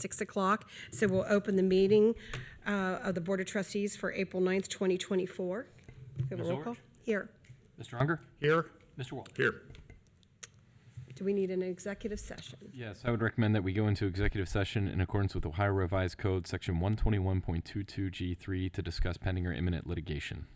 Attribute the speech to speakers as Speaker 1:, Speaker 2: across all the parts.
Speaker 1: 6 o'clock. So we'll open the meeting of the Board of Trustees for April 9th, 2024. Have a
Speaker 2: Ms.
Speaker 1: roll call?
Speaker 2: Orch?
Speaker 1: Here.
Speaker 2: Mr. Unger?
Speaker 3: Here.
Speaker 2: Mr. Waller?
Speaker 3: Here.
Speaker 1: Do we need an executive session?
Speaker 2: Yes, I would recommend that we go into executive session in accordance with Ohio Revised Code, Section 121.22G3, to discuss pending or imminent litigation.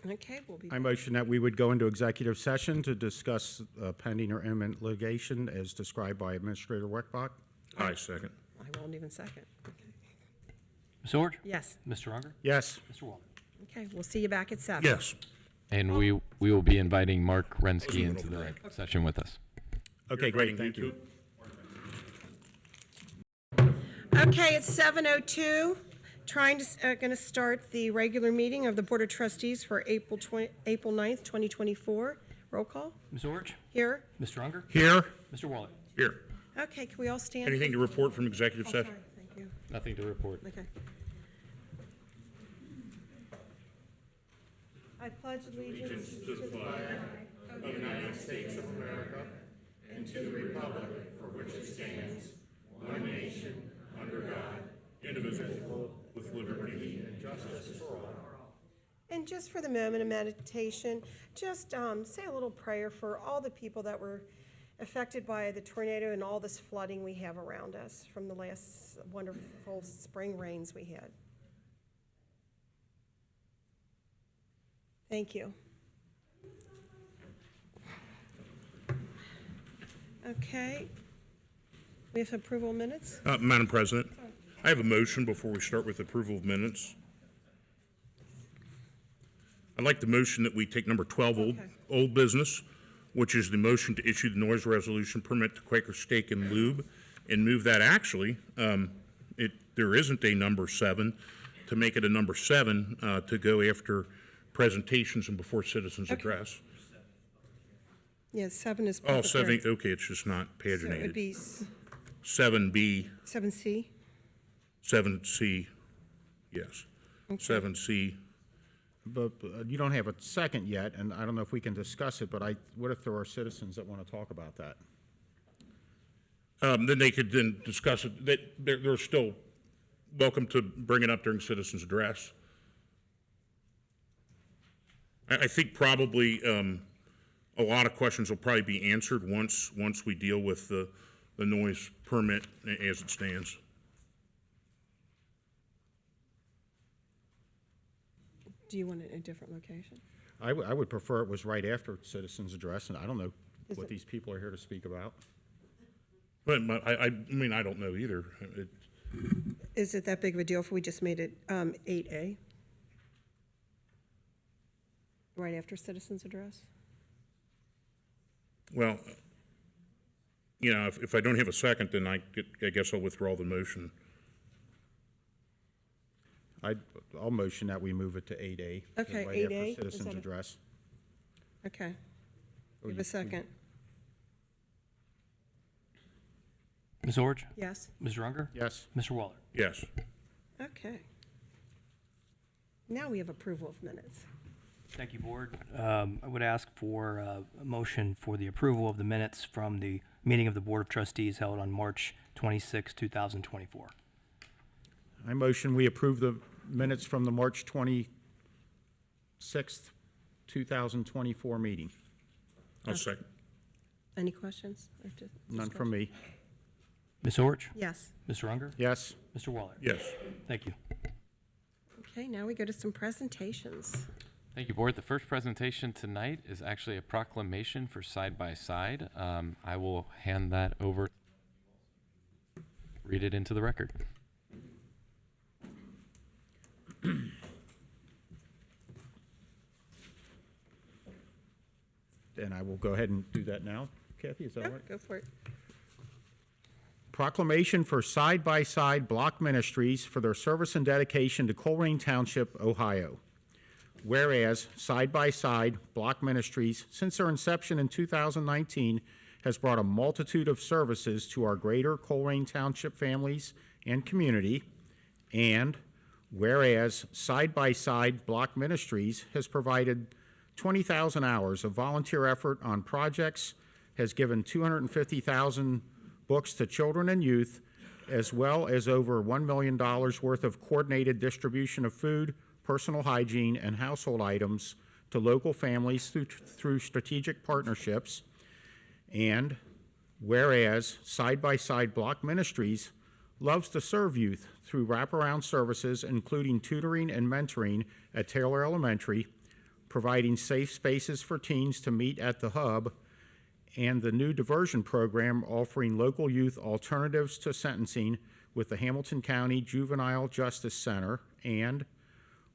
Speaker 1: Okay, we'll be.
Speaker 3: I motion that we would go into executive session to discuss pending or imminent litigation as described by Administrator Weckbach.
Speaker 4: I second.
Speaker 1: I won't even second. Okay.
Speaker 2: Ms. Orch?
Speaker 1: Yes.
Speaker 2: Mr. Unger?
Speaker 3: Yes.
Speaker 2: Mr. Waller?
Speaker 1: Okay, we'll see you back at 7.
Speaker 4: Yes.
Speaker 2: And we will be inviting Mark Rensky into the session with us.
Speaker 3: Okay, great. Thank you.
Speaker 1: Okay, it's 7:02. Going to start the regular meeting of the Board of Trustees for April 9th, 2024. Roll call.
Speaker 2: Ms. Orch?
Speaker 1: Here.
Speaker 2: Mr. Unger?
Speaker 3: Here.
Speaker 2: Mr. Waller?
Speaker 4: Here.
Speaker 1: Okay, can we all stand?
Speaker 4: Anything to report from executive
Speaker 1: Oh,
Speaker 4: session?
Speaker 1: sorry, thank you.
Speaker 2: Nothing to report.
Speaker 1: Okay. I pledge allegiance to the flag of the United States of America and to the republic for which it stands, one nation, under God,
Speaker 4: Indivisible, with liberty and justice for all.
Speaker 1: And just for the moment of meditation, just say a little prayer for all the people that were affected by the tornado and all this flooding we have around us from the last wonderful spring rains we had. Thank you. Okay. We have approval of minutes?
Speaker 4: Madam President, I have a motion before we start with approval of minutes. I'd like the motion that we take number 12, old business, which is the motion to issue the noise resolution permit to Quaker Steak and Lube, and move that actually, there isn't a number 7, to make it a number 7 to go after presentations and before citizens address.
Speaker 1: Yes, 7 is.
Speaker 4: Oh,
Speaker 1: public
Speaker 4: 7,
Speaker 1: hearings.
Speaker 4: okay, it's just not
Speaker 1: So it would
Speaker 4: paginated.
Speaker 1: be
Speaker 4: 7B,
Speaker 1: 7C.
Speaker 4: 7C, yes. 7C,
Speaker 3: But you don't have a second yet, and I don't know if we can discuss it, but what if there are citizens that want to talk about that?
Speaker 4: then they could then discuss it. They're still welcome to bring it up during citizens' address. I think probably a lot of questions will probably be answered once we deal with the noise permit as it stands.
Speaker 1: Do you want it in a different location?
Speaker 3: I would prefer it was right after citizens' address, and I don't know
Speaker 1: Is
Speaker 3: what
Speaker 1: it-
Speaker 3: these people are here to speak about.
Speaker 4: But I mean, I don't know either.
Speaker 1: Is it that big of a deal if we just made it 8A? Right after citizens' address?
Speaker 4: Well, you know, if I don't have a second, then I guess I'll withdraw the motion.
Speaker 3: I'll motion that we move it to 8A.
Speaker 1: Okay,
Speaker 3: right
Speaker 1: 8A,
Speaker 3: after
Speaker 1: is
Speaker 3: citizens'
Speaker 1: that a-
Speaker 3: address.
Speaker 1: Okay.
Speaker 3: Or
Speaker 1: Give
Speaker 3: you-
Speaker 1: a second.
Speaker 2: Ms. Orch?
Speaker 1: Yes?
Speaker 2: Mr. Unger?
Speaker 3: Yes.
Speaker 2: Mr. Waller?
Speaker 4: Yes.
Speaker 1: Okay. Now we have approval of minutes.
Speaker 5: Thank you, Board. I would ask for a motion for the approval of the minutes from the meeting of the Board of Trustees held on March 26, 2024.
Speaker 3: I motion we approve the minutes from the March 26th, 2024 meeting.
Speaker 4: I'll second.
Speaker 1: Any questions? Or
Speaker 3: None from me.
Speaker 5: Ms. Orch?
Speaker 1: Yes.
Speaker 5: Mr. Unger?
Speaker 3: Yes.
Speaker 5: Mr. Waller?
Speaker 4: Yes.
Speaker 5: Thank you.
Speaker 1: Okay, now we go to some presentations.
Speaker 2: Thank you, Board. The first presentation tonight is actually a proclamation for side-by-side. I will hand that over. Read it into the record.
Speaker 3: And I will go ahead and do that now. Kathy, is that
Speaker 1: Yeah,
Speaker 3: right?
Speaker 1: go for it.
Speaker 3: Proclamation for side-by-side block ministries for their service and dedication to Colerain Township, Ohio. Whereas side-by-side block ministries, since their inception in 2019, has brought a multitude of services to our greater Colerain Township families and community. And whereas side-by-side block ministries has provided 20,000 hours of volunteer effort on projects, has given 250,000 books to children and youth, as well as over $1 million worth of coordinated distribution of food, personal hygiene, and household items to local families through strategic partnerships. And whereas Side by Side Block Ministries loves to serve youth through wraparound services, including tutoring and mentoring at Taylor Elementary, providing safe spaces for teens to meet at the hub, and the new diversion program offering local youth alternatives to sentencing with the Hamilton County Juvenile Justice Center. And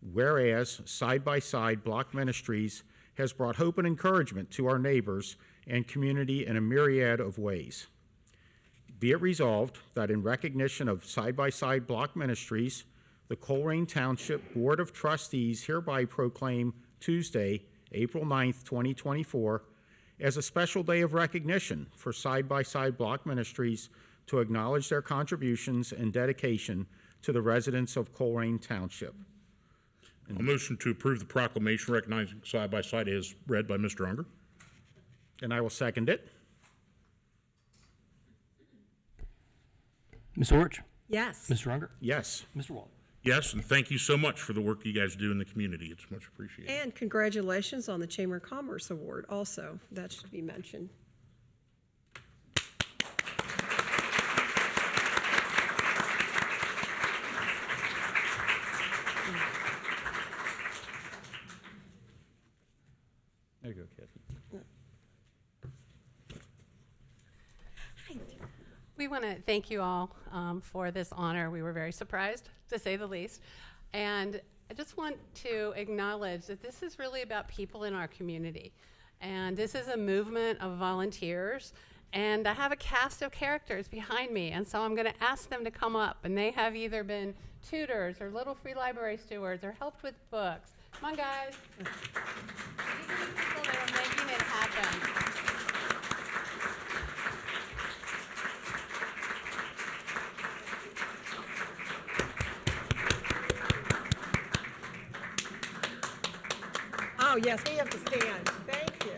Speaker 3: whereas Side by Side Block Ministries has brought hope and encouragement to our neighbors and community in a myriad of ways. Be it resolved that in recognition of Side by Side Block Ministries, the Colerain Township Board of Trustees hereby proclaim Tuesday, April 9th, 2024, as a special day of recognition for Side by Side Block Ministries to acknowledge their contributions and dedication to the residents of Colerain Township.
Speaker 4: A motion to approve the proclamation recognizing Side by Side is read by Mr. Unger.
Speaker 3: And I will second it.
Speaker 5: Ms. Orich?
Speaker 1: Yes.
Speaker 5: Mr. Unger?
Speaker 3: Yes.
Speaker 5: Mr. Waller?
Speaker 4: Yes, and thank you so much for the work you guys do in the community. It's much appreciated.
Speaker 1: And congratulations on the Chamber of Commerce Award also. That should be mentioned.
Speaker 3: There you go, Kathy.
Speaker 6: We want to thank you all for this honor. We were very surprised, to say the least. And I just want to acknowledge that this is really about people in our community. And this is a movement of volunteers. And I have a cast of characters behind me. And so I'm going to ask them to come up. And they have either been tutors or little free library stewards or helped with books. Come on, guys. These are the people that are making it happen.
Speaker 1: Oh, yes, we have to stand. Thank you.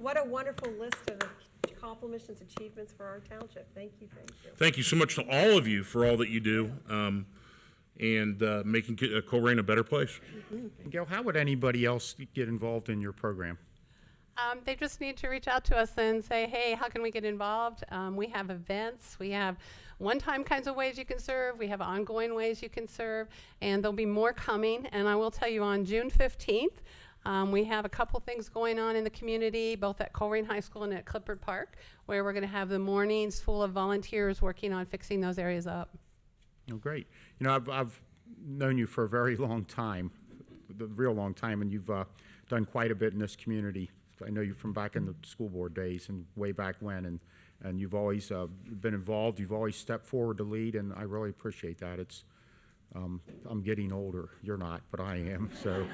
Speaker 1: What a wonderful list of accomplishments, achievements for our township. Thank you, thank you.
Speaker 4: Thank you so much to all of you for all that you do and making Colerain a better place.
Speaker 3: And Gail, how would anybody else get involved in your program?
Speaker 6: They just need to reach out to us and say, hey, how can we get involved? We have events. We have one-time kinds of ways you can serve. We have ongoing ways you can serve. And there'll be more coming. And I will tell you, on June 15th, we have a couple things going on in the community, both at Colerain High School and at Clippard Park, where we're going to have the mornings full of volunteers working on fixing those areas up.
Speaker 3: Oh, great. You know, I've known you for a very long time, a real long time, and you've done quite a bit in this community. I know you from back in the school board days and way back when, and you've always been involved. You've always stepped forward to lead, and I really appreciate that. It's I'm getting older. You're not, but I am. So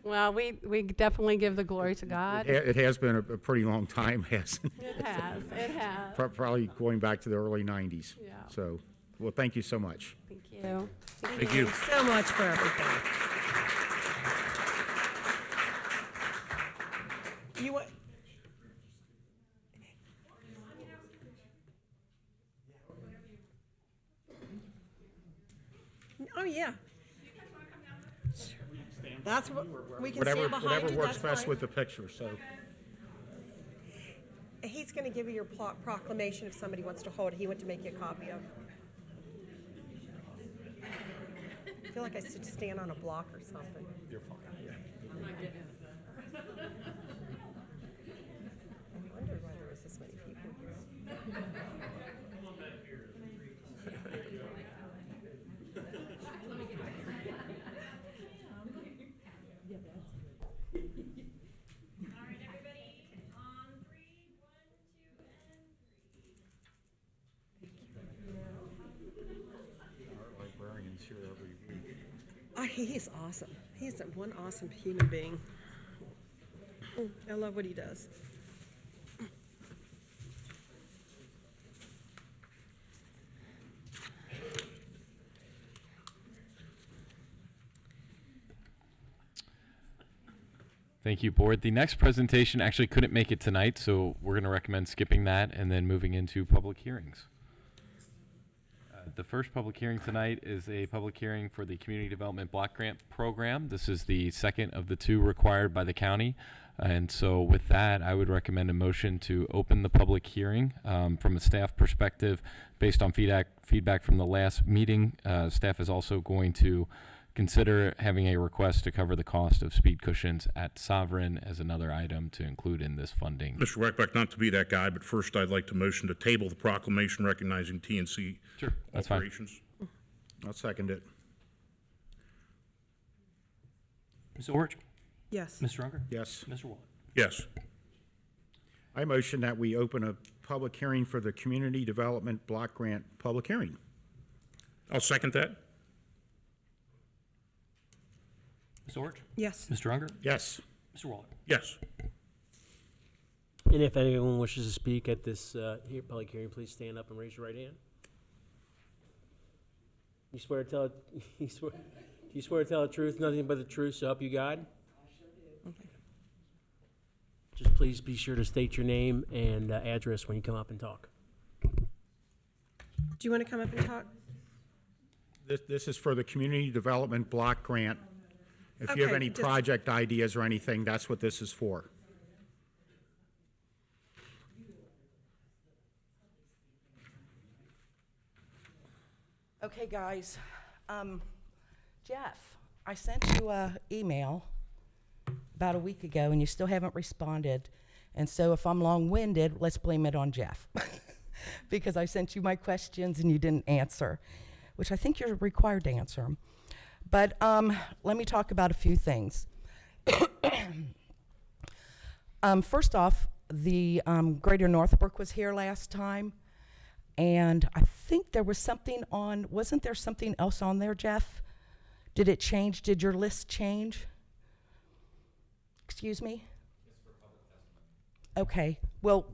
Speaker 6: Well, we definitely give the glory to God.
Speaker 3: it has been a pretty long time, hasn't it?
Speaker 6: It has. It has.
Speaker 3: Probably going back to the early 90s.
Speaker 6: Yeah.
Speaker 3: So, well, thank you so much.
Speaker 6: Thank you.
Speaker 4: Thank you.
Speaker 1: Thanks so much for everything. You want? Oh, yeah. That's what, we can stand behind you,
Speaker 3: Whatever works
Speaker 1: that's
Speaker 3: best
Speaker 1: fine.
Speaker 3: with the picture, so.
Speaker 1: He's gonna give you your proclamation if somebody wants to hold it. He went to make you a copy of. I feel like I should stand on a block or something.
Speaker 3: You're fine.
Speaker 1: I wonder why there was this many people here.
Speaker 7: All right, everybody, on three, 1, 2, and 3.
Speaker 3: Our librarian's here every week.
Speaker 1: Oh, he's awesome. He's one awesome human being. I love what he does.
Speaker 2: Thank you, board. The next presentation actually couldn't make it tonight, so we're going to recommend skipping that and then moving into public hearings. The first public hearing tonight is a public hearing for the Community Development Block Grant Program. This is the second of the two required by the county. And so with that, I would recommend a motion to open the public hearing. From a staff perspective, based on feedback from the last meeting, staff is also going to consider having a request to cover the cost of speed cushions at Sovereign as another item to include in this funding.
Speaker 4: Mr. Weckbeck, not to be that guy, but first I'd like to motion to table the proclamation recognizing TNC
Speaker 2: Sure, that's fine.
Speaker 4: operations.
Speaker 3: I'll second it.
Speaker 5: Ms. Orich?
Speaker 1: Yes.
Speaker 5: Mr. Unger?
Speaker 3: Yes.
Speaker 5: Mr. Waller?
Speaker 4: Yes.
Speaker 3: I motion that we open a public hearing for the Community Development Block Grant public hearing.
Speaker 4: I'll second that.
Speaker 5: Ms. Orich?
Speaker 1: Yes.
Speaker 5: Mr. Unger?
Speaker 3: Yes.
Speaker 5: Mr. Waller?
Speaker 4: Yes.
Speaker 8: And if anyone wishes to speak at this public hearing, please stand up and raise your right hand. You swear to tell you swear to tell the truth, nothing but the truth, so help you God? I sure do. Okay. Just please be sure to state your name and address when you come up and talk.
Speaker 1: Do you want to come up and talk?
Speaker 3: This is for the Community Development Block Grant. If you have
Speaker 1: Okay,
Speaker 3: any
Speaker 1: just-
Speaker 3: project ideas or anything, that's what this is for.
Speaker 9: Okay, guys. Jeff, I sent you an email about a week ago, and you still haven't responded. And so if I'm long-winded, let's blame it on Jeff. Because I sent you my questions and you didn't answer, which I think you're required to answer them. But let me talk about a few things. First off, the Greater Northbrook was here last time, and I think there was something on, wasn't there something else on there, Jeff? Did it change? Did your list change? Excuse me? Okay, well,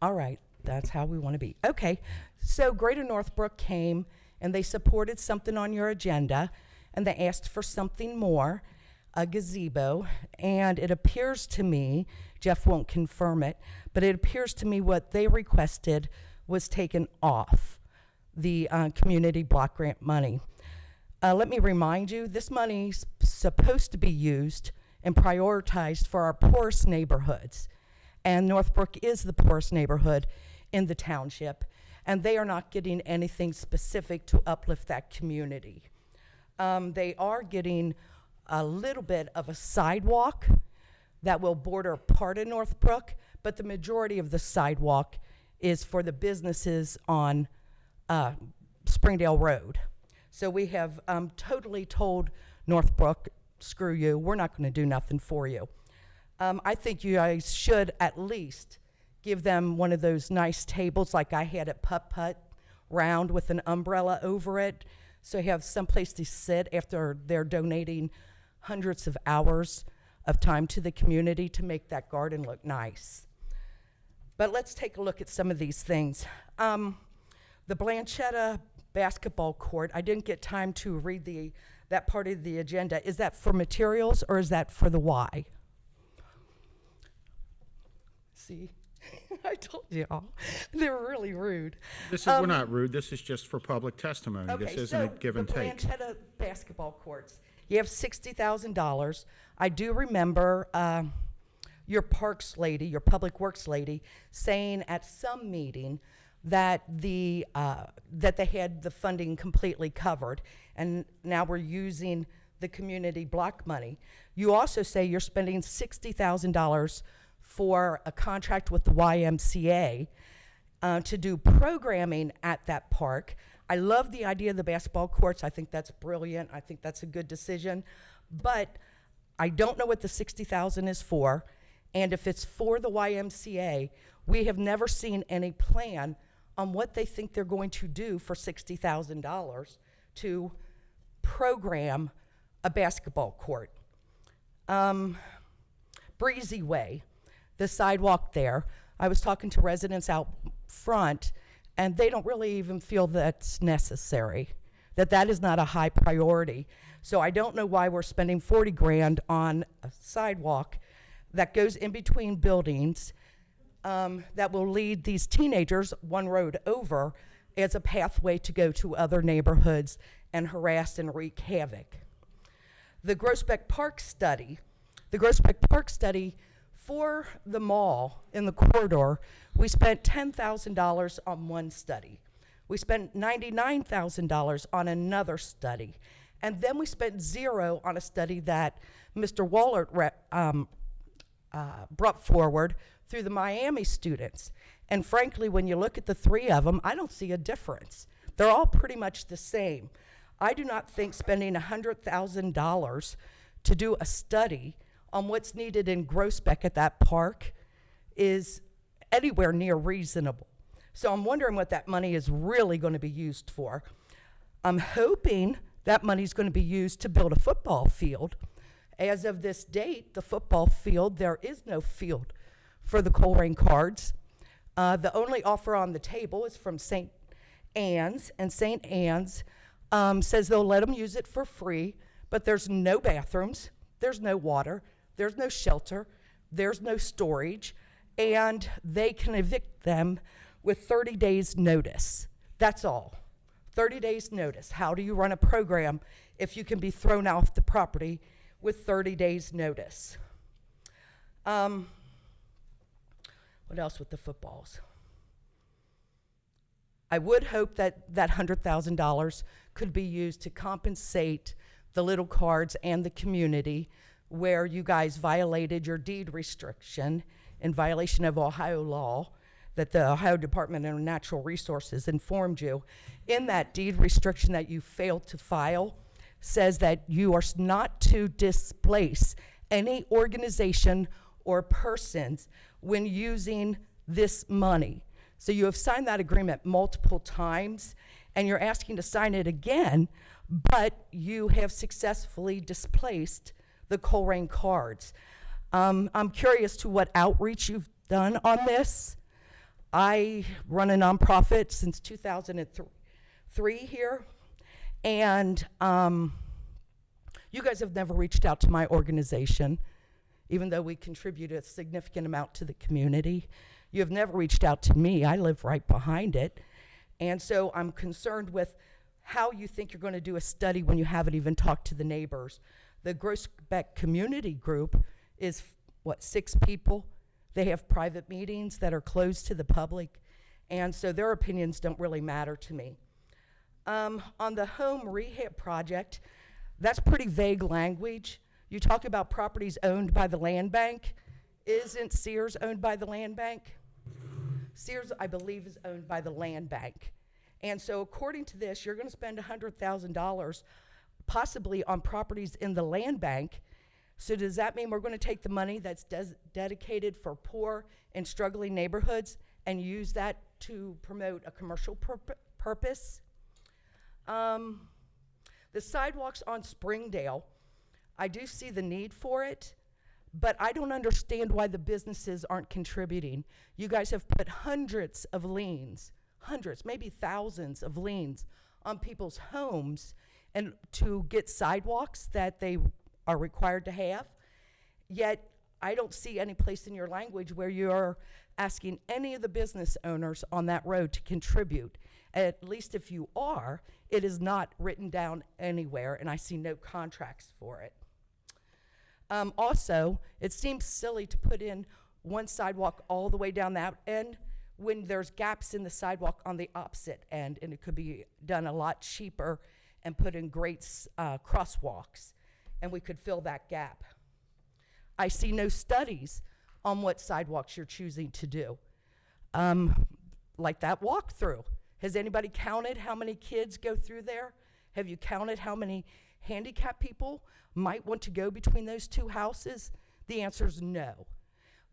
Speaker 9: all right, that's how we want to be. Okay, so Greater Northbrook came and they supported something on your agenda, and they asked for something more, a gazebo, and it appears to me, Jeff won't confirm it, but it appears to me what they requested was taken off the community block grant money. Let me remind you, this money's supposed to be used and prioritized for our poorest neighborhoods. And Northbrook is the poorest neighborhood in the township, and they are not getting anything specific to uplift that community. They are getting a little bit of a sidewalk that will border part of Northbrook, but the majority of the sidewalk is for the businesses on Springdale Road. So we have totally told Northbrook, screw you, we're not going to do nothing for you. I think you guys should at least give them one of those nice tables like I had at Putt Putt, round with an umbrella over it, so you have someplace to sit after they're donating hundreds of hours of time to the community to make that garden look nice. But let's take a look at some of these things. The Blanchetta basketball court, I didn't get time to read that part of the agenda. Is that for materials or is that for the Y? See, I told you all. They were really rude.
Speaker 3: We're not rude, this is just for public testimony. This
Speaker 9: Okay,
Speaker 3: isn't a
Speaker 9: so
Speaker 3: give and take.
Speaker 9: the Blanchetta basketball courts, you have $60,000. I do remember your parks lady, your public works lady, saying at some meeting that that they had the funding completely covered, and now we're using the community block money. You also say you're spending $60,000 for a contract with the YMCA to do programming at that park. I love the idea of the basketball courts. I think that's brilliant. I think that's a good decision. But I don't know what the $60,000 is for. And if it's for the YMCA, we have never seen any plan on what they think they're going to do for $60,000 to program a basketball court. Breezy Way, the sidewalk there. I was talking to residents out front, and they don't really even feel that's necessary. that is not a high priority. So I don't know why we're spending 40 grand on a sidewalk that goes in between buildings that will lead these teenagers one road over as a pathway to go to other neighborhoods and harass and wreak havoc. The Groesbeck Park study for the mall in the corridor, we spent $10,000 on one study. We spent $99,000 on another study. And then we spent zero on a study that Mr. Wallert brought forward through the Miami students. And frankly, when you look at the three of them, I don't see a difference. They're all pretty much the same. I do not think spending $100,000 to do a study on what's needed in Groesbeck at that park is anywhere near reasonable. So I'm wondering what that money is really going to be used for. I'm hoping that money's going to be used to build a football field. As of this date, the football field, there is no field for the Colerain Cards. The only offer on the table is from St. Anne's, and St. Anne's says they'll let them use it for free, but there's no bathrooms, there's no water, there's no shelter, there's no storage, and they can evict them with 30 days notice. That's all. 30 days notice. How do you run a program if you can be thrown off the property with 30 days notice? What else with the footballs? I would hope that that $100,000 could be used to compensate the little cards and the community where you guys violated your deed restriction in violation of Ohio law that the Ohio Department of Natural Resources informed you. In that deed restriction that you failed to file says that you are not to displace any organization or persons when using this money. So you have signed that agreement multiple times, and you're asking to sign it again, but you have successfully displaced the Colerain Cards. I'm curious to what outreach you've done on this. I run a nonprofit since 2003 here, and you guys have never reached out to my organization, even though we contribute a significant amount to the community. You have never reached out to me. I live right behind it. And so I'm concerned with how you think you're going to do a study when you haven't even talked to the neighbors. The Groesbeck Community Group is, 6 people? They have private meetings that are closed to the public, and so their opinions don't really matter to me. On the home rehab project, that's pretty vague language. You talk about properties owned by the land bank. Isn't Sears owned by the land bank? Sears, I believe, is owned by the land bank. And so according to this, you're going to spend $100,000 possibly on properties in the land bank. So does that mean we're going to take the money that's dedicated for poor and struggling neighborhoods and use that to promote a commercial purpose? The sidewalks on Springdale, I do see the need for it, but I don't understand why the businesses aren't contributing. You guys have put hundreds of liens, hundreds, maybe thousands of liens on people's homes and to get sidewalks that they are required to have. Yet I don't see any place in your language where you're asking any of the business owners on that road to contribute. At least if you are, it is not written down anywhere, and I see no contracts for it. Also, it seems silly to put in one sidewalk all the way down that end when there's gaps in the sidewalk on the opposite end, and it could be done a lot cheaper and put in great crosswalks, and we could fill that gap. I see no studies on what sidewalks you're choosing to do. Like that walkthrough. Has anybody counted how many kids go through there? Have you counted how many handicapped people might want to go between those two houses? The answer is no.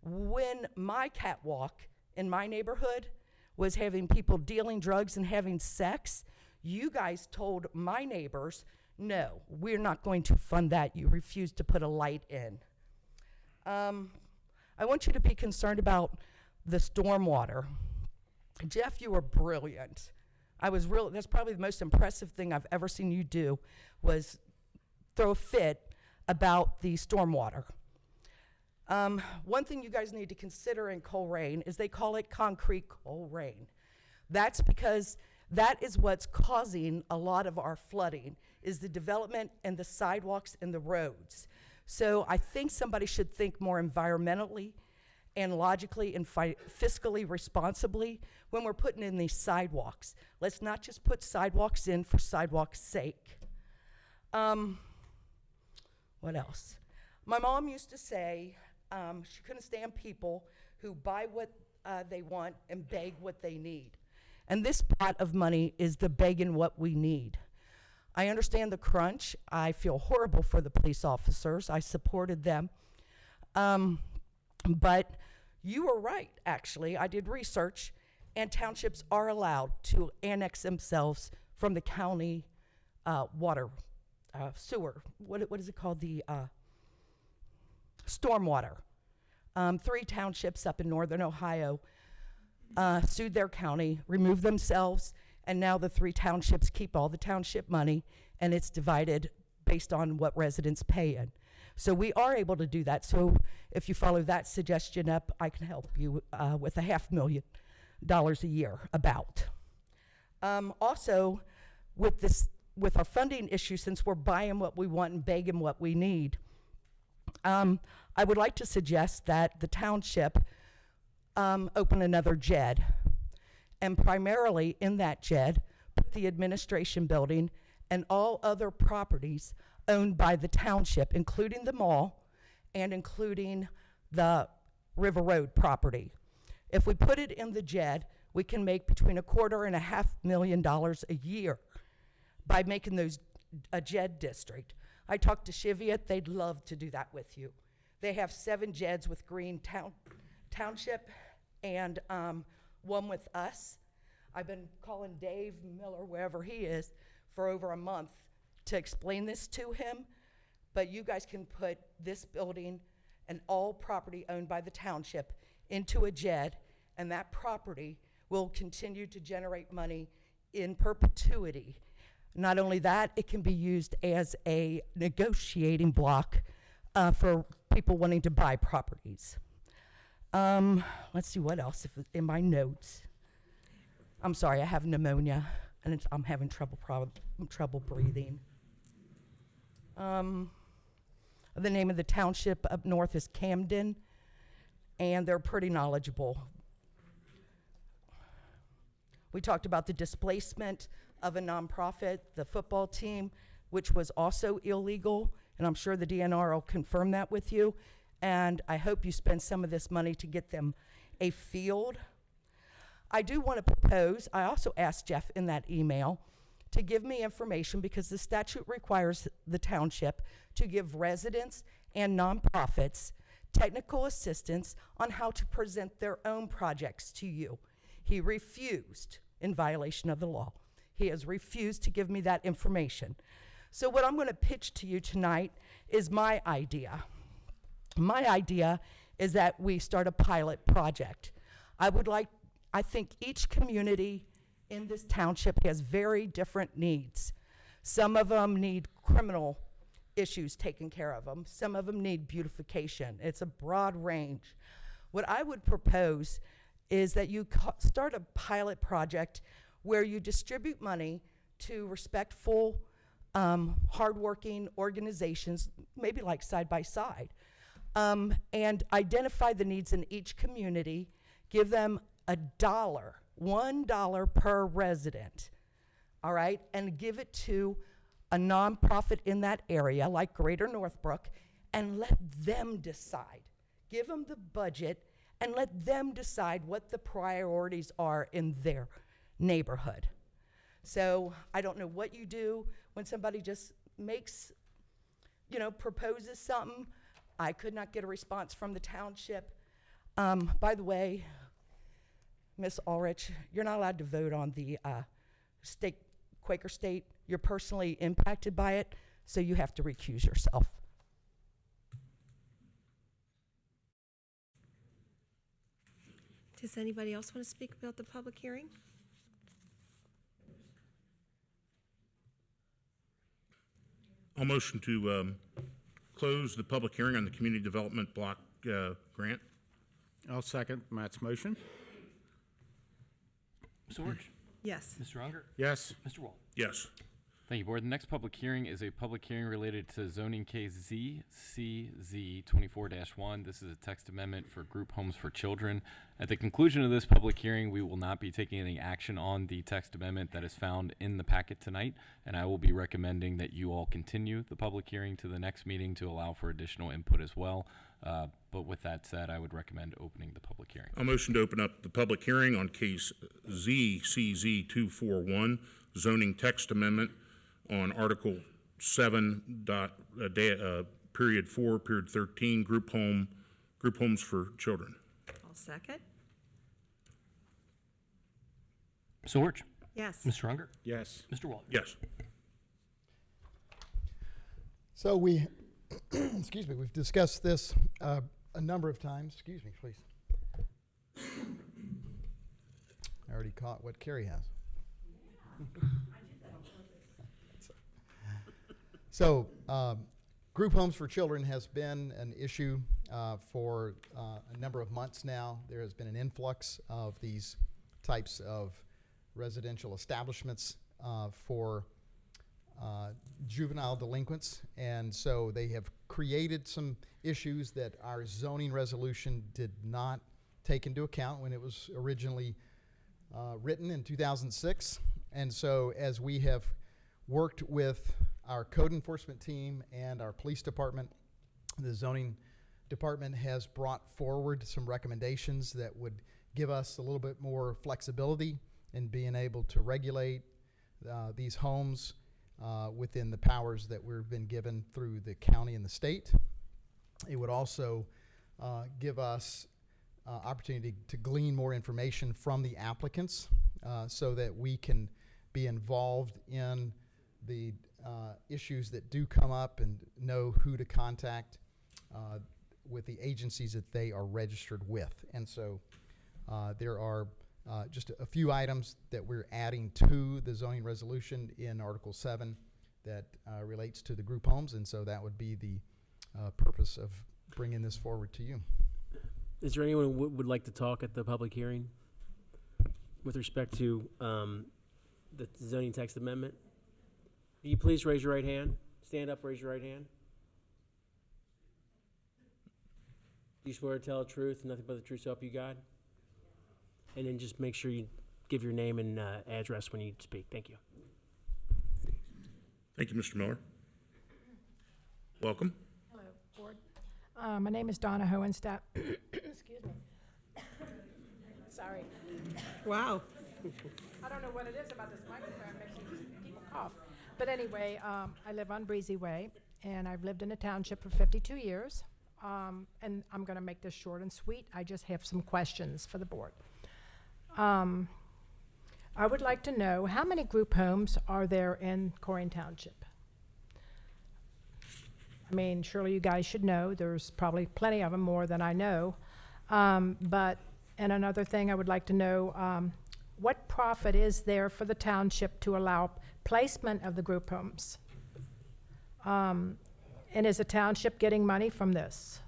Speaker 9: When my catwalk in my neighborhood was having people dealing drugs and having sex, you guys told my neighbors, no, we're not going to fund that. You refused to put a light in. I want you to be concerned about the stormwater. Jeff, you were brilliant. That's probably the most impressive thing I've ever seen you do, was throw a fit about the stormwater. One thing you guys need to consider in Colerain is they call it concrete Colerain. That's because that is what's causing a lot of our flooding, is the development and the sidewalks and the roads. So I think somebody should think more environmentally and logically and fiscally responsibly when we're putting in these sidewalks. Let's not just put sidewalks in for sidewalk's sake. What else? My mom used to say she couldn't stand people who buy what they want and beg what they need. And this pot of money is the begging what we need. I understand the crunch. I feel horrible for the police officers. I supported them. But you were right, actually. I did research, and townships are allowed to annex themselves from the county water, sewer. What is it called? The stormwater. 3 townships up in northern Ohio sued their county, removed themselves, and now the 3 townships keep all the township money, and it's divided based on what residents pay in. So we are able to do that. So if you follow that suggestion up, I can help you with $500,000 a year about. Also, with our funding issue, since we're buying what we want and begging what we need, I would like to suggest that the township open another JED, and primarily in that JED, put the administration building and all other properties owned by the township, including the mall and including the River Road property. If we put it in the JED, we can make between $250,000 and $500,000 a year by making those a JED district. I talked to Cheviot, they'd love to do that with you. They have 7 JEDs with Green Township and 1 with us. I've been calling Dave Miller, wherever he is, for over a month to explain this to him, but you guys can put this building and all property owned by the township into a JED, and that property will continue to generate money in perpetuity. Not only that, it can be used as a negotiating block for people wanting to buy properties. Let's see what else in my notes. I'm sorry, I have pneumonia, and I'm having trouble breathing. The name of the township up north is Camden, and they're pretty knowledgeable. We talked about the displacement of a nonprofit, the football team, which was also illegal, and I'm sure the DNR will confirm that with you. And I hope you spend some of this money to get them a field. I do want to propose, I also asked Jeff in that email to give me information, because the statute requires the township to give residents and nonprofits technical assistance on how to present their own projects to you. He refused, in violation of the law. He has refused to give me that information. So what I'm going to pitch to you tonight is my idea. My idea is that we start a pilot project. I think each community in this township has very different needs. Some of them need criminal issues taken care of them. Some of them need beautification. It's a broad range. What I would propose is that you start a pilot project where you distribute money to respectful, hardworking organizations, maybe like Side by Side, and identify the needs in each community, give them $1 per resident, all right, and give it to a nonprofit in that area, like Greater Northbrook, and let them decide. Give them the budget and let them decide what the priorities are in their neighborhood. So I don't know what you do when somebody just proposes something. I could not get a response from the township. By the way, Miss Ulrich, you're not allowed to vote on the Quaker State. You're personally impacted by it, so you have to recuse yourself.
Speaker 1: Does anybody else want to speak about the public hearing?
Speaker 4: I'll motion to close the public hearing on the community development block grant.
Speaker 3: I'll second Matt's motion.
Speaker 5: Ms. Orich?
Speaker 1: Yes.
Speaker 5: Mr. Unger?
Speaker 3: Yes.
Speaker 5: Mr. Wall?
Speaker 4: Yes.
Speaker 2: Thank you, Board. The next public hearing is a public hearing related to zoning case ZCZ 24-1. This is a text amendment for group homes for children. At the conclusion of this public hearing, we will not be taking any action on the text amendment that is found in the packet tonight, and I will be recommending that you all continue the public hearing to the next meeting to allow for additional input as well. But with that said, I would recommend opening the public hearing.
Speaker 4: I'll motion to open up the public hearing on case ZCZ 241, zoning text amendment on Article 7 period 4, period 13, group homes for children.
Speaker 1: I'll second.
Speaker 5: Ms. Orich?
Speaker 1: Yes.
Speaker 5: Mr. Unger?
Speaker 3: Yes.
Speaker 5: Mr. Wall?
Speaker 4: Yes.
Speaker 10: So we, excuse me, we've discussed this a number of times. Excuse me, please. I already caught what Carrie has. So, group homes for children has been an issue for a number of months now. There has been an influx of these types of residential establishments for juvenile delinquents, and so they have created some issues that our zoning resolution did not take into account when it was originally written in 2006. And so as we have worked with our code enforcement team and our police department, the zoning department has brought forward some recommendations that would give us a little bit more flexibility in being able to regulate these homes within the powers that we've been given through the county and the state. It would also give us opportunity to glean more information from the applicants so that we can be involved in the issues that do come up and know who to contact with the agencies that they are registered with. And so there are just a few items that we're adding to the zoning resolution in Article 7 that relates to the group homes, and so that would be the purpose of bringing this forward to you.
Speaker 8: Is there anyone who would like to talk at the public hearing with respect to the zoning text amendment? Will you please raise your right hand? Stand up, raise your right hand. Do you swear to tell the truth, and nothing but the truth so help you God? And then just make sure you give your name and address when you speak. Thank you.
Speaker 4: Thank you, Mr. Miller. Welcome.
Speaker 11: Hello, Board. My name is Donna Hohenstadt. Excuse me. Sorry.
Speaker 1: Wow.
Speaker 11: I don't know what it is about this microphone, it makes people cough. But anyway, I live on Breezy Way, and I've lived in the township for 52 years. And I'm going to make this short and sweet. I just have some questions for the board. I would like to know, how many group homes are there in Colerain Township? I mean, surely you guys should know. There's probably plenty of them, more than I know. And another thing I would like to know, what profit is there for the township to allow placement of the group homes? And is the township getting money from this?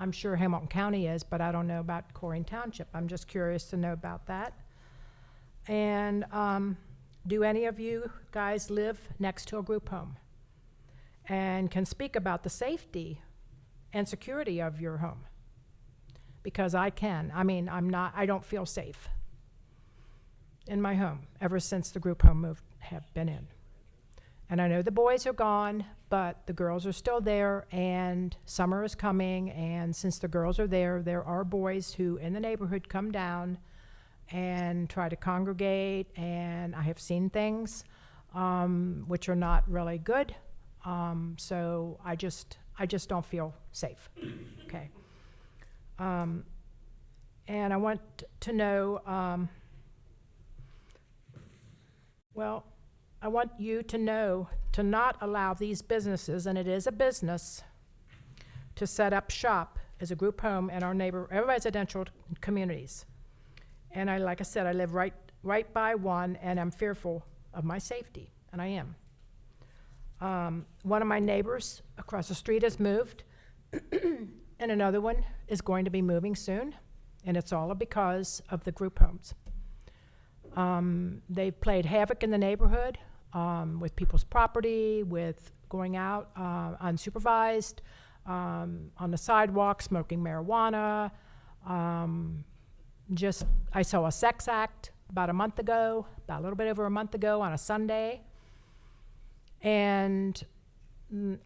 Speaker 11: I'm sure Hamilton County is, but I don't know about Colerain Township. I'm just curious to know about that. And do any of you guys live next to a group home and can speak about the safety and security of your home? Because I can. I mean, I don't feel safe in my home ever since the group home have been in. And I know the boys are gone, but the girls are still there, and summer is coming, and since the girls are there, there are boys who in the neighborhood come down and try to congregate, and I have seen things which are not really good. So I just don't feel safe. Okay. And I want to know, I want you to know to not allow these businesses, and it is a business, to set up shop as a group home in our residential communities. And like I said, I live right by one, and I'm fearful of my safety, and I am. One of my neighbors across the street has moved, and another one is going to be moving soon, and it's all because of the group homes. They've played havoc in the neighborhood with people's property, with going out unsupervised, on the sidewalk, smoking marijuana. I saw a sex act about a little bit over a month ago on a Sunday. And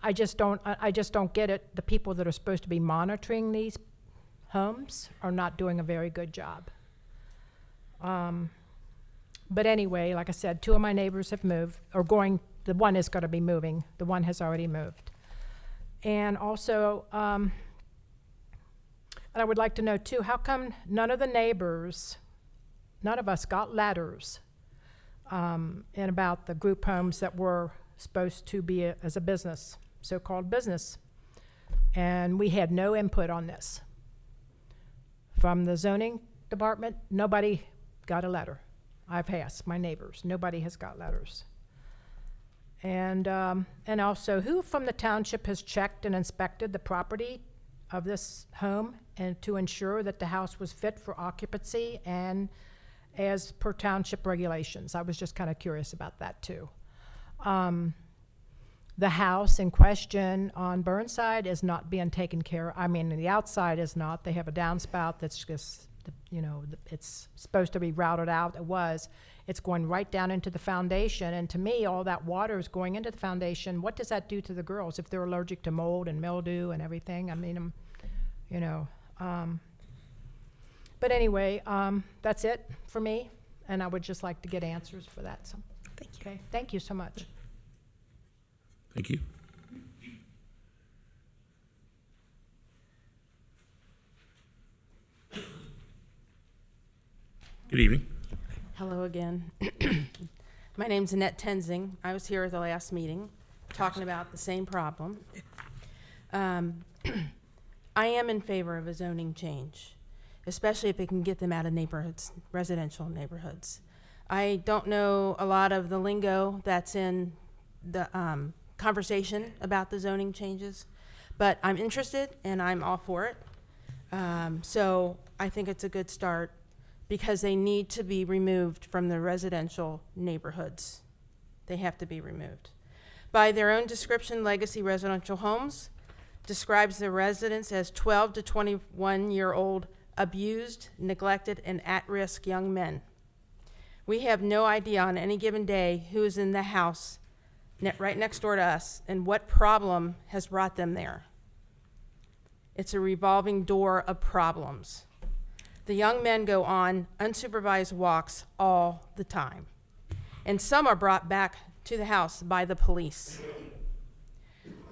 Speaker 11: I just don't get it. The people that are supposed to be monitoring these homes are not doing a very good job. But anyway, like I said, 2 of my neighbors have moved, the one is gonna be moving, the one has already moved. And also, and I would like to know too, how come none of us got letters in about the group homes that were supposed to be as a business, so-called business? And we had no input on this. From the zoning department, nobody got a letter. I've asked my neighbors, nobody has got letters. And also, who from the township has checked and inspected the property of this home and to ensure that the house was fit for occupancy and as per township regulations? I was just kind of curious about that too. The house in question on Burnside is not being taken care of. I mean, the outside is not. They have a downspout that's just, it's supposed to be routed out. It was. It's going right down into the foundation. And to me, all that water is going into the foundation. What does that do to the girls if they're allergic to mold and mildew and everything? I mean, but anyway, that's it for me. And I would just like to get answers for that. So,
Speaker 1: Thank you.
Speaker 11: okay, thank you so much.
Speaker 4: Thank you. Good evening.
Speaker 12: Hello again. My name's Annette Tenzing. I was here at the last meeting talking about the same problem. I am in favor of a zoning change, especially if it can get them out of neighborhoods, residential neighborhoods. I don't know a lot of the lingo that's in the conversation about the zoning changes, but I'm interested and I'm all for it. So I think it's a good start because they need to be removed from the residential neighborhoods. They have to be removed. By their own description, Legacy Residential Homes describes the residents as 12 to 21-year-old abused, neglected, and at-risk young men. We have no idea on any given day who is in the house right next door to us and what problem has brought them there. It's a revolving door of problems. The young men go on unsupervised walks all the time, and some are brought back to the house by the police.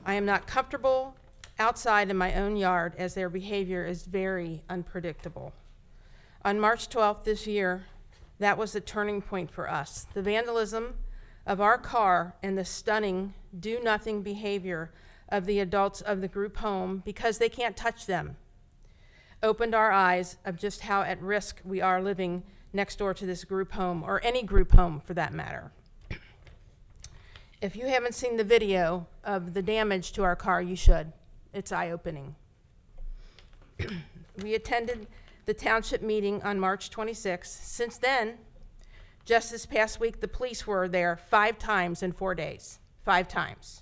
Speaker 12: I am not comfortable outside in my own yard as their behavior is very unpredictable. On March 12th this year, that was the turning point for us. The vandalism of our car and the stunning do-nothing behavior of the adults of the group home because they can't touch them opened our eyes of just how at risk we are living next door to this group home, or any group home for that matter. If you haven't seen the video of the damage to our car, you should. It's eye-opening. We attended the township meeting on March 26th. Since then, just this past week, the police were there 5 times in 4 days. 5 times.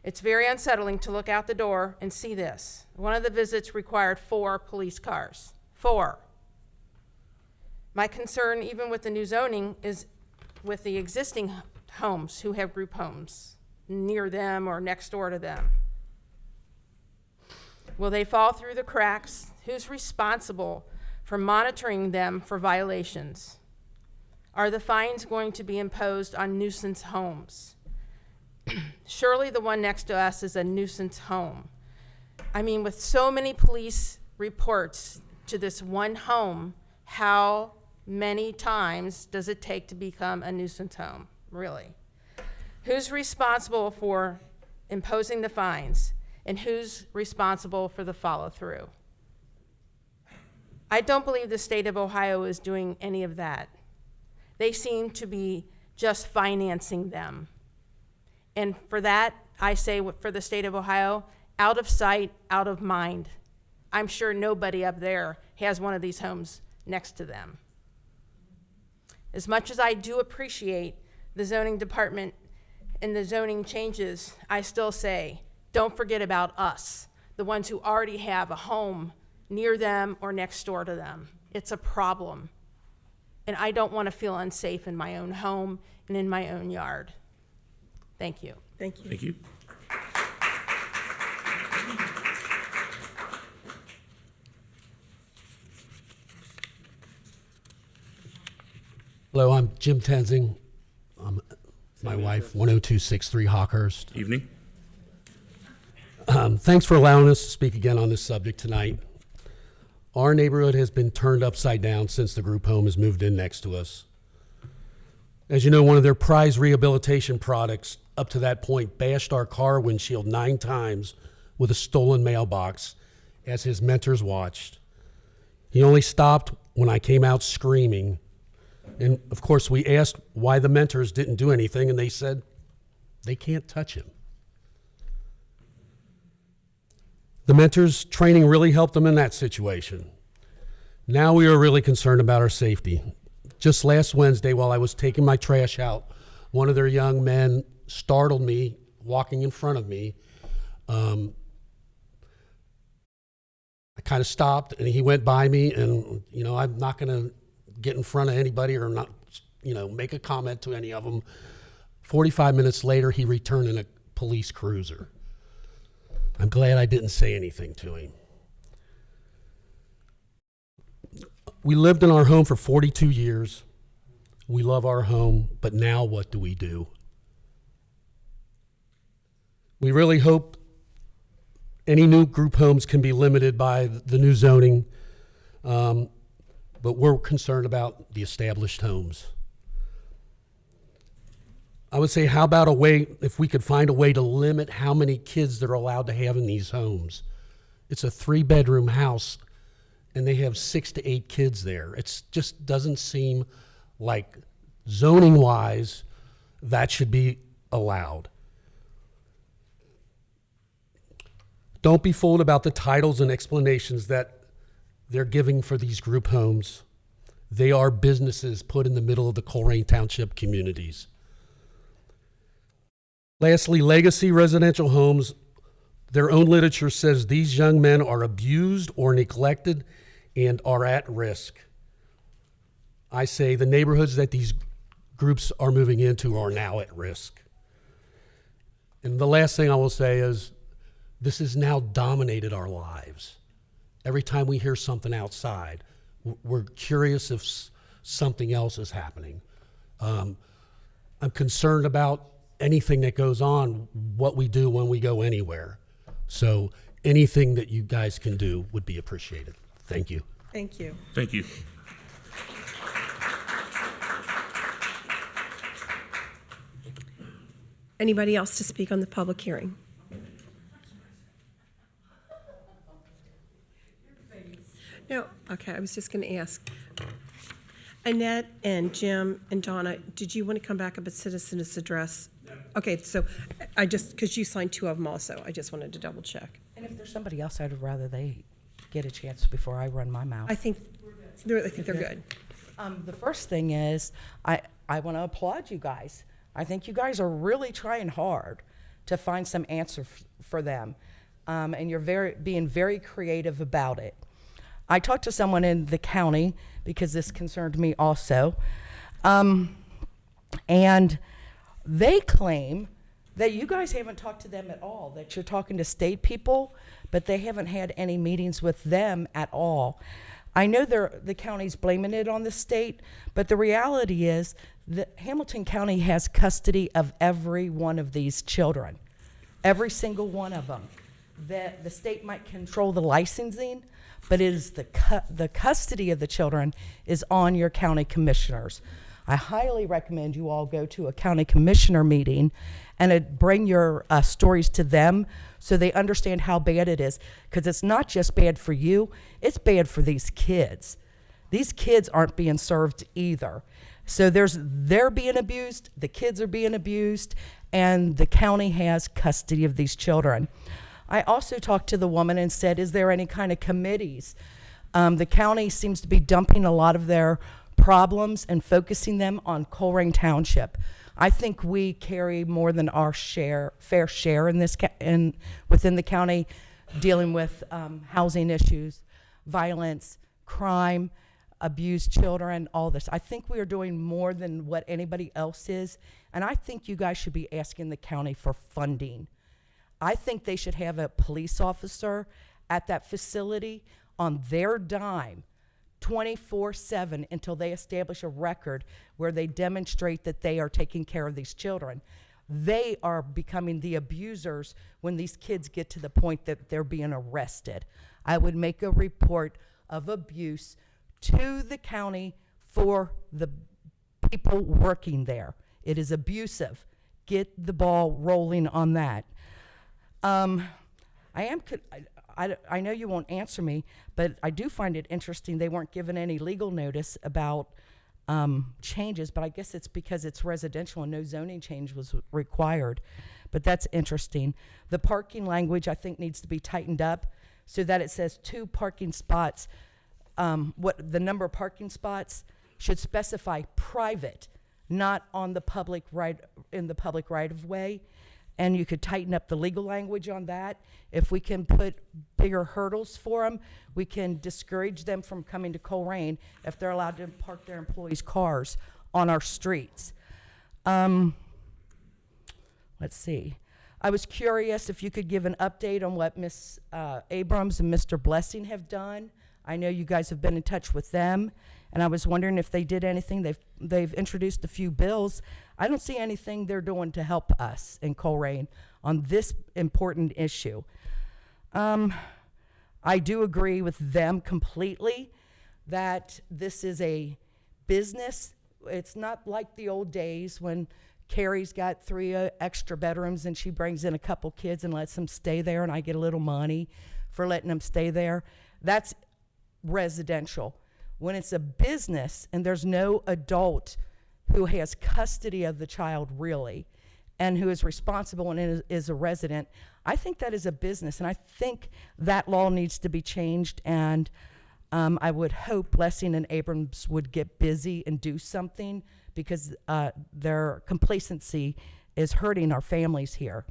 Speaker 12: It's very unsettling to look out the door and see this. One of the visits required 4 police cars. 4. My concern, even with the new zoning, is with the existing homes who have group homes near them or next door to them. Will they fall through the cracks? Who's responsible for monitoring them for violations? Are the fines going to be imposed on nuisance homes? Surely the one next to us is a nuisance home. I mean, with so many police reports to this one home, how many times does it take to become a nuisance home, really? Who's responsible for imposing the fines, and who's responsible for the follow-through? I don't believe the state of Ohio is doing any of that. They seem to be just financing them. And for that, I say for the state of Ohio, out of sight, out of mind. I'm sure nobody up there has one of these homes next to them. As much as I do appreciate the zoning department and the zoning changes, I still say, don't forget about us, the ones who already have a home near them or next door to them. It's a problem. And I don't want to feel unsafe in my own home and in my own yard. Thank you.
Speaker 1: Thank you.
Speaker 4: Thank you.
Speaker 13: Hello, I'm Jim Tenzing. My wife, 10263 Hawkhurst.
Speaker 4: Evening.
Speaker 13: Thanks for allowing us to speak again on this subject tonight. Our neighborhood has been turned upside down since the group home has moved in next to us. As you know, one of their prize rehabilitation products up to that point bashed our car windshield 9 times with a stolen mailbox as his mentors watched. He only stopped when I came out screaming. And of course, we asked why the mentors didn't do anything, and they said they can't touch him. The mentors' training really helped them in that situation. Now we are really concerned about our safety. Just last Wednesday, while I was taking my trash out, one of their young men startled me walking in front of me. I kind of stopped, and he went by me, and, I'm not going to get in front of anybody or not, make a comment to any of them. 45 minutes later, he returned in a police cruiser. I'm glad I didn't say anything to him. We lived in our home for 42 years. We love our home, but now what do we do? We really hope any new group homes can be limited by the new zoning, but we're concerned about the established homes. I would say, how about if we could find a way to limit how many kids they're allowed to have in these homes? It's a 3-bedroom house, and they have 6 to 8 kids there. It just doesn't seem like zoning-wise that should be allowed. Don't be fooled about the titles and explanations that they're giving for these group homes. They are businesses put in the middle of the Colerain Township communities. Lastly, legacy residential homes, their own literature says these young men are abused or neglected and are at risk. I say the neighborhoods that these groups are moving into are now at risk. And the last thing I will say is this has now dominated our lives. Every time we hear something outside, we're curious if something else is happening. I'm concerned about anything that goes on, what we do when we go anywhere. So anything that you guys can do would be appreciated. Thank you.
Speaker 1: Thank you.
Speaker 4: Thank you.
Speaker 1: Anybody else to speak on the public hearing? No, okay, I was just going to ask. Annette and Jim and Donna, did you want to come back up at citizens address? Okay, so I just, because you signed 2 of them also, I just wanted to double check.
Speaker 9: And if there's somebody else, I'd rather they get a chance before I run my mouth.
Speaker 1: I think they're good.
Speaker 9: The first thing is, I want to applaud you guys. I think you guys are really trying hard to find some answer for them, and you're being very creative about it. I talked to someone in the county because this concerned me also, and they claim that you guys haven't talked to them at all, that you're talking to state people, but they haven't had any meetings with them at all. I know the county's blaming it on the state, but the reality is that Hamilton County has custody of every one of these children, every single one of them. That the state might control the licensing, but it is the custody of the children is on your county commissioners. I highly recommend you all go to a county commissioner meeting and bring your stories to them so they understand how bad it is. Because it's not just bad for you, it's bad for these kids. These kids aren't being served either. So they're being abused, the kids are being abused, and the county has custody of these children. I also talked to the woman and said, is there any kind of committees? The county seems to be dumping a lot of their problems and focusing them on Colerain Township. I think we carry more than our fair share in this within the county, dealing with housing issues, violence, crime, abused children, all this. I think we are doing more than what anybody else is, and I think you guys should be asking the county for funding. I think they should have a police officer at that facility on their dime 24/7 until they establish a record where they demonstrate that they are taking care of these children. They are becoming the abusers when these kids get to the point that they're being arrested. I would make a report of abuse to the county for the people working there. It is abusive. Get the ball rolling on that. I know you won't answer me, but I do find it interesting they weren't given any legal notice about changes, but I guess it's because it's residential and no zoning change was required. But that's interesting. The parking language, I think, needs to be tightened up so that it says 2 parking spots. What the number of parking spots should specify private, not on the public in the public right of way. And you could tighten up the legal language on that. If we can put bigger hurdles for them, we can discourage them from coming to Colerain if they're allowed to park their employees' cars on our streets. Let's see. I was curious if you could give an update on what Ms. Abrams and Mr. Blessing have done. I know you guys have been in touch with them, and I was wondering if they did anything. They've introduced a few bills. I don't see anything they're doing to help us in Colerain on this important issue. I do agree with them completely that this is a business. It's not like the old days when Carrie's got 3 extra bedrooms and she brings in a couple kids and lets them stay there, and I get a little money for letting them stay there. That's residential. When it's a business and there's no adult who has custody of the child really and who is responsible and is a resident, I think that is a business, and I think that law needs to be changed, and I would hope Blessing and Abrams would get busy and do something because their complacency is hurting our families here.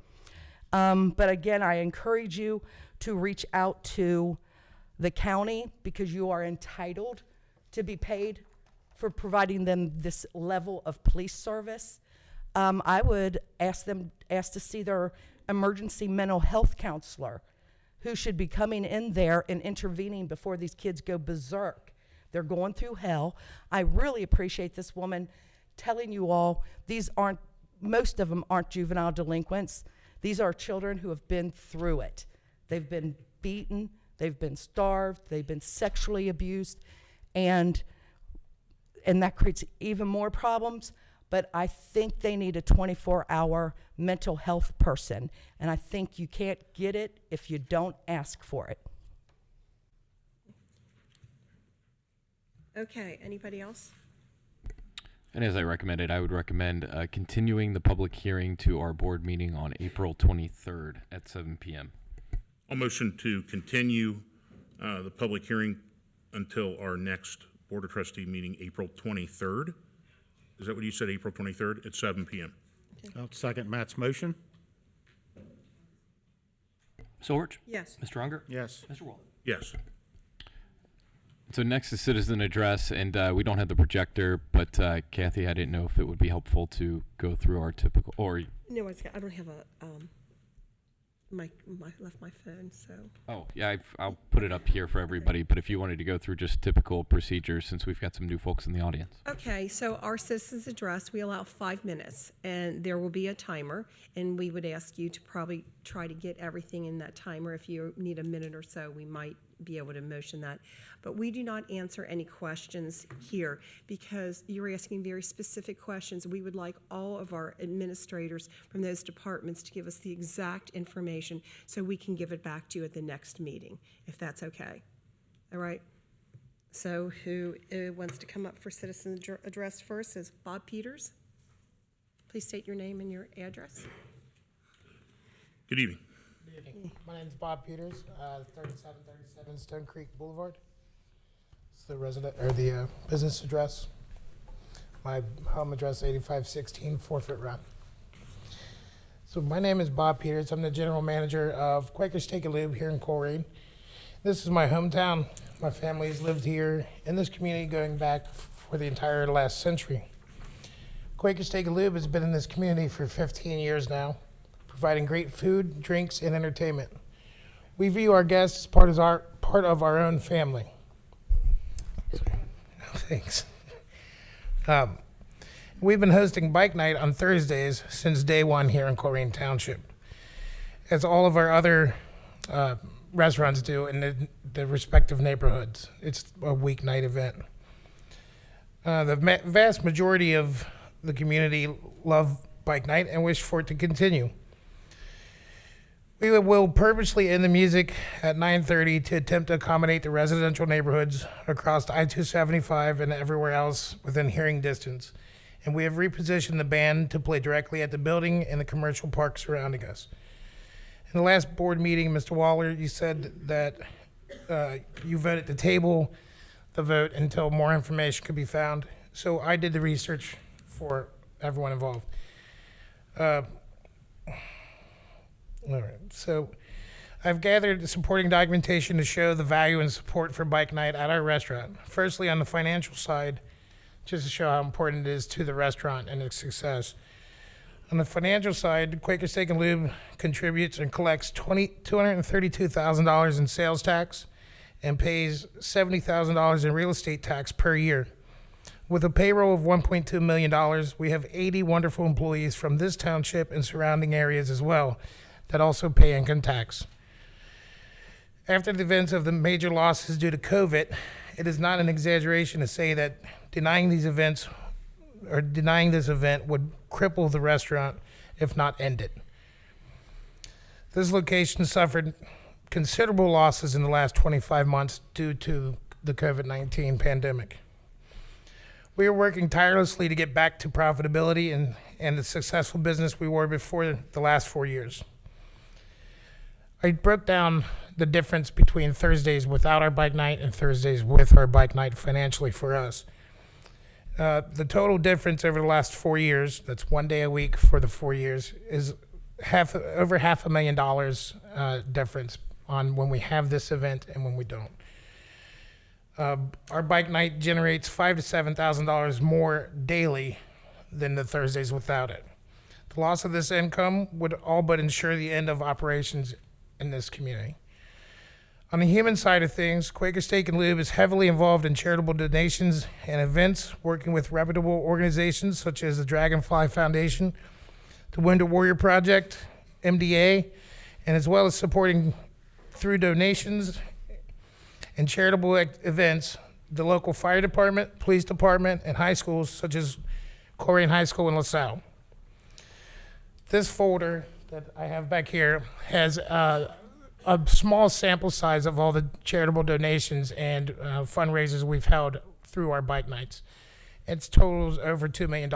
Speaker 9: But again, I encourage you to reach out to the county because you are entitled to be paid for providing them this level of police service. I would ask to see their emergency mental health counselor who should be coming in there and intervening before these kids go berserk. They're going through hell. I really appreciate this woman telling you all most of them aren't juvenile delinquents. These are children who have been through it. They've been beaten, they've been starved, they've been sexually abused, and that creates even more problems. But I think they need a 24-hour mental health person, and I think you can't get it if you don't ask for it.
Speaker 1: Okay, anybody else?
Speaker 2: And as I recommended, I would recommend continuing the public hearing to our board meeting on April 23rd at 7 p.m.
Speaker 4: I'll motion to continue the public hearing until our next Board of Trustee meeting, April 23rd. Is that what you said, April 23rd at 7 p.m.?
Speaker 3: I'll second Matt's motion.
Speaker 5: Ms. Orich?
Speaker 1: Yes.
Speaker 5: Mr. Unger?
Speaker 3: Yes.
Speaker 5: Mr. Wall?
Speaker 4: Yes.
Speaker 2: So next is citizen address, and we don't have the projector, but Kathy, I didn't know if it would be helpful to go through our typical, or,
Speaker 1: No, I don't have a, left my phone, so.
Speaker 2: oh, yeah, I'll put it up here for everybody, but if you wanted to go through just typical procedures, since we've got some new folks in the audience.
Speaker 1: Okay, so our citizens address, we allow 5 minutes, and there will be a timer, and we would ask you to probably try to get everything in that timer. If you need a minute or so, we might be able to motion that. But we do not answer any questions here because you're asking very specific questions. We would like all of our administrators from those departments to give us the exact information so we can give it back to you at the next meeting, if that's okay. All right? So who wants to come up for citizen address first is Bob Peters. Please state your name and your address.
Speaker 4: Good evening.
Speaker 14: My name is Bob Peters, 3737 Stone Creek Boulevard. It's the resident, or the business address. My home address, 8516 Forfeit Run. So my name is Bob Peters. I'm the general manager of Quaker Steak and Lube here in Colerain. This is my hometown. My family has lived here in this community going back for the entire last century. Quaker Steak and Lube has been in this community for 15 years now, providing great food, drinks, and entertainment. We view our guests as part of our own family. Thanks. We've been hosting bike night on Thursdays since day one here in Colerain Township, as all of our other restaurants do in the respective neighborhoods. It's a weeknight event. The vast majority of the community love bike night and wish for it to continue. We will purposely end the music at 9:30 to attempt to accommodate the residential neighborhoods across I-275 and everywhere else within hearing distance. And we have repositioned the band to play directly at the building and the commercial park surrounding us. In the last board meeting, Mr. Waller, you said that you voted to table the vote until more information could be found. So I did the research for everyone involved. All right, so I've gathered the supporting documentation to show the value and support for bike night at our restaurant. Firstly, on the financial side, just to show how important it is to the restaurant and its success. On the financial side, Quaker Steak and Lube contributes and collects $232,000 in sales tax and pays $70,000 in real estate tax per year. With a payroll of $1.2 million, we have 80 wonderful employees from this township and surrounding areas as well that also pay income tax. After the events of the major losses due to COVID, it is not an exaggeration to say that denying this event would cripple the restaurant, if not end it. This location suffered considerable losses in the last 25 months due to the COVID-19 pandemic. We are working tirelessly to get back to profitability and the successful business we were before the last 4 years. I broke down the difference between Thursdays without our bike night and Thursdays with our bike night financially for us. The total difference over the last 4 years, that's 1 day a week for the 4 years, is over $500,000 difference on when we have this event and when we don't. Our bike night generates $5,000 to $7,000 more daily than the Thursdays without it. The loss of this income would all but ensure the end of operations in this community. On the human side of things, Quaker Steak and Lube is heavily involved in charitable donations and events, working with reputable organizations such as the Dragonfly Foundation, the Wounded Warrior Project, MDA, and as well as supporting through donations and charitable events the local fire department, police department, and high schools such as Colerain High School in LaSalle. This folder that I have back here has a small sample size of all the charitable donations and fundraisers we've held through our bike nights. It totals over $2 million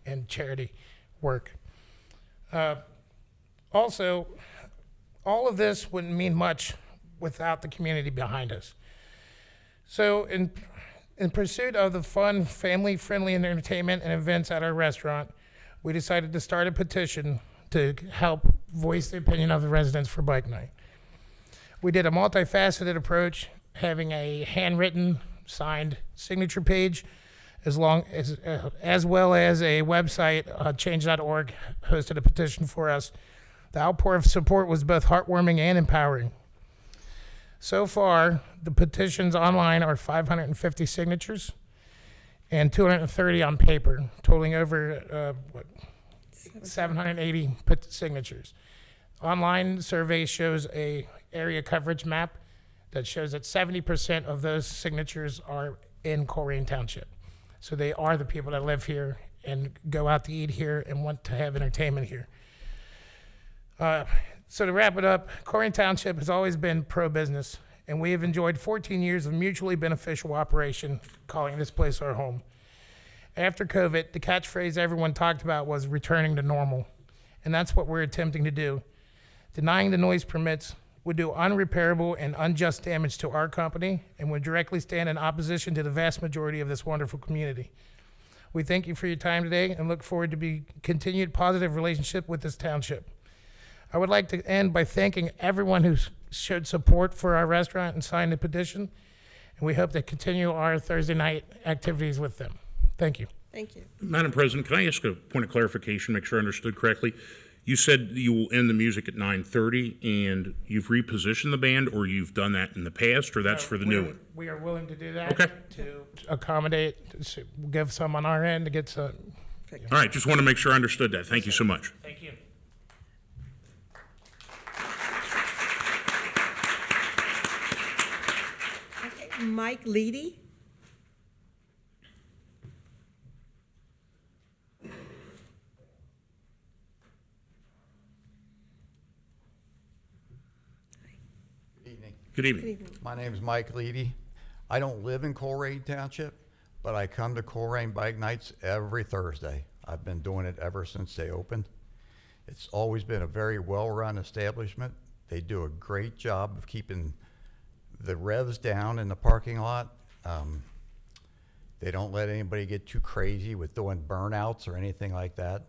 Speaker 14: in charity work. Also, all of this wouldn't mean much without the community behind us. So in pursuit of the fun, family-friendly entertainment and events at our restaurant, we decided to start a petition to help voice the opinion of the residents for bike night. We did a multifaceted approach, having a handwritten, signed signature page, as well as a website, change.org, hosted a petition for us. The outpour of support was both heartwarming and empowering. So far, the petitions online are 550 signatures and 230 on paper, totaling over 780 signatures. Online survey shows a area coverage map that shows that 70% of those signatures are in Colerain Township. So they are the people that live here and go out to eat here and want to have entertainment here. So to wrap it up, Colerain Township has always been pro-business and we have enjoyed 14 years of mutually beneficial operation, calling this place our home. After COVID, the catchphrase everyone talked about was returning to normal, and that's what we're attempting to do. Denying the noise permits would do unrepairable and unjust damage to our company and would directly stand in opposition to the vast majority of this wonderful community. We thank you for your time today and look forward to be continued positive relationship with this township. I would like to end by thanking everyone who showed support for our restaurant and signed the petition, and we hope to continue our Thursday night activities with them. Thank you.
Speaker 1: Thank you.
Speaker 4: Madam President, can I ask a point of clarification, make sure I understood correctly? You said you will end the music at 9:30, and you've repositioned the band, or you've done that in the past, or that's for the new one?
Speaker 14: We are willing to do that.
Speaker 4: Okay.
Speaker 14: To accommodate, to give some on our end to get some.
Speaker 4: All right, just want to make sure I understood that. Thank you so much.
Speaker 14: Thank you.
Speaker 1: Okay, Mike Leedy.
Speaker 4: Good evening.
Speaker 1: Good evening.
Speaker 15: My name is Mike Leedy. I don't live in Colerain Township, but I come to Colerain Bike Nights every Thursday. I've been doing it ever since they opened. It's always been a very well-run establishment. They do a great job of keeping the revs down in the parking lot. They don't let anybody get too crazy with doing burnouts or anything like that.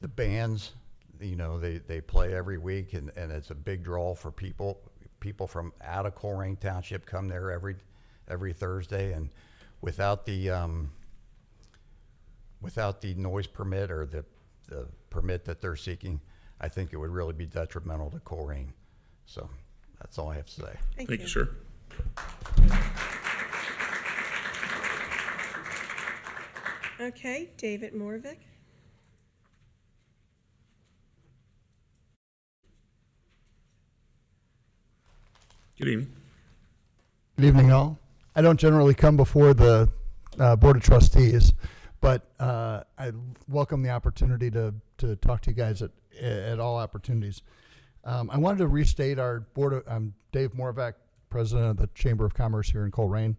Speaker 15: The bands, you know, they play every week, and it's a big draw for people. People from out of Colerain Township come there every Thursday, and without the noise permit or the permit that they're seeking, I think it would really be detrimental to Colerain. So that's all I have to say.
Speaker 4: Thank you, sir.
Speaker 1: Okay, David Morvick.
Speaker 4: Good evening.
Speaker 16: Good evening, all. I don't generally come before the Board of Trustees, but I welcome the opportunity to talk to you guys at all opportunities. I wanted to restate our board. I'm Dave Morvac, president of the Chamber of Commerce here in Colerain.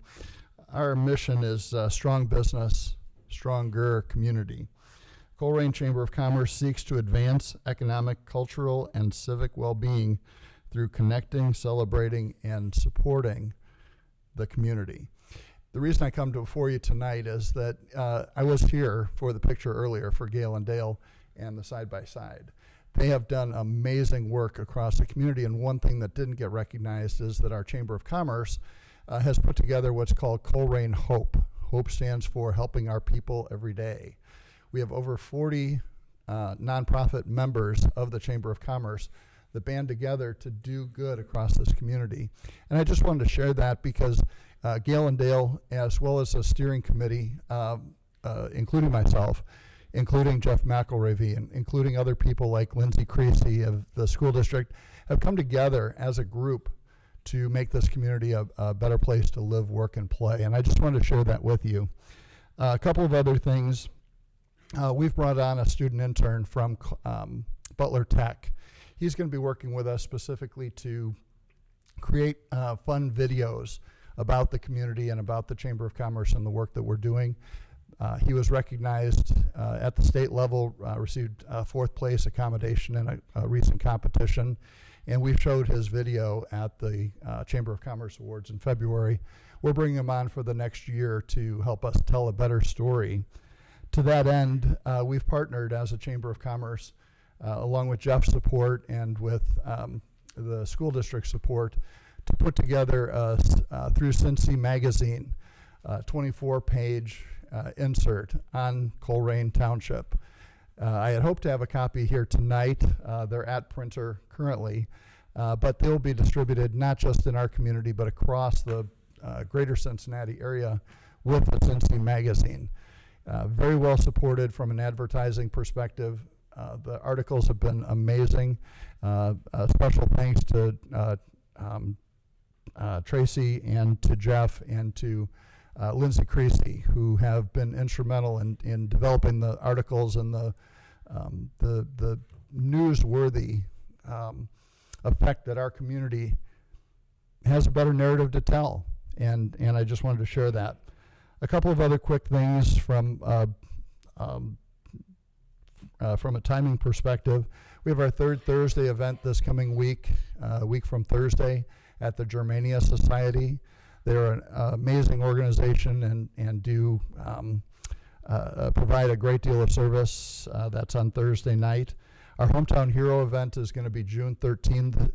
Speaker 16: Our mission is strong business, stronger community. Colerain Chamber of Commerce seeks to advance economic, cultural, and civic well-being through connecting, celebrating, and supporting the community. The reason I come before you tonight is that I was here for the picture earlier for Gail and Dale and the side-by-side. They have done amazing work across the community, and one thing that didn't get recognized is that our Chamber of Commerce has put together what's called Colerain Hope. Hope stands for helping our people every day. We have over 40 nonprofit members of the Chamber of Commerce that band together to do good across this community. And I just wanted to share that because Gail and Dale, as well as a steering committee, including myself, including Jeff McElravy, and including other people like Lindsay Creasy of the school district, have come together as a group to make this community a better place to live, work, and play. And I just wanted to share that with you. A couple of other things. We've brought on a student intern from Butler Tech. He's going to be working with us specifically to create fun videos about the community and about the Chamber of Commerce and the work that we're doing. He was recognized at the state level, received fourth place accommodation in a recent competition, and we showed his video at the Chamber of Commerce Awards in February. We're bringing him on for the next year to help us tell a better story. To that end, we've partnered as a Chamber of Commerce along with Jeff's support and with the school district support to put together through Cincy Magazine, 24-page insert on Colerain Township. I had hoped to have a copy here tonight. They're at printer currently, but they'll be distributed not just in our community, but across the greater Cincinnati area with the Cincy Magazine. Very well supported from an advertising perspective. The articles have been amazing. Special thanks to Tracy and to Jeff and to Lindsay Creasy, who have been instrumental in developing the articles and the newsworthy effect that our community has a better narrative to tell. And I just wanted to share that. A couple of other quick things from a timing perspective. We have our third Thursday event this coming week, a week from Thursday, at the Germania Society. They're an amazing organization and do provide a great deal of service. That's on Thursday night. Our Hometown Hero event is going to be June 13th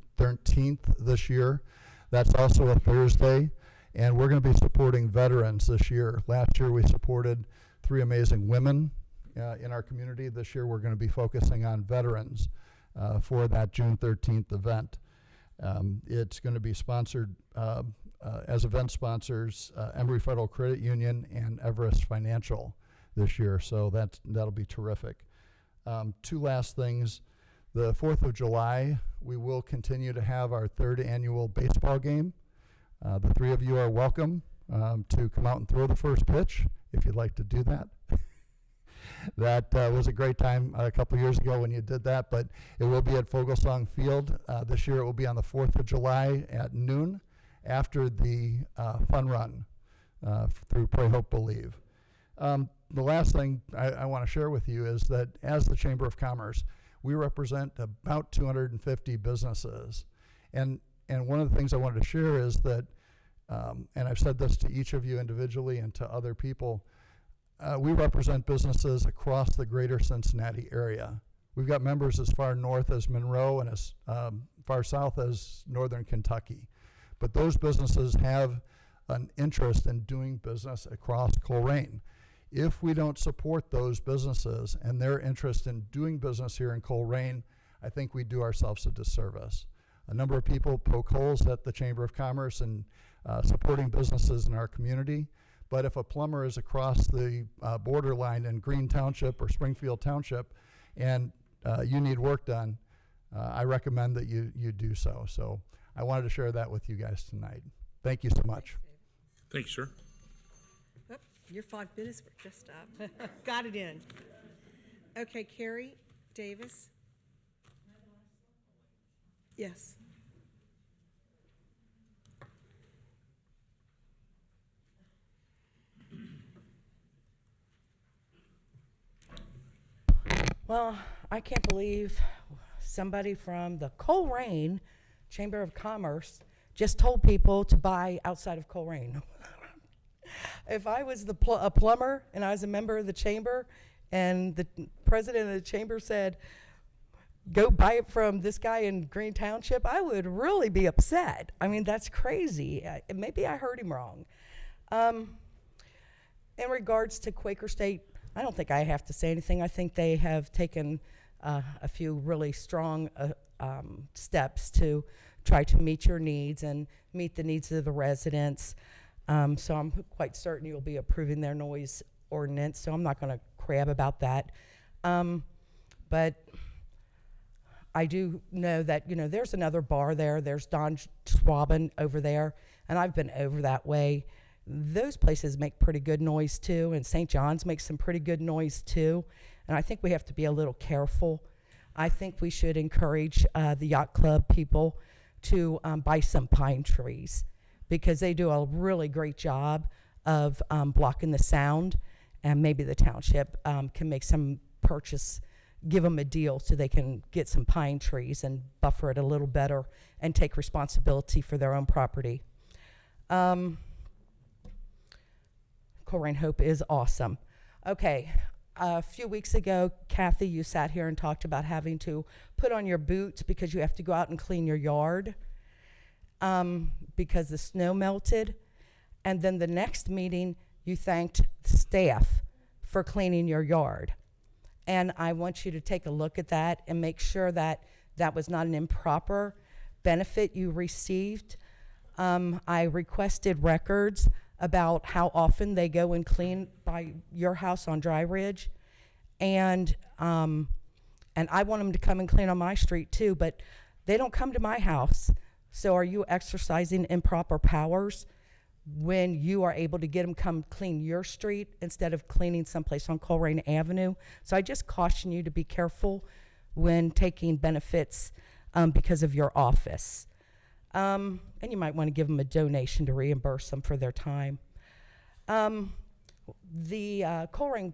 Speaker 16: this year. That's also a Thursday, and we're going to be supporting veterans this year. Last year we supported 3 amazing women in our community. This year we're going to be focusing on veterans for that June 13th event. It's going to be sponsored as event sponsors, Embry Federal Credit Union and Everest Financial this year, so that'll be terrific. 2 last things. The 4th of July, we will continue to have our 3rd annual baseball game. The 3 of you are welcome to come out and throw the first pitch if you'd like to do that. That was a great time a couple years ago when you did that, but it will be at Fogelsong Field. This year it will be on the 4th of July at noon after the fun run through Pray, Hope, Believe. The last thing I want to share with you is that as the Chamber of Commerce, we represent about 250 businesses. And one of the things I wanted to share is that, and I've said this to each of you individually and to other people, we represent businesses across the greater Cincinnati area. We've got members as far north as Monroe and as far south as northern Kentucky. But those businesses have an interest in doing business across Colerain. If we don't support those businesses and their interest in doing business here in Colerain, I think we do ourselves a disservice. A number of people poke holes at the Chamber of Commerce and supporting businesses in our community. But if a plumber is across the borderline in Green Township or Springfield Township and you need work done, I recommend that you do so. So I wanted to share that with you guys tonight. Thank you so much.
Speaker 4: Thank you, sir.
Speaker 1: Oh, your 5 minutes were just up. Got it in. Okay, Carrie Davis. Yes.
Speaker 9: Well, I can't believe somebody from the Colerain Chamber of Commerce just told people to buy outside of Colerain. If I was a plumber and I was a member of the chamber and the president of the chamber said, go buy it from this guy in Green Township, I would really be upset. I mean, that's crazy. Maybe I heard him wrong. In regards to Quaker State, I don't think I have to say anything. I think they have taken a few really strong steps to try to meet your needs and meet the needs of the residents. So I'm quite certain you'll be approving their noise ordinance, so I'm not going to crab about that. But I do know that, there's another bar there. There's Don Schwaben over there, and I've been over that way. Those places make pretty good noise too, and St. John's makes some pretty good noise too, and I think we have to be a little careful. I think we should encourage the yacht club people to buy some pine trees because they do a really great job of blocking the sound, and maybe the township can make some purchase, give them a deal so they can get some pine trees and buffer it a little better and take responsibility for their own property. Colerain Hope is awesome. Okay, a few weeks ago, Kathy, you sat here and talked about having to put on your boots because you have to go out and clean your yard because the snow melted. And then the next meeting, you thanked staff for cleaning your yard. And I want you to take a look at that and make sure that that was not an improper benefit you received. I requested records about how often they go and clean by your house on Dry Ridge. And I want them to come and clean on my street too, but they don't come to my house. So are you exercising improper powers when you are able to get them come clean your street instead of cleaning someplace on Colerain Avenue? So I just caution you to be careful when taking benefits because of your office. And you might want to give them a donation to reimburse them for their time. The Colerain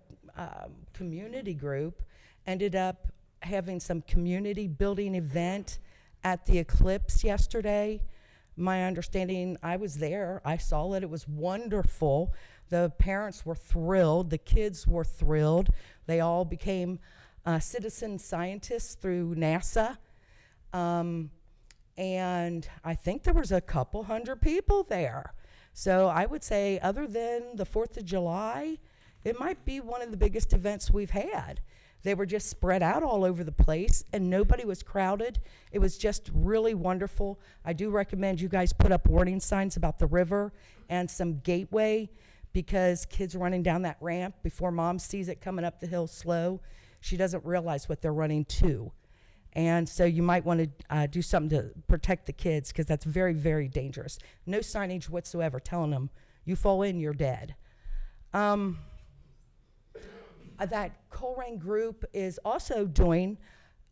Speaker 9: community group ended up having some community building event at the Eclipse yesterday. My understanding, I was there, I saw it, it was wonderful. The parents were thrilled, the kids were thrilled. They all became citizen scientists through NASA. And I think there was a couple hundred people there. So I would say, other than the 4th of July, it might be one of the biggest events we've had. They were just spread out all over the place, and nobody was crowded. It was just really wonderful. I do recommend you guys put up warning signs about the river and some gateway, because kids are running down that ramp before mom sees it coming up the hill slow. She doesn't realize what they're running to. And so you might want to do something to protect the kids, because that's very, very dangerous. No signage whatsoever telling them, you fall in, you're dead. That Colerain group is also doing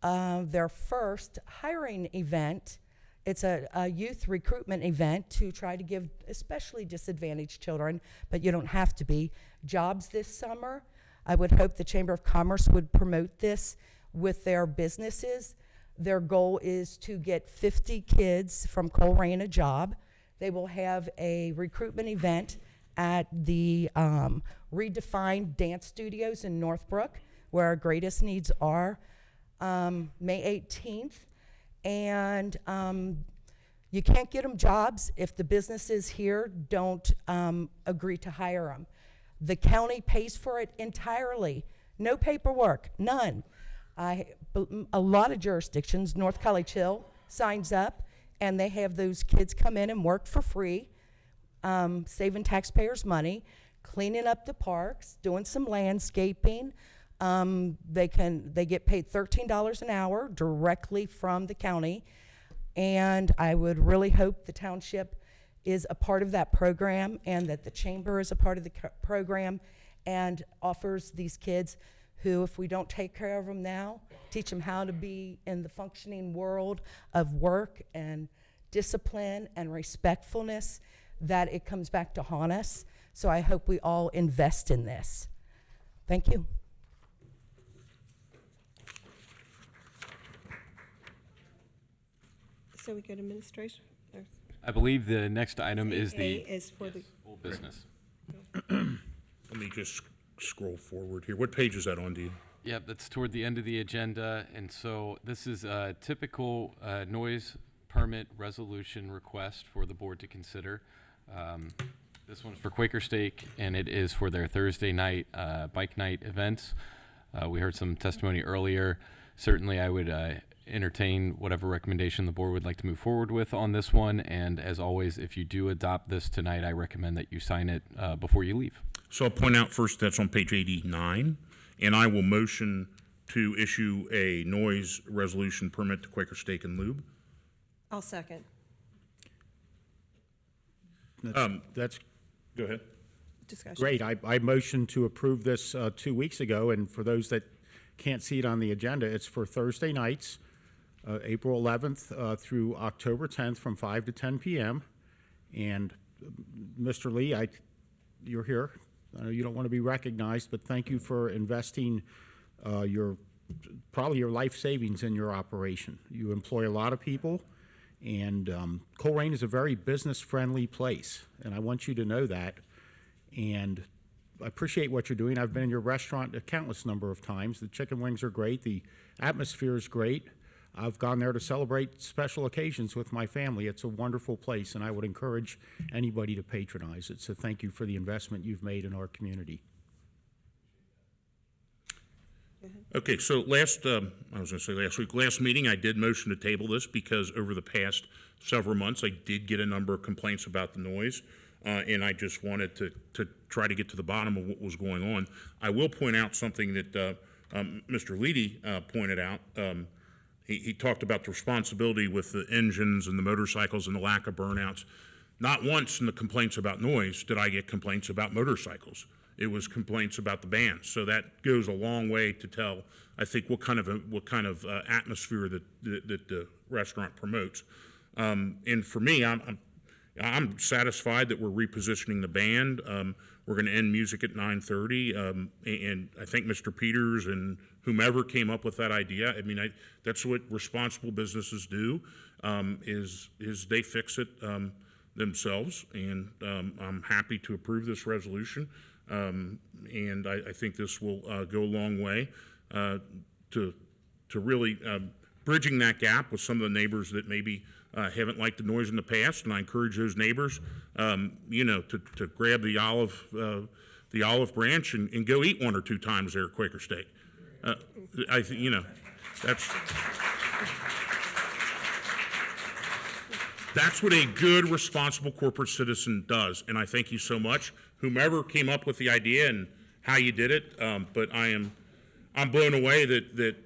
Speaker 9: their first hiring event. It's a youth recruitment event to try to give especially disadvantaged children, but you don't have to be, jobs this summer. I would hope the Chamber of Commerce would promote this with their businesses. Their goal is to get 50 kids from Colerain a job. They will have a recruitment event at the Redefined Dance Studios in Northbrook, where our greatest needs are, May 18th. And you can't get them jobs if the businesses here don't agree to hire them. The county pays for it entirely. No paperwork, none. A lot of jurisdictions, North College Hill signs up, and they have those kids come in and work for free, saving taxpayers money, cleaning up the parks, doing some landscaping. They get paid $13 an hour directly from the county, and I would really hope the township is a part of that program, and that the chamber is a part of the program and offers these kids who, if we don't take care of them now, teach them how to be in the functioning world of work and discipline and respectfulness, that it comes back to haunt us. So I hope we all invest in this. Thank you.
Speaker 1: So we go to administration? Or-
Speaker 2: I believe the next item is
Speaker 1: A
Speaker 2: the
Speaker 1: is for the,
Speaker 2: old business.
Speaker 4: Let me just scroll forward here. What page is that on, Dee?
Speaker 2: Yep, that's toward the end of the agenda, and so this is a typical noise permit resolution request for the board to consider. This one's for Quaker Steak, and it is for their Thursday night bike night events. We heard some testimony earlier. Certainly, I would entertain whatever recommendation the board would like to move forward with on this one, and as always, if you do adopt this tonight, I recommend that you sign it before you leave.
Speaker 4: So I'll point out first that's on page 89, and I will motion to issue a noise resolution permit to Quaker Steak and Lube.
Speaker 1: I'll second.
Speaker 3: That's
Speaker 4: Go ahead.
Speaker 1: Discussion.
Speaker 3: great. I motioned to approve this 2 weeks ago, and for those that can't see it on the agenda, it's for Thursday nights, April 11th through October 10th from 5 to 10 p.m. And Mr. Lee, you're here. I know you don't want to be recognized, but thank you for investing probably your life savings in your operation. You employ a lot of people, and Colerain is a very business-friendly place, and I want you to know that. And I appreciate what you're doing. I've been in your restaurant a countless number of times. The chicken wings are great. The atmosphere is great. I've gone there to celebrate special occasions with my family. It's a wonderful place, and I would encourage anybody to patronize it. So thank you for the investment you've made in our community.
Speaker 4: Okay, so last week, last meeting, I did motion to table this because over the past several months, I did get a number of complaints about the noise, and I just wanted to try to get to the bottom of what was going on. I will point out something that Mr. Leedy pointed out. He talked about the responsibility with the engines and the motorcycles and the lack of burnouts. Not once in the complaints about noise did I get complaints about motorcycles. It was complaints about the bands. So that goes a long way to tell, I think, what kind of atmosphere that the restaurant promotes. And for me, I'm satisfied that we're repositioning the band. We're going to end music at 9:30, and I think Mr. Peters and whomever came up with that idea. I mean, that's what responsible businesses do. Is they fix it themselves, and I'm happy to approve this resolution. And I think this will go a long way to really bridging that gap with some of the neighbors that maybe haven't liked the noise in the past. And I encourage those neighbors, to grab the olive branch and go eat 1 or 2 times there at Quaker Steak. I think that's what a good, responsible corporate citizen does. And I thank you so much, whomever came up with the idea and how you did it. But I'm blown away that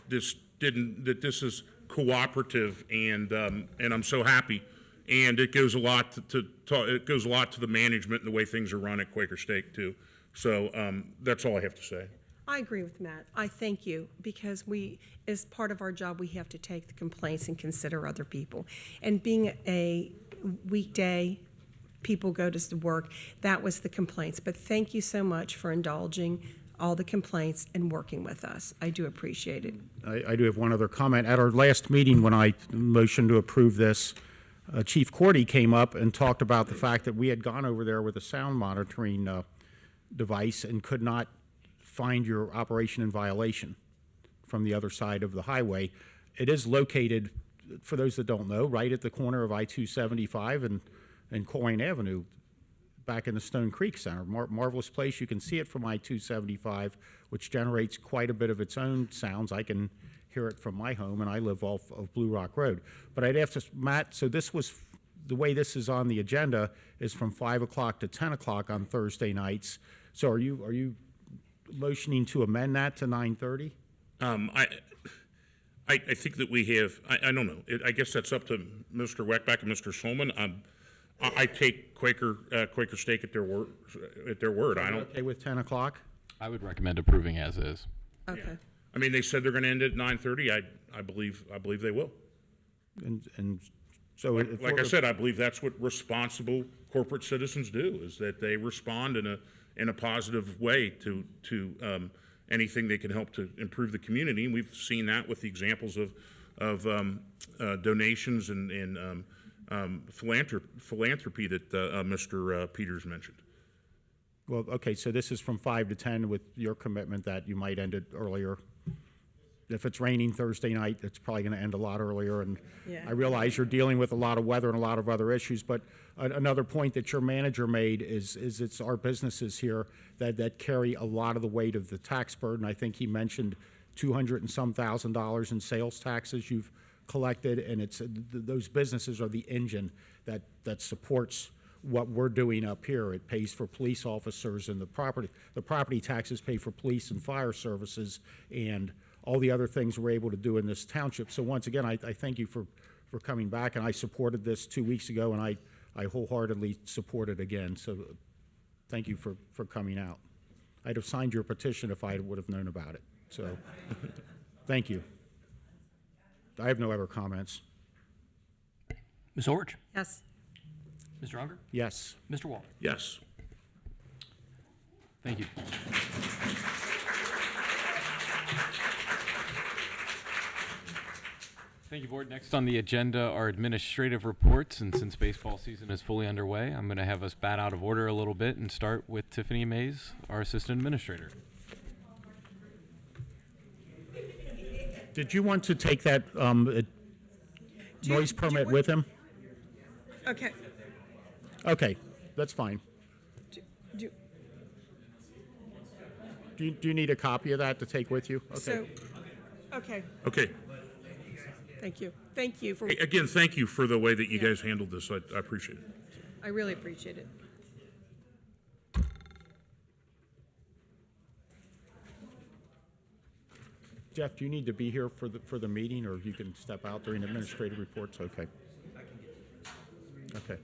Speaker 4: this is cooperative, and I'm so happy. And it goes a lot to the management and the way things are run at Quaker Steak too. So that's all I have to say.
Speaker 1: I agree with Matt. I thank you, because as part of our job, we have to take the complaints and consider other people. And being a weekday, people go to work, that was the complaints. But thank you so much for indulging all the complaints and working with us. I do appreciate it.
Speaker 3: I do have one other comment. At our last meeting, when I motioned to approve this, Chief Cordy came up and talked about the fact that we had gone over there with a sound monitoring device and could not find your operation in violation from the other side of the highway. It is located, for those that don't know, right at the corner of I-275 and Colerain Avenue, back in the Stone Creek Center. Marvelous place. You can see it from I-275, which generates quite a bit of its own sounds. I can hear it from my home, and I live off of Blue Rock Road. But I'd ask Matt, so this was, the way this is on the agenda is from 5 o'clock to 10 o'clock on Thursday nights. So are you motioning to amend that to 9:30?
Speaker 4: I think that we have, I don't know, I guess that's up to Mr. Weckback and Mr. Schulman. I take Quaker Steak at their word. I don't.
Speaker 3: Okay with 10 o'clock?
Speaker 2: I would recommend approving as is.
Speaker 1: Okay.
Speaker 4: I mean, they said they're going to end at 9:30. I believe they will.
Speaker 3: And so,
Speaker 4: Like I said, I believe that's what responsible corporate citizens do, is that they respond in a positive way to anything they can help to improve the community. And we've seen that with the examples of donations and philanthropy that Mr. Peters mentioned.
Speaker 3: Well, okay, so this is from 5 to 10 with your commitment that you might end it earlier. If it's raining Thursday night, it's probably going to end a lot earlier. And
Speaker 1: Yeah.
Speaker 3: I realize you're dealing with a lot of weather and a lot of other issues, but another point that your manager made is it's our businesses here that carry a lot of the weight of the tax burden. I think he mentioned $200 and some thousand in sales taxes you've collected, and it's those businesses are the engine that supports what we're doing up here. It pays for police officers, and the property taxes pay for police and fire services and all the other things we're able to do in this township. So once again, I thank you for coming back, and I supported this 2 weeks ago, and I wholeheartedly support it again. So thank you for coming out. I'd have signed your petition if I would have known about it. So thank you. I have no other comments.
Speaker 5: Ms. Orich?
Speaker 1: Yes.
Speaker 5: Mr. Unger?
Speaker 3: Yes.
Speaker 5: Mr. Wall?
Speaker 4: Yes.
Speaker 2: Thank you. Thank you, Board. Next on the agenda are administrative reports, and since baseball season is fully underway, I'm going to have us bat out of order a little bit and start with Tiffany Mays, our Assistant Administrator.
Speaker 3: Did you want to take that noise permit with him?
Speaker 1: Okay.
Speaker 3: Okay, that's fine.
Speaker 1: Do-
Speaker 3: Do you need a copy of that to take with you? Okay.
Speaker 1: So, okay,
Speaker 4: Okay.
Speaker 1: thank you. Thank you for,
Speaker 4: Hey, again, thank you for the way that you guys handled this. I appreciate it.
Speaker 1: I really appreciate it.
Speaker 3: Jeff, do you need to be here for the meeting, or you can step out during administrative reports? Okay. Okay.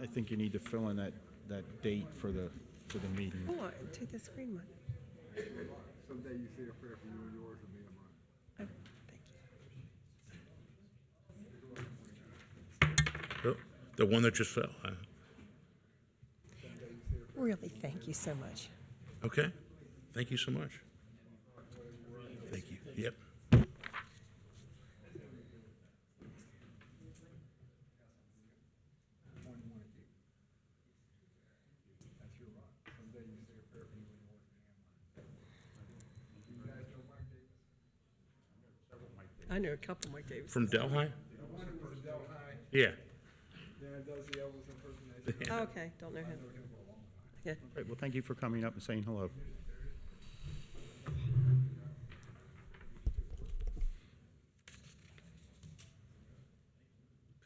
Speaker 3: I think you need to fill in that that date for the meeting.
Speaker 1: Hold on, take the screen one.
Speaker 16: Someday you say a prayer for you and yours will be a month.
Speaker 1: Oh, thank you.
Speaker 4: Oh, the one that just fell, huh?
Speaker 1: Really, thank you so much.
Speaker 4: Okay, thank you so much. Thank you, yep.
Speaker 1: I know a couple Mike Davis.
Speaker 4: From Delhi? Yeah.
Speaker 1: Oh, okay, don't know him. Yeah.
Speaker 3: Great, well, thank you for coming up and saying hello.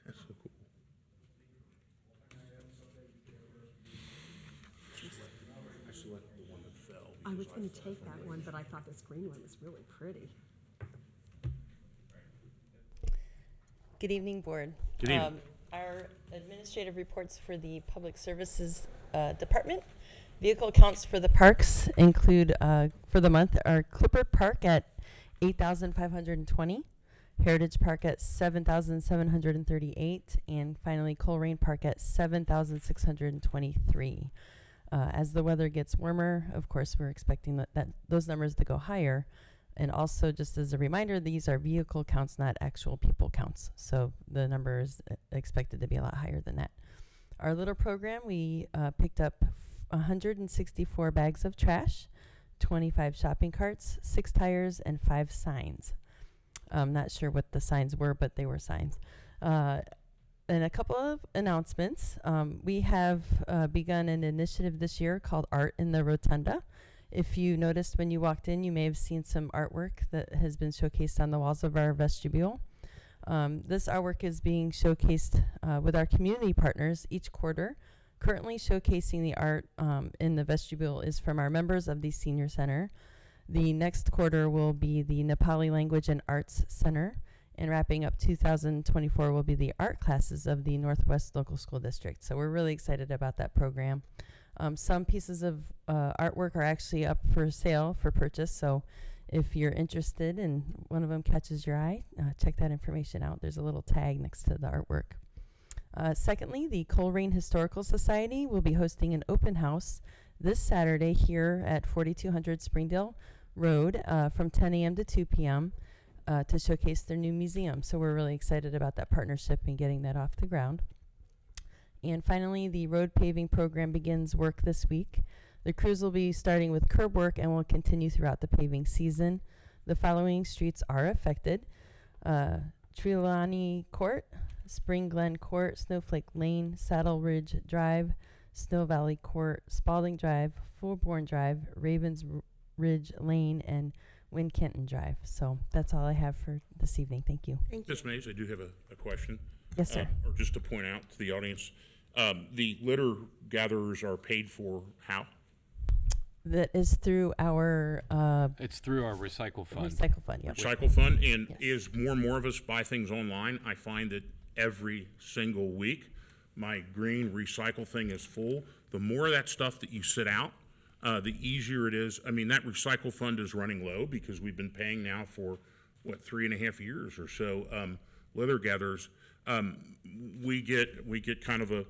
Speaker 4: That's so cool. I selected the one that fell.
Speaker 1: I was gonna take that one, but I thought this green one was really pretty.
Speaker 17: Good evening, Board.
Speaker 4: Good evening.
Speaker 17: Our administrative reports for the Public Services Department. Vehicle counts for the parks include, for the month, are Clipper Park at 8,520, Heritage Park at 7,738, and finally Colerain Park at 7,623. As the weather gets warmer, of course, we're expecting that those numbers to go higher. And also, just as a reminder, these are vehicle counts, not actual people counts. So the number is expected to be a lot higher than that. Our little program, we picked up 164 bags of trash, 25 shopping carts, 6 tires, and 5 signs. I'm not sure what the signs were, but they were signs. And a couple of announcements. We have begun an initiative this year called Art in the Rotunda. If you noticed when you walked in, you may have seen some artwork that has been showcased on the walls of our vestibule. This artwork is being showcased with our community partners each quarter. Currently showcasing the art in the vestibule is from our members of the Senior Center. The next quarter will be the Nepali Language and Arts Center. And wrapping up 2024 will be the art classes of the Northwest Local School District. So we're really excited about that program. Some pieces of artwork are actually up for sale for purchase. So if you're interested and one of them catches your eye, check that information out. There's a little tag next to the artwork. Secondly, the Colerain Historical Society will be hosting an open house this Saturday here at 4200 Springdale Road from 10 a.m. to 2 p.m. To showcase their new museum. So we're really excited about that partnership and getting that off the ground. And finally, the road paving program begins work this week. The crews will be starting with curb work and will continue throughout the paving season. The following streets are affected: Trelawney Court, Spring Glen Court, Snowflake Lane, Saddle Ridge Drive, Snow Valley Court, Spalding Drive, Fulbourn Drive, Ravens Ridge Lane, and Wincanton Drive. So that's all I have for this evening. Thank you.
Speaker 4: Ms. Mays, I do have a question.
Speaker 17: Yes, sir.
Speaker 4: Or just to point out to the audience, the litter gatherers are paid for how?
Speaker 17: That is through our
Speaker 2: It's through our recycle fund.
Speaker 17: recycle fund. Yep.
Speaker 4: Recycle fund, and
Speaker 17: Yes.
Speaker 4: as more and more of us buy things online, I find that every single week, my green recycle thing is full. The more of that stuff that you sit out, the easier it is. I mean, that recycle fund is running low because we've been paying now for, 3.5 years or so. Litter gatherers, we get kind of a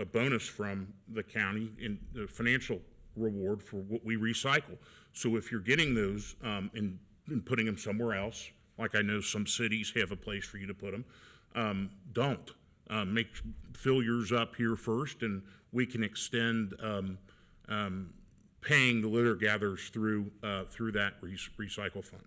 Speaker 4: bonus from the county in the financial reward for what we recycle. So if you're getting those and putting them somewhere else, like I know some cities have a place for you to put them, don't. Fill yours up here first, and we can extend paying the litter gatherers through that recycle fund.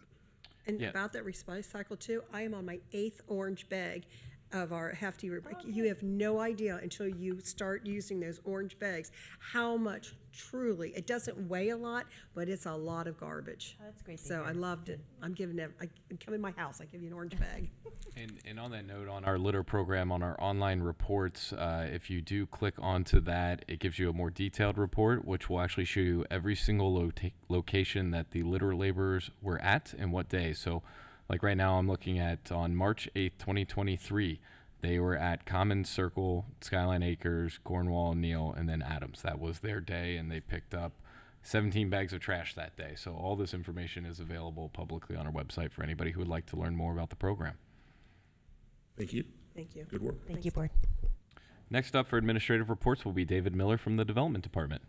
Speaker 1: And
Speaker 2: Yeah.
Speaker 1: about that recycle too, I am on my 8th orange bag of our hefty, you have no idea until you start using those orange bags, how much truly, it doesn't weigh a lot, but it's a lot of garbage.
Speaker 17: Oh, that's great to
Speaker 1: So
Speaker 17: hear.
Speaker 1: I loved it. I'm giving them, come in my house, I give you an orange bag.
Speaker 2: And on that note, on our litter program, on our online reports, if you do click onto that, it gives you a more detailed report, which will actually show you every single location that the litter laborers were at and what day. So, like right now, I'm looking at on March 8th, 2023, They were at Common Circle, Skyline Acres, Cornwall, Neal, and then Adams. That was their day, and they picked up 17 bags of trash that day. So all this information is available publicly on our website for anybody who would like to learn more about the program.
Speaker 4: Thank you.
Speaker 1: Thank you.
Speaker 4: Good work.
Speaker 17: Thank you, Board.
Speaker 2: Next up for administrative reports will be David Miller from the Development Department.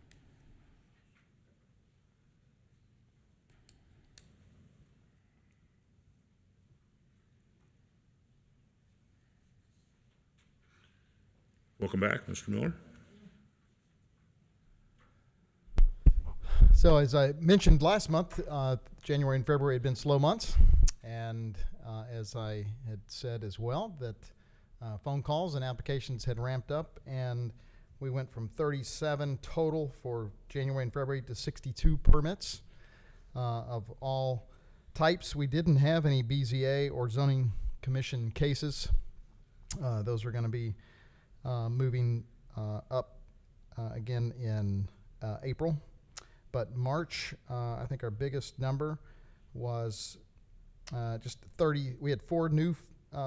Speaker 4: Welcome back, Mr. Miller.
Speaker 10: So as I mentioned last month, January and February had been slow months. And as I had said as well, that phone calls and applications had ramped up, and we went from 37 total for January and February to 62 permits of all types. We didn't have any BZA or zoning commission cases. Those are going to be moving up again in April. But March, I think our biggest number was just 30. We had 4 new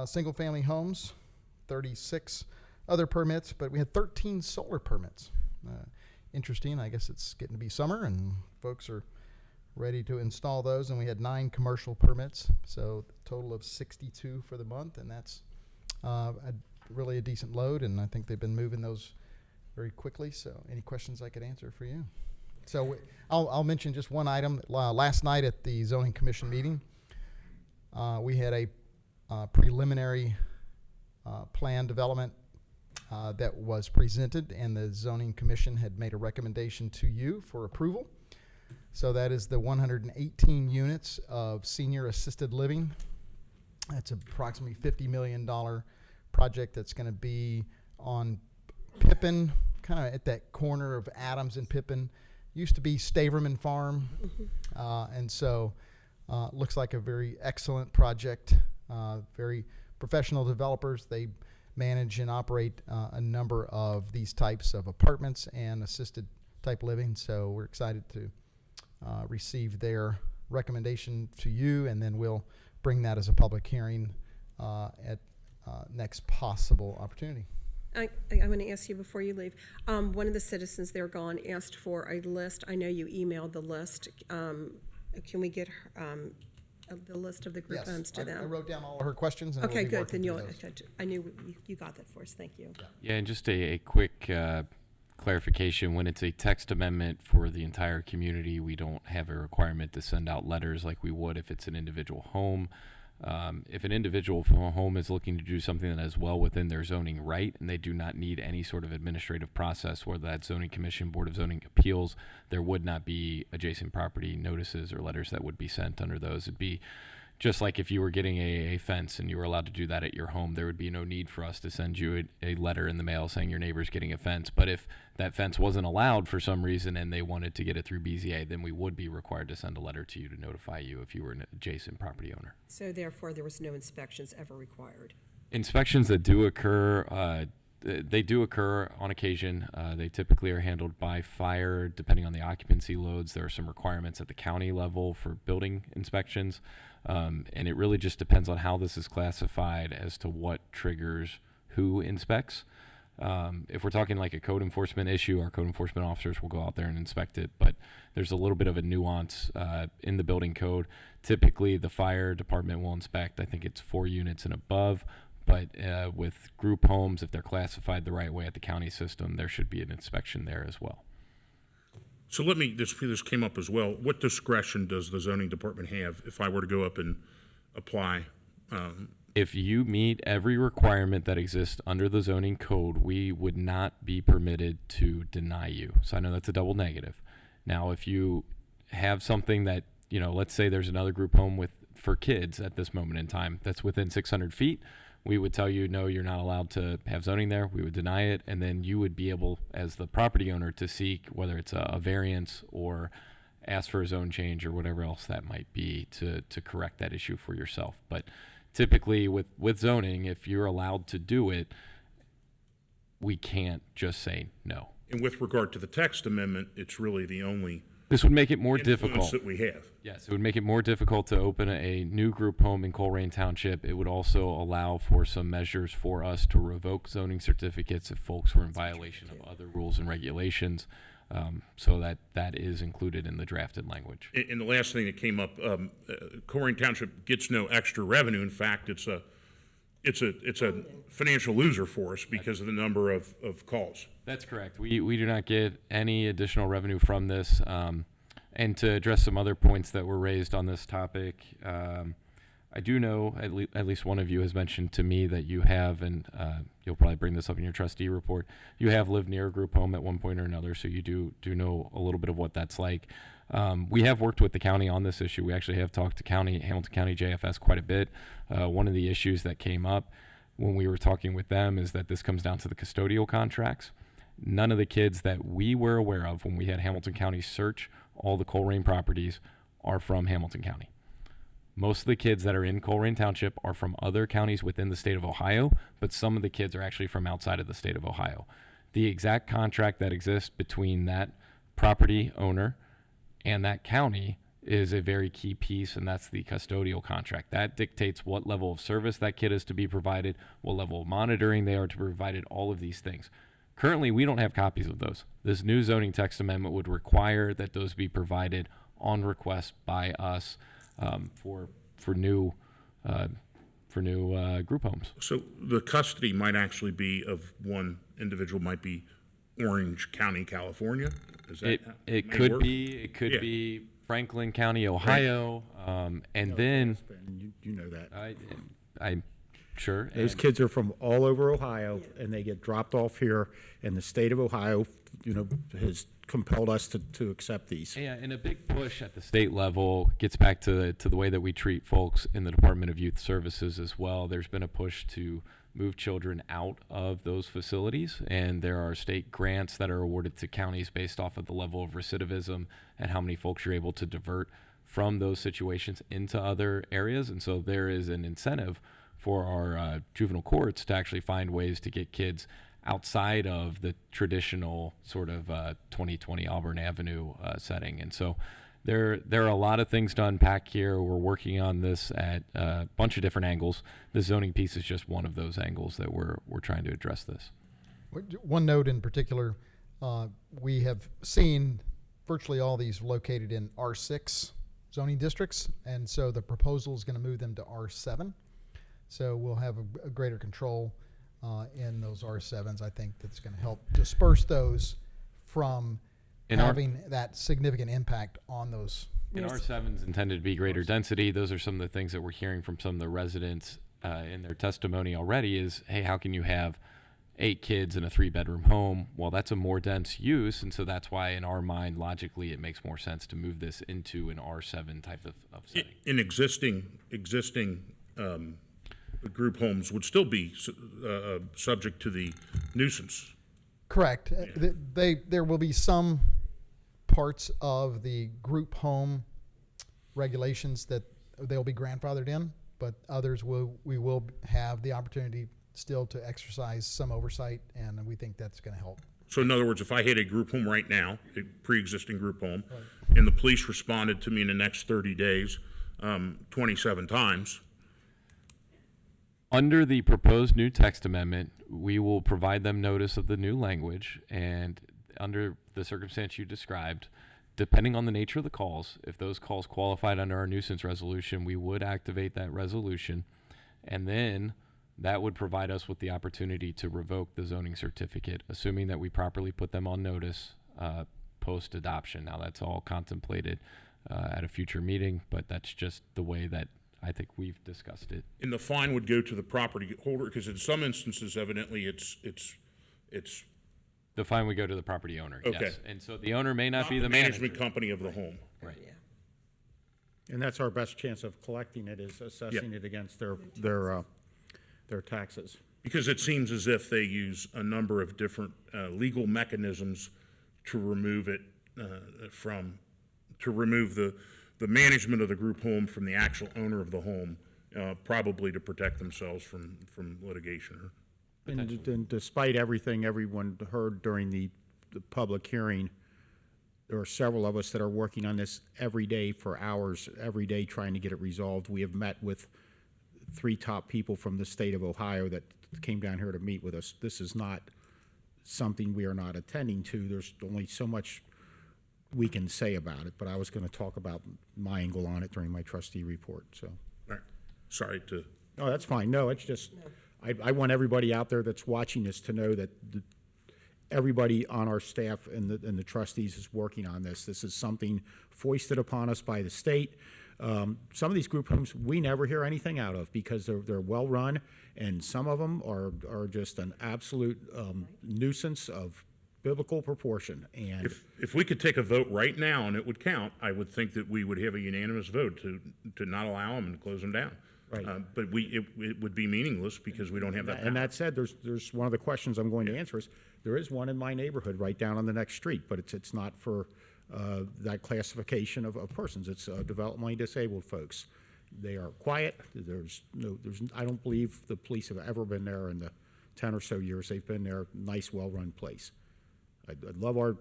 Speaker 10: single-family homes, 36 other permits, but we had 13 solar permits. Interesting. I guess it's getting to be summer, and folks are ready to install those. And we had 9 commercial permits, so a total of 62 for the month, and that's really a decent load. And I think they've been moving those very quickly. So, any questions I could answer for you? So I'll mention just one item. Last night at the Zoning Commission meeting, we had a preliminary plan development that was presented, and the Zoning Commission had made a recommendation to you for approval. So that is the 118 units of senior assisted living. That's approximately $50 million project that's going to be on Pippin, kind of at that corner of Adams and Pippin. Used to be Staverman Farm, and so looks like a very excellent project. Very professional developers. They manage and operate a number of these types of apartments and assisted type living. So we're excited to receive their recommendation to you, and then we'll bring that as a public hearing at next possible opportunity.
Speaker 1: I want to ask you before you leave. One of the citizens there gone asked for a list. I know you emailed the list. Can we get the list of the group homes to them?
Speaker 10: I wrote down all of her questions. And
Speaker 1: Okay,
Speaker 10: we'll be
Speaker 1: good.
Speaker 10: working
Speaker 1: Then
Speaker 10: through those.
Speaker 1: I knew you got that for us. Thank you.
Speaker 2: Yeah, and just a quick clarification. When it's a text amendment for the entire community, we don't have a requirement to send out letters like we would if it's an individual home. If an individual home is looking to do something that is well within their zoning right, and they do not need any sort of administrative process, whether that's zoning commission, board of zoning appeals, there would not be adjacent property notices or letters that would be sent under those. It'd be just like if you were getting a fence and you were allowed to do that at your home, there would be no need for us to send you a letter in the mail saying your neighbor's getting a fence. But if that fence wasn't allowed for some reason and they wanted to get it through BZA, then we would be required to send a letter to you to notify you if you were an adjacent property owner.
Speaker 1: So therefore, there was no inspections ever required.
Speaker 2: Inspections that do occur, they do occur on occasion. They typically are handled by fire, depending on the occupancy loads. There are some requirements at the county level for building inspections. And it really just depends on how this is classified as to what triggers who inspects. If we're talking like a code enforcement issue, our code enforcement officers will go out there and inspect it. But there's a little bit of a nuance in the building code. Typically, the fire department will inspect, I think it's 4 units and above. But with group homes, if they're classified the right way at the county system, there should be an inspection there as well.
Speaker 4: So this came up as well. What discretion does the zoning department have if I were to go up and apply?
Speaker 2: If you meet every requirement that exists under the zoning code, we would not be permitted to deny you. So I know that's a double negative. Now, if you have something that, let's say there's another group home for kids at this moment in time that's within 600 feet, we would tell you, no, you're not allowed to have zoning there. We would deny it. And then you would be able, as the property owner, to seek whether it's a variance or ask for a zone change or whatever else that might be to correct that issue for yourself. But typically with zoning, if you're allowed to do it, we can't just say no.
Speaker 4: And with regard to the text amendment, it's really the only
Speaker 2: This would make it more
Speaker 4: influence
Speaker 2: difficult.
Speaker 4: that we have.
Speaker 2: Yes, it would make it more difficult to open a new group home in Colerain Township. It would also allow for some measures for us to revoke zoning certificates if folks were in violation of other rules and regulations. So that is included in the drafted language.
Speaker 4: And the last thing that came up, Colerain Township gets no extra revenue. In fact, it's a financial loser for us because of the number of calls.
Speaker 2: That's correct. We do not get any additional revenue from this. And to address some other points that were raised on this topic, I do know at least one of you has mentioned to me that you have, and you'll probably bring this up in your trustee report, you have lived near a group home at one point or another, so you do know a little bit of what that's like. We have worked with the county on this issue. We actually have talked to Hamilton County JFS quite a bit. One of the issues that came up when we were talking with them is that this comes down to the custodial contracts. None of the kids that we were aware of when we had Hamilton County search all the Colerain properties are from Hamilton County. Most of the kids that are in Colerain Township are from other counties within the state of Ohio, but some of the kids are actually from outside of the state of Ohio. The exact contract that exists between that property owner and that county is a very key piece, and that's the custodial contract. That dictates what level of service that kid is to be provided, what level of monitoring they are to be provided, all of these things. Currently, we don't have copies of those. This new zoning text amendment would require that those be provided on request by us for new group homes.
Speaker 4: So the custody might actually be of one individual, might be Orange County, California? Is that
Speaker 2: It
Speaker 4: may
Speaker 2: could
Speaker 4: work?
Speaker 2: be. It could
Speaker 4: Yeah.
Speaker 2: be Franklin County, Ohio, and then
Speaker 3: You know that.
Speaker 2: I'm sure.
Speaker 3: Those
Speaker 2: and-
Speaker 3: kids are from all over Ohio, and they get dropped off here, and the state of Ohio, has compelled us to accept these.
Speaker 2: Yeah, and a big push at the state level gets back to the way that we treat folks in the Department of Youth Services as well. There's been a push to move children out of those facilities, and there are state grants that are awarded to counties based off of the level of recidivism and how many folks you're able to divert from those situations into other areas. And so there is an incentive for our juvenile courts to actually find ways to get kids outside of the traditional sort of 2020 Auburn Avenue setting. And so there are a lot of things to unpack here. We're working on this at a bunch of different angles. The zoning piece is just one of those angles that we're trying to address this.
Speaker 10: One note in particular, we have seen virtually all these located in R6 zoning districts, and so the proposal is going to move them to R7. So we'll have a greater control in those R7s. I think that's going to help disperse those from having that significant impact on those.
Speaker 2: And R7 is intended to be greater density. Those are some of the things that we're hearing from some of the residents in their testimony already is, hey, how can you have 8 kids in a 3-bedroom home? Well, that's a more dense use, and so that's why in our mind, logically, it makes more sense to move this into an R7 type of setting.
Speaker 4: In existing group homes would still be subject to the nuisance.
Speaker 10: Correct. There will be some parts of the group home regulations that they'll be grandfathered in, but others we will have the opportunity still to exercise some oversight, and we think that's going to help.
Speaker 4: So in other words, if I hit a group home right now, a pre-existing group home, and the police responded to me in the next 30 days 27 times,
Speaker 2: Under the proposed new text amendment, we will provide them notice of the new language, and under the circumstance you described, depending on the nature of the calls, if those calls qualified under our nuisance resolution, we would activate that resolution, and then that would provide us with the opportunity to revoke the zoning certificate, assuming that we properly put them on notice post-adoption. Now, that's all contemplated at a future meeting, but that's just the way that I think we've discussed it.
Speaker 4: and the fine would go to the property holder, because in some instances, evidently, it's
Speaker 2: The fine would go to the property owner,
Speaker 4: Okay.
Speaker 2: yes. And so the owner may not
Speaker 4: not
Speaker 2: be
Speaker 4: the
Speaker 2: the
Speaker 4: management
Speaker 2: manager.
Speaker 4: company of the home.
Speaker 2: Right.
Speaker 3: And that's our best chance of collecting it, is assessing it against their taxes.
Speaker 4: Because it seems as if they use a number of different legal mechanisms to remove it to remove the management of the group home from the actual owner of the home, probably to protect themselves from litigation.
Speaker 3: And despite everything everyone heard during the public hearing, there are several of us that are working on this every day for hours, every day trying to get it resolved. We have met with 3 top people from the state of Ohio that came down here to meet with us. This is not something we are not attending to. There's only so much we can say about it, but I was going to talk about my angle on it during my trustee report, so.
Speaker 4: All right. Sorry to,
Speaker 3: No, that's fine. No, it's just, I want everybody out there that's watching this to know that everybody on our staff and the trustees is working on this. This is something foisted upon us by the state. Some of these group homes, we never hear anything out of because they're well-run, and some of them are just an absolute nuisance of biblical proportion. And
Speaker 4: if we could take a vote right now and it would count, I would think that we would have a unanimous vote to not allow them and close them down.
Speaker 3: Right.
Speaker 4: But it would be meaningless because we don't have that power.
Speaker 3: And that said, there's one of the questions I'm going to answer is, there is one in my neighborhood right down on the next street, but it's not for that classification of persons. It's developmentally disabled folks. They are quiet. I don't believe the police have ever been there in the 10 or so years they've been there. Nice, well-run place. I love our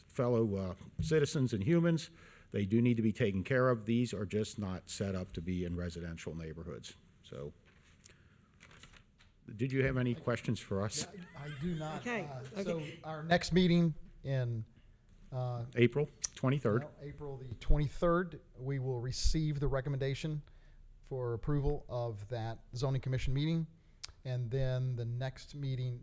Speaker 3: fellow citizens and humans. They do need to be taken care of. These are just not set up to be in residential neighborhoods. So, did you have any questions for us?
Speaker 10: I do not.
Speaker 1: Okay,
Speaker 10: So our next meeting in
Speaker 3: April 23rd.
Speaker 10: no, April the 23rd, we will receive the recommendation for approval of that zoning commission meeting. And then the next meeting,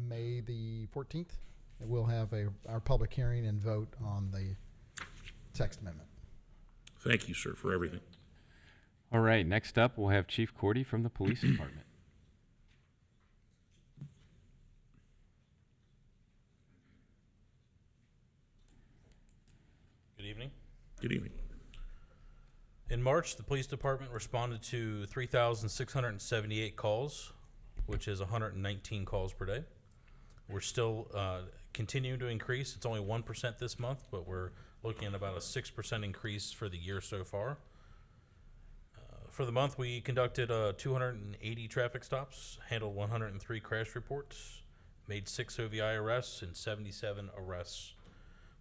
Speaker 10: May the 14th, we'll have our public hearing and vote on the text amendment.
Speaker 4: Thank you, sir, for everything.
Speaker 2: All right, next up, we'll have Chief Cordy from the Police Department.
Speaker 18: Good evening.
Speaker 4: Good evening.
Speaker 18: In March, the police department responded to 3,678 calls, which is 119 calls per day. We're still continuing to increase. It's only 1% this month, but we're looking at about a 6% increase for the year so far. For the month, we conducted 280 traffic stops, handled 103 crash reports, made 6 OVI arrests, and 77 arrests.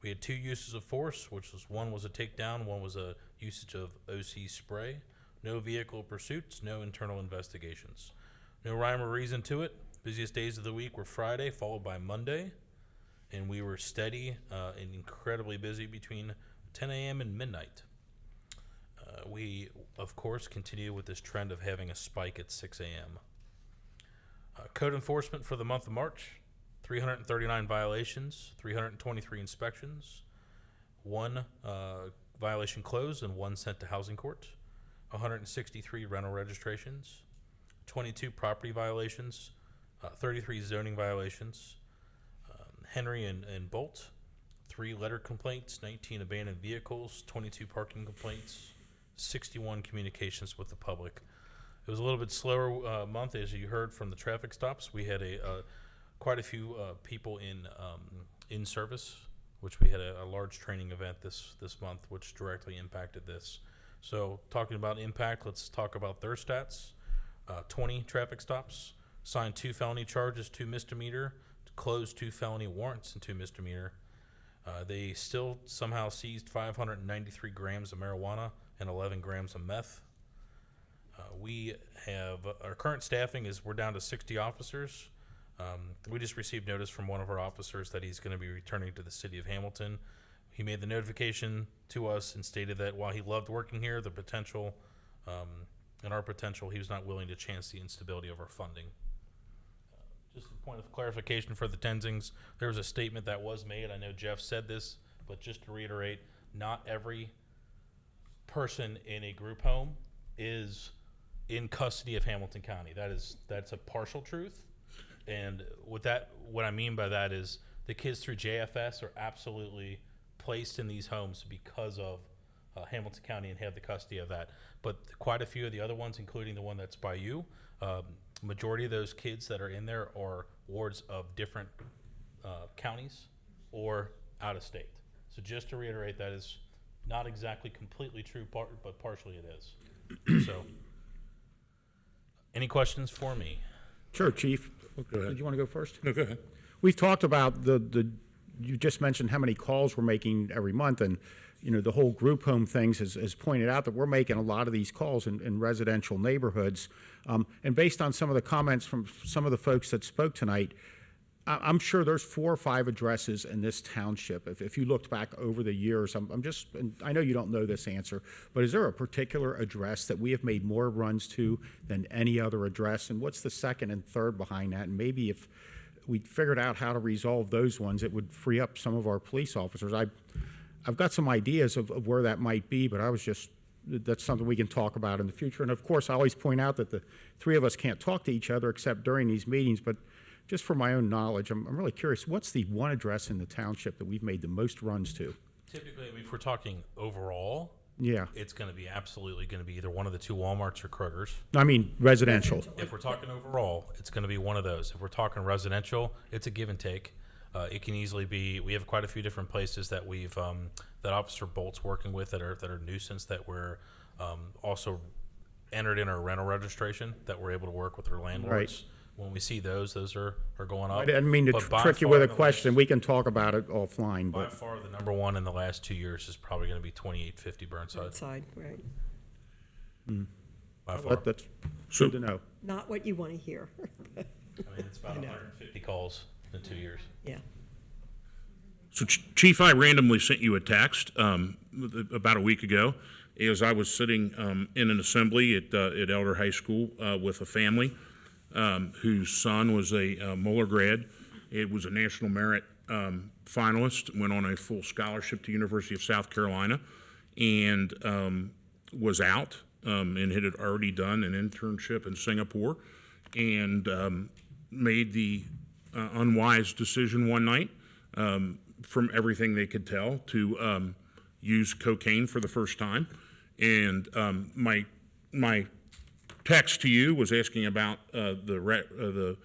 Speaker 18: We had 2 uses of force, one was a takedown, one was a usage of OC spray. No vehicle pursuits, no internal investigations. No rhyme or reason to it. Busiest days of the week were Friday, followed by Monday, and we were steady and incredibly busy between 10 a.m. and midnight. We, of course, continue with this trend of having a spike at 6 a.m. Code enforcement for the month of March, 339 violations, 323 inspections, 1 violation closed and 1 sent to housing court, 163 rental registrations, 22 property violations, 33 zoning violations, Henry and Bolt, 3 letter complaints, 19 abandoned vehicles, 22 parking complaints, 61 communications with the public. It was a little bit slower month, as you heard from the traffic stops. We had quite a few people in service, which we had a large training event this month, which directly impacted this. So talking about impact, let's talk about their stats. 20 traffic stops, signed 2 felony charges, 2 misdemeanor, closed 2 felony warrants and 2 misdemeanor. They still somehow seized 593 grams of marijuana and 11 grams of meth. We have, our current staffing we're down to 60 officers. We just received notice from one of our officers that he's going to be returning to the city of Hamilton. He made the notification to us and stated that while he loved working here, the potential, and our potential, he was not willing to chance the instability of our funding. Just a point of clarification for the Tenzings, there was a statement that was made. I know Jeff said this, but just to reiterate, not every person in a group home is in custody of Hamilton County. That's a partial truth. And what I mean by that is the kids through JFS are absolutely placed in these homes because of Hamilton County and have the custody of that. But quite a few of the other ones, including the one that's by you, majority of those kids that are in there are wards of different counties or out of state. So just to reiterate, that is not exactly completely true, but partially it is. So, any questions for me?
Speaker 3: Sure, Chief.
Speaker 4: Go ahead.
Speaker 3: Did you want to go first?
Speaker 4: No, go ahead.
Speaker 3: We've talked about the you just mentioned how many calls we're making every month, and the whole group home things has pointed out that we're making a lot of these calls in residential neighborhoods. And based on some of the comments from some of the folks that spoke tonight, I'm sure there's 4 or 5 addresses in this township. If you looked back over the years, and I know you don't know this answer, but is there a particular address that we have made more runs to than any other address? And what's the second and third behind that? And maybe if we figured out how to resolve those ones, it would free up some of our police officers. I've got some ideas of where that might be, but that's something we can talk about in the future. And of course, I always point out that the 3 of us can't talk to each other except during these meetings, but just for my own knowledge, I'm really curious, what's the one address in the township that we've made the most runs to?
Speaker 18: Typically, if we're talking overall,
Speaker 3: Yeah.
Speaker 18: it's going to be absolutely going to be either one of the 2 Walmarts or Kroger's.
Speaker 3: I mean, residential.
Speaker 18: If we're talking overall, it's going to be one of those. If we're talking residential, it's a give and take. It can easily be. We have quite a few different places that we've that Officer Bolt's working with that are nuisance that we're also entered in our rental registration that we're able to work with our landlords.
Speaker 3: Right.
Speaker 18: When we see those are going up.
Speaker 3: I didn't mean to
Speaker 18: But by
Speaker 3: trick you
Speaker 18: far
Speaker 3: with a
Speaker 18: the
Speaker 3: question. We can talk about it offline,
Speaker 18: By
Speaker 3: but
Speaker 18: far, the number one in the last 2 years is probably going to be 2850 Burnside.
Speaker 1: Outside, right.
Speaker 18: By far.
Speaker 3: that's
Speaker 4: So-
Speaker 3: good to know.
Speaker 1: Not what you want to hear.
Speaker 18: I mean, it's about 150 calls in 2 years.
Speaker 1: Yeah.
Speaker 4: So, Chief, I randomly sent you a text about a week ago as I was sitting in an assembly at Elder High School with a family whose son was a Moeller grad. It was a National Merit finalist, went on a full scholarship to University of South Carolina, and was out and had already done an internship in Singapore, and made the unwise decision one night, from everything they could tell, to use cocaine for the first time. And my text to you was asking about the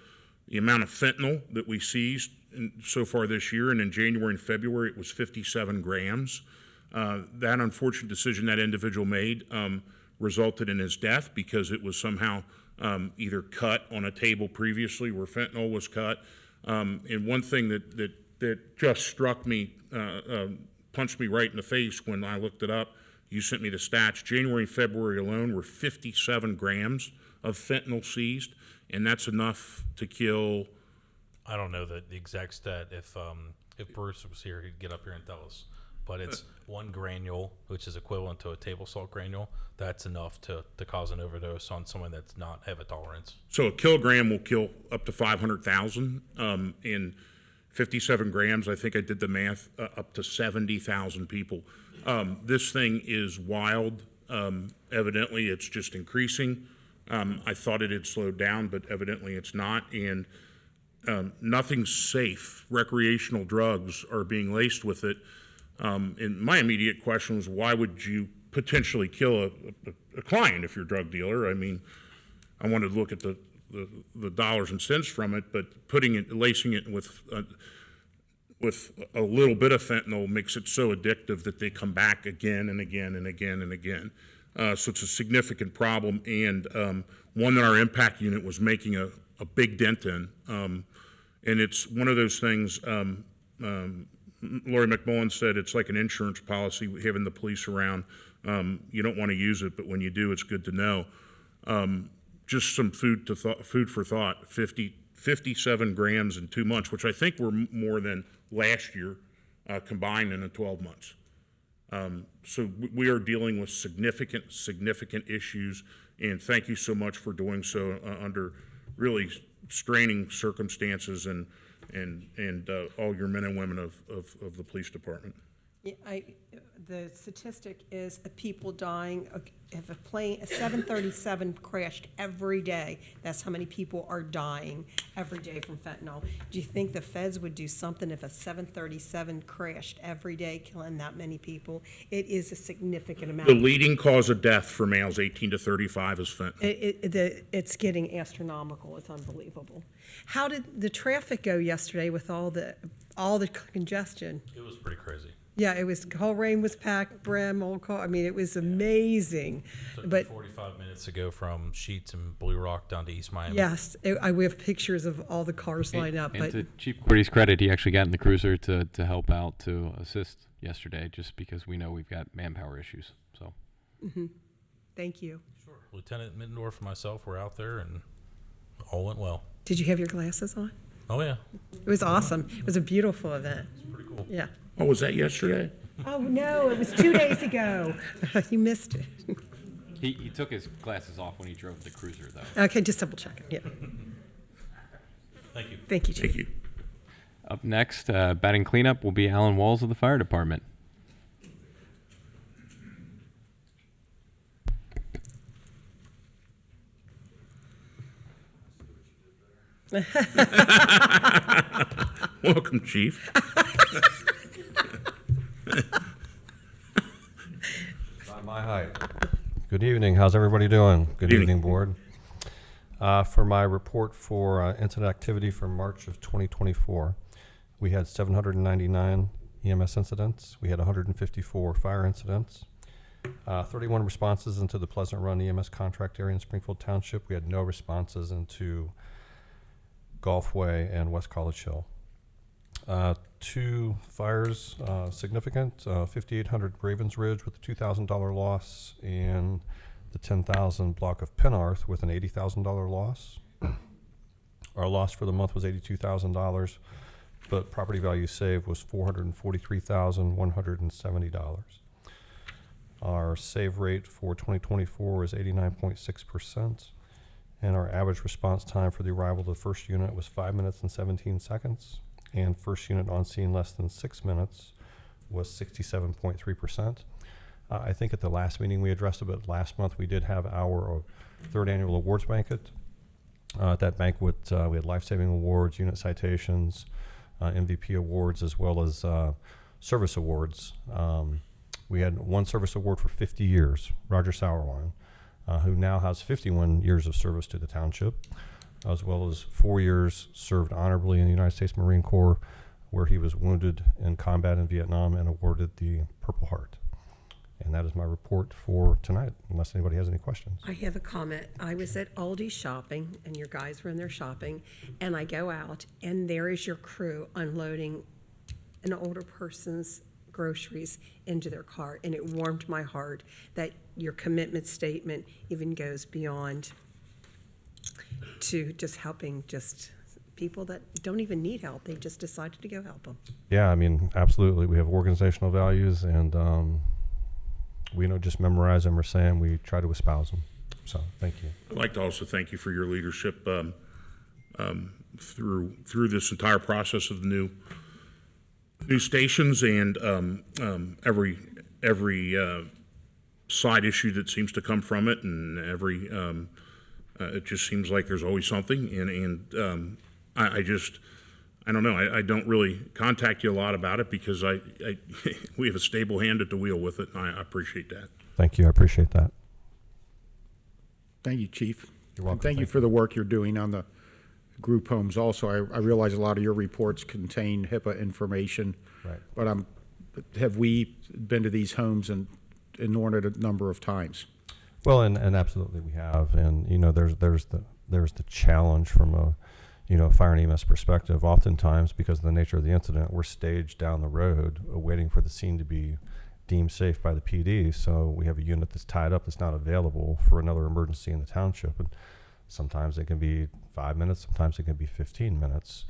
Speaker 4: amount of fentanyl that we seized so far this year, and in January and February it was 57 grams. That unfortunate decision that individual made resulted in his death because it was somehow either cut on a table previously where fentanyl was cut. And one thing that just struck me, punched me right in the face when I looked it up, you sent me the stats. January and February alone were 57 grams of fentanyl seized, and that's enough to kill.
Speaker 18: I don't know the exact stat. If Bruce was here, he'd get up here and tell us. But it's 1 granule, which is equivalent to a table salt granule. That's enough to cause an overdose on someone that's not have a tolerance.
Speaker 4: So a kilogram will kill up to 500,000. In 57 grams, I think I did the math, up to 70,000 people. This thing is wild. Evidently, it's just increasing. I thought it had slowed down, but evidently it's not. And nothing's safe. Recreational drugs are being laced with it. And my immediate question was, why would you potentially kill a client if you're a drug dealer? I mean, I wanted to look at the dollars and cents from it, but lacing it with a little bit of fentanyl makes it so addictive that they come back again and again and again and again. So it's a significant problem, and one that our impact unit was making a big dent in. And it's one of those things, Lori McMullen said, it's like an insurance policy, having the police around. You don't want to use it, but when you do, it's good to know. Just some food for thought, 57 grams in 2 months, which I think were more than last year combined in the 12 months. So we are dealing with significant issues, and thank you so much for doing so under really straining circumstances and all your men and women of the police department.
Speaker 1: Yeah, the statistic is the people dying, if a 737 crashed every day, that's how many people are dying every day from fentanyl. Do you think the feds would do something if a 737 crashed every day, killing that many people? It is a significant amount.
Speaker 4: The leading cause of death for males 18 to 35 is fentanyl.
Speaker 1: It's getting astronomical. It's unbelievable. How did the traffic go yesterday with all the congestion?
Speaker 18: It was pretty crazy.
Speaker 1: Yeah, it was, Colerain was packed, Brim, I mean, it was amazing.
Speaker 18: Took me
Speaker 1: But
Speaker 18: 45 minutes to go from Sheets and Blue Rock down to East Miami.
Speaker 1: yes, we have pictures of all the cars lined up,
Speaker 2: And
Speaker 1: but
Speaker 2: to Chief Cordy's credit, he actually got in the cruiser to help out, to assist yesterday, just because we know we've got manpower issues. So
Speaker 1: thank you.
Speaker 18: Sure. Lieutenant Middendorf and myself were out there, and all went well.
Speaker 1: Did you have your glasses on?
Speaker 18: Oh, yeah.
Speaker 1: It was awesome. It was a beautiful event.
Speaker 18: Pretty cool.
Speaker 1: Yeah.
Speaker 4: Oh, was that yesterday?
Speaker 1: Oh, no, it was 2 days ago. You missed it.
Speaker 2: he took his glasses off when he drove the cruiser, though.
Speaker 1: Okay, just double checking, yeah.
Speaker 18: Thank you.
Speaker 1: Thank you, Chief.
Speaker 4: Thank you.
Speaker 2: Up next, batting cleanup will be Alan Walls of the Fire Department.
Speaker 4: Welcome, Chief.
Speaker 19: By my height. Good evening. How's everybody doing? Good evening, Board. For my report for incident activity for March of 2024, we had 799 EMS incidents. We had 154 fire incidents, 31 responses into the Pleasant Run EMS contract area in Springfield Township. We had no responses into Gulfway and West College Hill. 2 fires, significant, 5800 Ravens Ridge with a $2,000 loss, and the 10,000 block of Penarth with an $80,000 loss. Our loss for the month was $82,000, but property value saved was $443,170. Our save rate for 2024 is 89.6%, and our average response time for the arrival of the first unit was 5 minutes and 17 seconds. And first unit on scene less than 6 minutes was 67.3%. I think at the last meeting we addressed it, but last month we did have our 3rd annual awards banquet. At that banquet, we had life-saving awards, unit citations, MVP awards, as well as service awards. We had one service award for 50 years, Roger Sauerwein, who now has 51 years of service to the township, as well as 4 years served honorably in the United States Marine Corps, where he was wounded in combat in Vietnam and awarded the Purple Heart. And that is my report for tonight, unless anybody has any questions.
Speaker 1: I have a comment. I was at Aldi shopping, and your guys were in there shopping, and I go out, and there is your crew unloading an older person's groceries into their car, and it warmed my heart that your commitment statement even goes beyond to just helping just people that don't even need help. They just decided to go help them.
Speaker 19: Yeah, I mean, absolutely. We have organizational values, and we don't just memorize them or say them. We try to espouse them. So, thank you.
Speaker 4: I'd like to also thank you for your leadership through this entire process of the new stations and every side issue that seems to come from it, and every it just seems like there's always something, and I don't know. I don't really contact you a lot about it because we have a stable hand at the wheel with it, and I appreciate that.
Speaker 19: Thank you. I appreciate that.
Speaker 3: Thank you, Chief.
Speaker 19: You're welcome.
Speaker 3: And thank you for the work you're doing on the group homes also. I realize a lot of your reports contain HIPAA information.
Speaker 19: Right.
Speaker 3: But have we been to these homes an inordinate number of times?
Speaker 19: Well, and absolutely we have, and you know, there's the challenge from a fire and EMS perspective. Oftentimes, because of the nature of the incident, we're staged down the road, waiting for the scene to be deemed safe by the PD. So we have a unit that's tied up, that's not available for another emergency in the township, and sometimes it can be 5 minutes, sometimes it can be 15 minutes.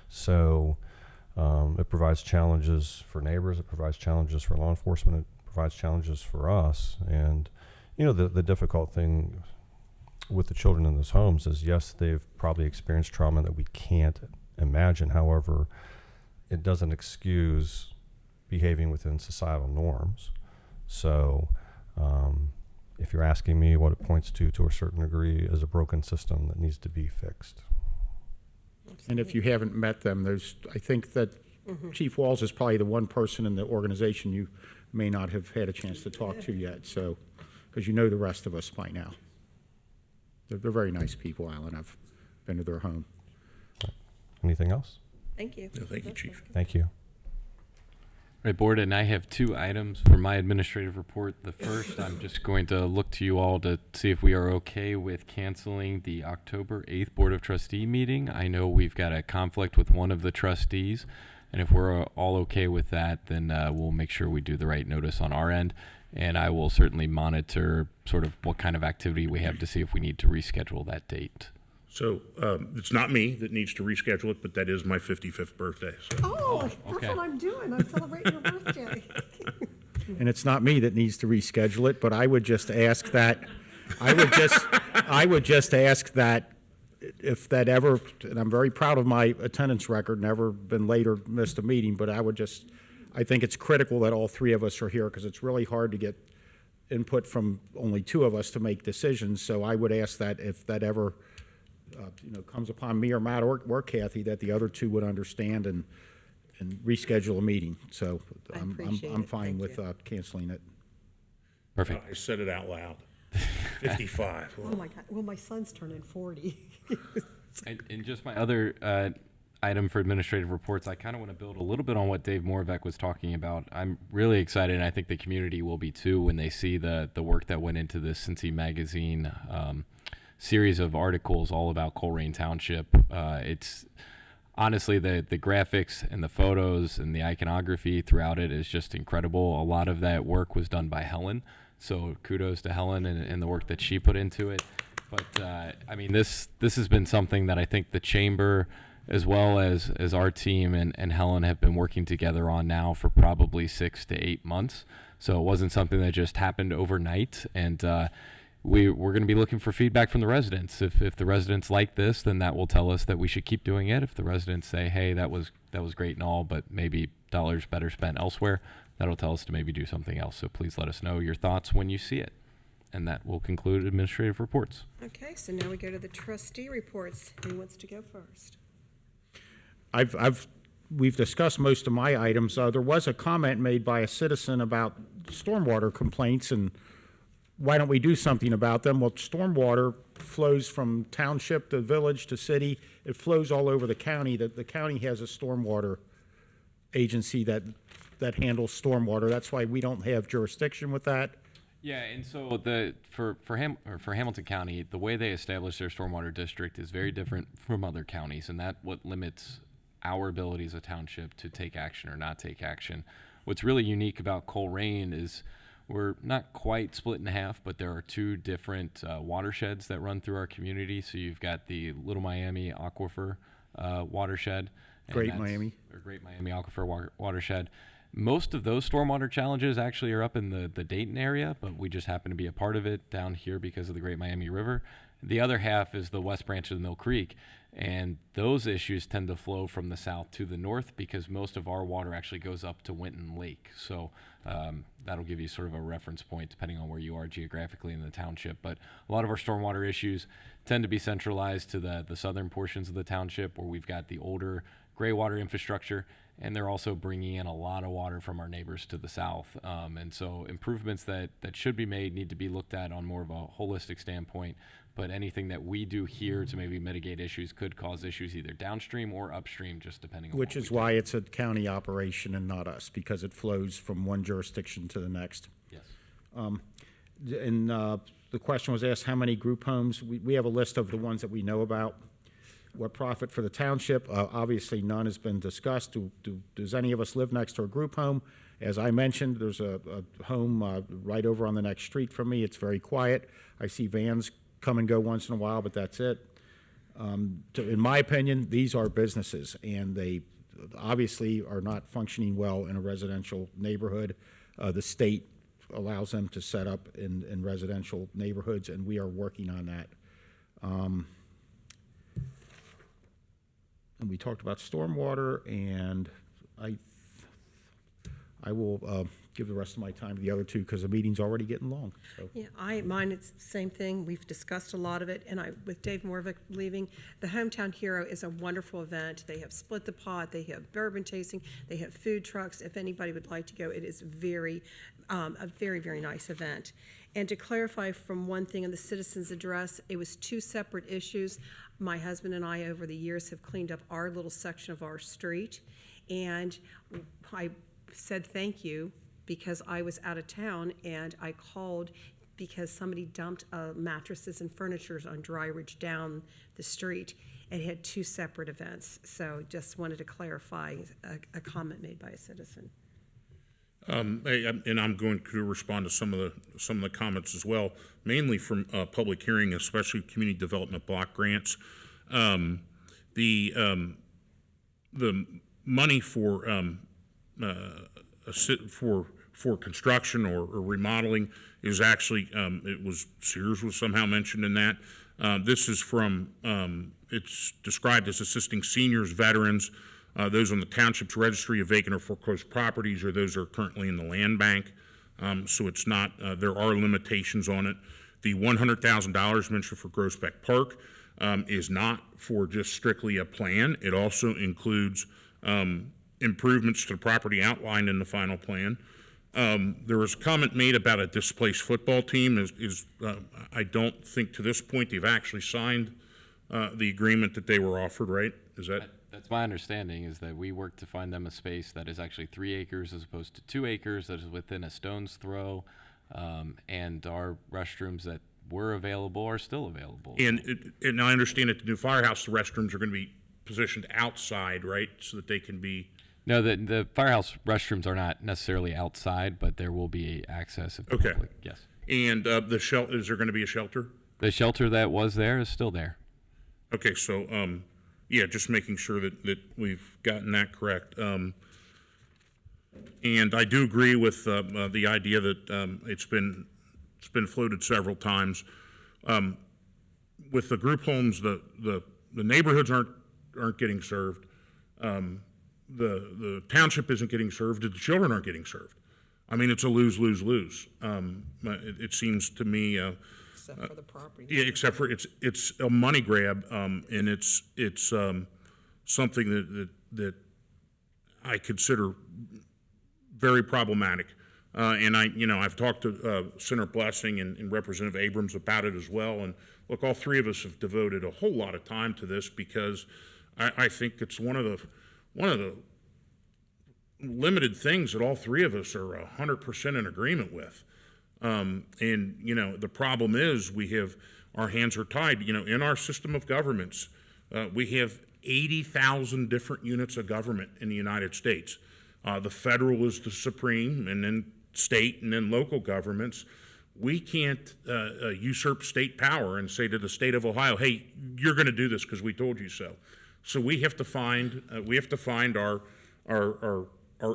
Speaker 19: So it provides challenges for neighbors, it provides challenges for law enforcement, it provides challenges for us, and the difficult thing with the children in those homes is, yes, they've probably experienced trauma that we can't imagine. However, it doesn't excuse behaving within societal norms. So if you're asking me, what it points to a certain degree, is a broken system that needs to be fixed.
Speaker 3: And if you haven't met them, I think that Chief Walls is probably the one person in the organization you may not have had a chance to talk to yet, so, because you know the rest of us by now. They're very nice people, Alan. I've been to their home.
Speaker 19: Anything else?
Speaker 1: Thank you.
Speaker 4: No, thank you, Chief.
Speaker 19: Thank you.
Speaker 2: Right, Board, and I have 2 items for my administrative report. The first, I'm just going to look to you all to see if we are okay with canceling the October 8th Board of Trustee meeting. I know we've got a conflict with one of the trustees, and if we're all okay with that, then we'll make sure we do the right notice on our end, and I will certainly monitor sort of what kind of activity we have to see if we need to reschedule that date.
Speaker 4: So it's not me that needs to reschedule it, but that is my 55th birthday. So.
Speaker 1: Oh, that's
Speaker 2: okay.
Speaker 1: what I'm doing. I'm celebrating your birthday.
Speaker 3: And it's not me that needs to reschedule it, but I would just ask that, I would just ask that if that ever, and I'm very proud of my attendance record, never been late or missed a meeting, but I think it's critical that all 3 of us are here because it's really hard to get input from only 2 of us to make decisions. So I would ask that if that ever comes upon me or Matt or Kathy, that the other 2 would understand and reschedule a meeting. So I'm fine with canceling it.
Speaker 2: Perfect.
Speaker 4: I said it out loud. 55.
Speaker 1: Oh, my God. Well, my son's turning 40.
Speaker 2: And just my other item for administrative reports, I kind of want to build a little bit on what Dave Moravec was talking about. I'm really excited, and I think the community will be too, when they see the work that went into this Cincy Magazine series of articles all about Colerain Township. It's honestly the graphics and the photos and the iconography throughout it is just incredible. A lot of that work was done by Helen, so kudos to Helen and the work that she put into it. But I mean, this has been something that I think the chamber, as well as our team and Helen, have been working together on now for probably 6 to 8 months. So it wasn't something that just happened overnight. And we're going to be looking for feedback from the residents. If the residents like this, then that will tell us that we should keep doing it. If the residents say, hey, that was great and all, but maybe dollars better spent elsewhere, that'll tell us to maybe do something else. So please let us know your thoughts when you see it. And that will conclude administrative reports.
Speaker 1: Okay, so now we go to the trustee reports. Who wants to go first?
Speaker 3: We've discussed most of my items. There was a comment made by a citizen about stormwater complaints and why don't we do something about them? Well, stormwater flows from township to village to city. It flows all over the county. The county has a stormwater agency that handles stormwater. That's why we don't have jurisdiction with that.
Speaker 2: Yeah, and so for Hamilton County, the way they establish their stormwater district is very different from other counties, and that what limits our ability as a township to take action or not take action. What's really unique about Colerain is we're not quite split in half, but there are 2 different watersheds that run through our community. So you've got the Little Miami Aquifer watershed.
Speaker 3: Great Miami
Speaker 2: Aquifer watershed. Most of those stormwater challenges actually are up in the Dayton area, but we just happen to be a part of it down here because of the Great Miami River. The other half is the west branch of the Mill Creek, and those issues tend to flow from the south to the north because most of our water actually goes up to Winton Lake. So that'll give you sort of a reference point depending on where you are geographically in the township. But a lot of our stormwater issues tend to be centralized to the southern portions of the township where we've got the older gray water infrastructure, and they're also bringing in a lot of water from our neighbors to the south. And so improvements that should be made need to be looked at on more of a holistic standpoint. But anything that we do here to maybe mitigate issues could cause issues either downstream or upstream, just depending on
Speaker 3: Which is why it's a county operation and not us, because it flows from one jurisdiction to the next.
Speaker 2: Yes.
Speaker 3: And the question was asked, how many group homes? We have a list of the ones that we know about. What profit for the township? Obviously, none has been discussed. Does any of us live next to a group home? As I mentioned, there's a home right over on the next street from me. It's very quiet. I see vans come and go once in a while, but that's it. In my opinion, these are businesses, and they obviously are not functioning well in a residential neighborhood. The state allows them to set up in residential neighborhoods, and we are working on that. And we talked about stormwater, and I will give the rest of my time to the other 2 because the meeting's already getting long. So.
Speaker 1: Yeah, mine, it's the same thing. We've discussed a lot of it, and with Dave Moravec leaving, the Hometown Hero is a wonderful event. They have Split the Pot, they have bourbon tasting, they have food trucks. If anybody would like to go, it is a very, very nice event. And to clarify from one thing in the citizens' address, it was 2 separate issues. My husband and I, over the years, have cleaned up our little section of our street, and I said thank you because I was out of town and I called because somebody dumped mattresses and furniture on Dry Ridge down the street and had two separate events. So just wanted to clarify a comment made by a citizen.
Speaker 4: And I'm going to respond to some of the comments as well, mainly from public hearing, especially community development block grants. The money for construction or remodeling is actually Sears was somehow mentioned in that. This is from it's described as assisting seniors, veterans, those on the township's registry of vacant or foreclosed properties, or those are currently in the land bank. So it's not. There are limitations on it. The $100,000 mentioned for Groesbeck Park is not for just strictly a plan. It also includes improvements to the property outlined in the final plan. There was a comment made about a displaced football team. I don't think to this point they've actually signed the agreement that they were offered, right? Is that?
Speaker 2: That's my understanding, is that we work to find them a space that is actually 3 acres as opposed to 2 acres, that is within a stone's throw, and our restrooms that were available are still available.
Speaker 4: And I understand at the new firehouse, the restrooms are going to be positioned outside, right, so that they can be.
Speaker 2: No, the firehouse restrooms are not necessarily outside, but there will be access if the
Speaker 4: Okay.
Speaker 2: public, yes.
Speaker 4: And is there going to be a shelter?
Speaker 2: The shelter that was there is still there.
Speaker 4: Okay, so yeah, just making sure that we've gotten that correct. And I do agree with the idea that it's been floated several times. With the group homes, the neighborhoods aren't getting served. The township isn't getting served, and the children aren't getting served. I mean, it's a lose-lose-lose. It seems to me.
Speaker 1: Except for the property.
Speaker 4: Yeah, except for it's a money grab, and it's something that I consider very problematic. And I've talked to Senator Blessing and Representative Abrams about it as well. And look, all three of us have devoted a whole lot of time to this because I think it's one of the limited things that all three of us are 100% in agreement with. And the problem is our hands are tied. In our system of governments, we have 80,000 different units of government in the United States. The federal is the supreme, and then state and then local governments. We can't usurp state power and say to the state of Ohio, "Hey, you're going to do this because we told you so." So we have to find our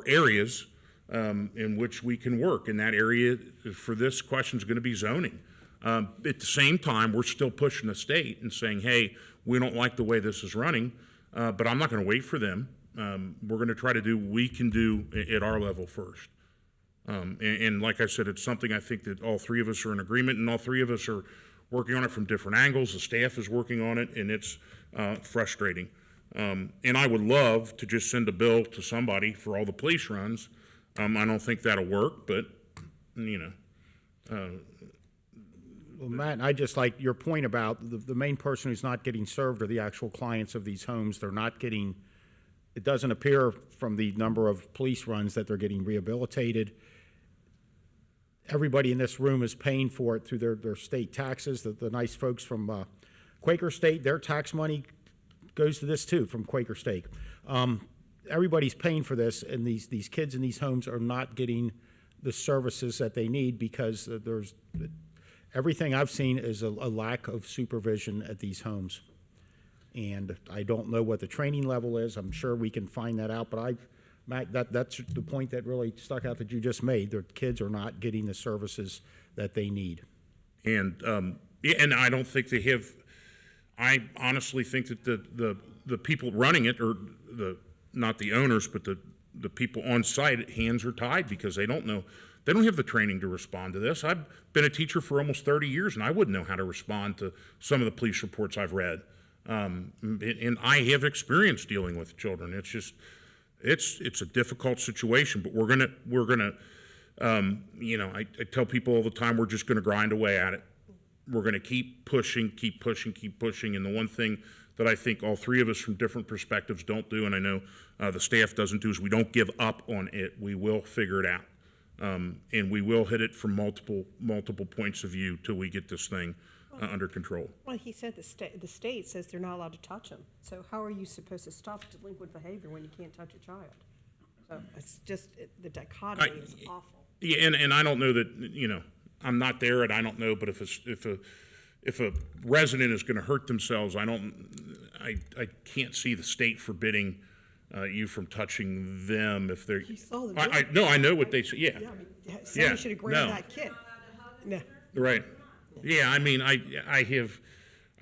Speaker 4: areas in which we can work. And that area for this question is going to be zoning. At the same time, we're still pushing the state and saying, "Hey, we don't like the way this is running, but I'm not going to wait for them. We're going to try to do what we can do at our level first." And like I said, it's something I think that all three of us are in agreement, and all three of us are working on it from different angles. The staff is working on it, and it's frustrating. And I would love to just send a bill to somebody for all the police runs. I don't think that'll work, but,
Speaker 3: Well, Matt, I just like your point about the main person who's not getting served are the actual clients of these homes. They're not getting, it doesn't appear from the number of police runs that they're getting rehabilitated. Everybody in this room is paying for it through their state taxes. The nice folks from Quaker State, their tax money goes to this too, from Quaker State. Everybody's paying for this, and these kids in these homes are not getting the services that they need because everything I've seen is a lack of supervision at these homes. And I don't know what the training level is. I'm sure we can find that out, but Matt, that's the point that really stuck out that you just made. The kids are not getting the services that they need.
Speaker 4: And I don't think they have. I honestly think that the people running it, or not the owners, but the people on site, hands are tied because they don't know. They don't have the training to respond to this. I've been a teacher for almost 30 years, and I wouldn't know how to respond to some of the police reports I've read. And I have experience dealing with children. It's just, it's a difficult situation, but we're gonna, I tell people all the time, we're just gonna grind away at it. we're going to keep pushing, keep pushing, keep pushing. And the one thing that I think all three of us from different perspectives don't do, and I know the staff doesn't do, is we don't give up on it. We will figure it out. And we will hit it from multiple points of view till we get this thing under control.
Speaker 1: Well, he said the state says they're not allowed to touch them. So how are you supposed to stop delinquent behavior when you can't touch a child? So it's just, the dichotomy is awful.
Speaker 4: Yeah, and I don't know that, I'm not there and I don't know, but if a resident is going to hurt themselves, I can't see the state forbidding you from touching them if they're.
Speaker 1: You saw the
Speaker 4: No, I know what they say. Yeah.
Speaker 1: Somebody should have grabbed that kid. No.
Speaker 4: Right. Yeah, I mean, I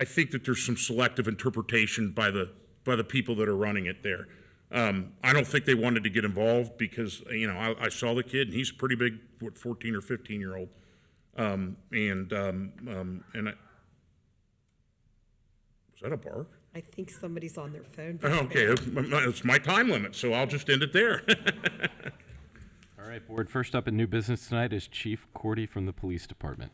Speaker 4: think that there's some selective interpretation by the people that are running it there. I don't think they wanted to get involved because, I saw the kid and he's a pretty big, 14 or 15-year-old. Was that a bark?
Speaker 1: I think somebody's on their phone.
Speaker 4: Okay, it's my time limit, so I'll just end it there.
Speaker 2: All right, board, first up in new business tonight is Chief Cordy from the Police Department.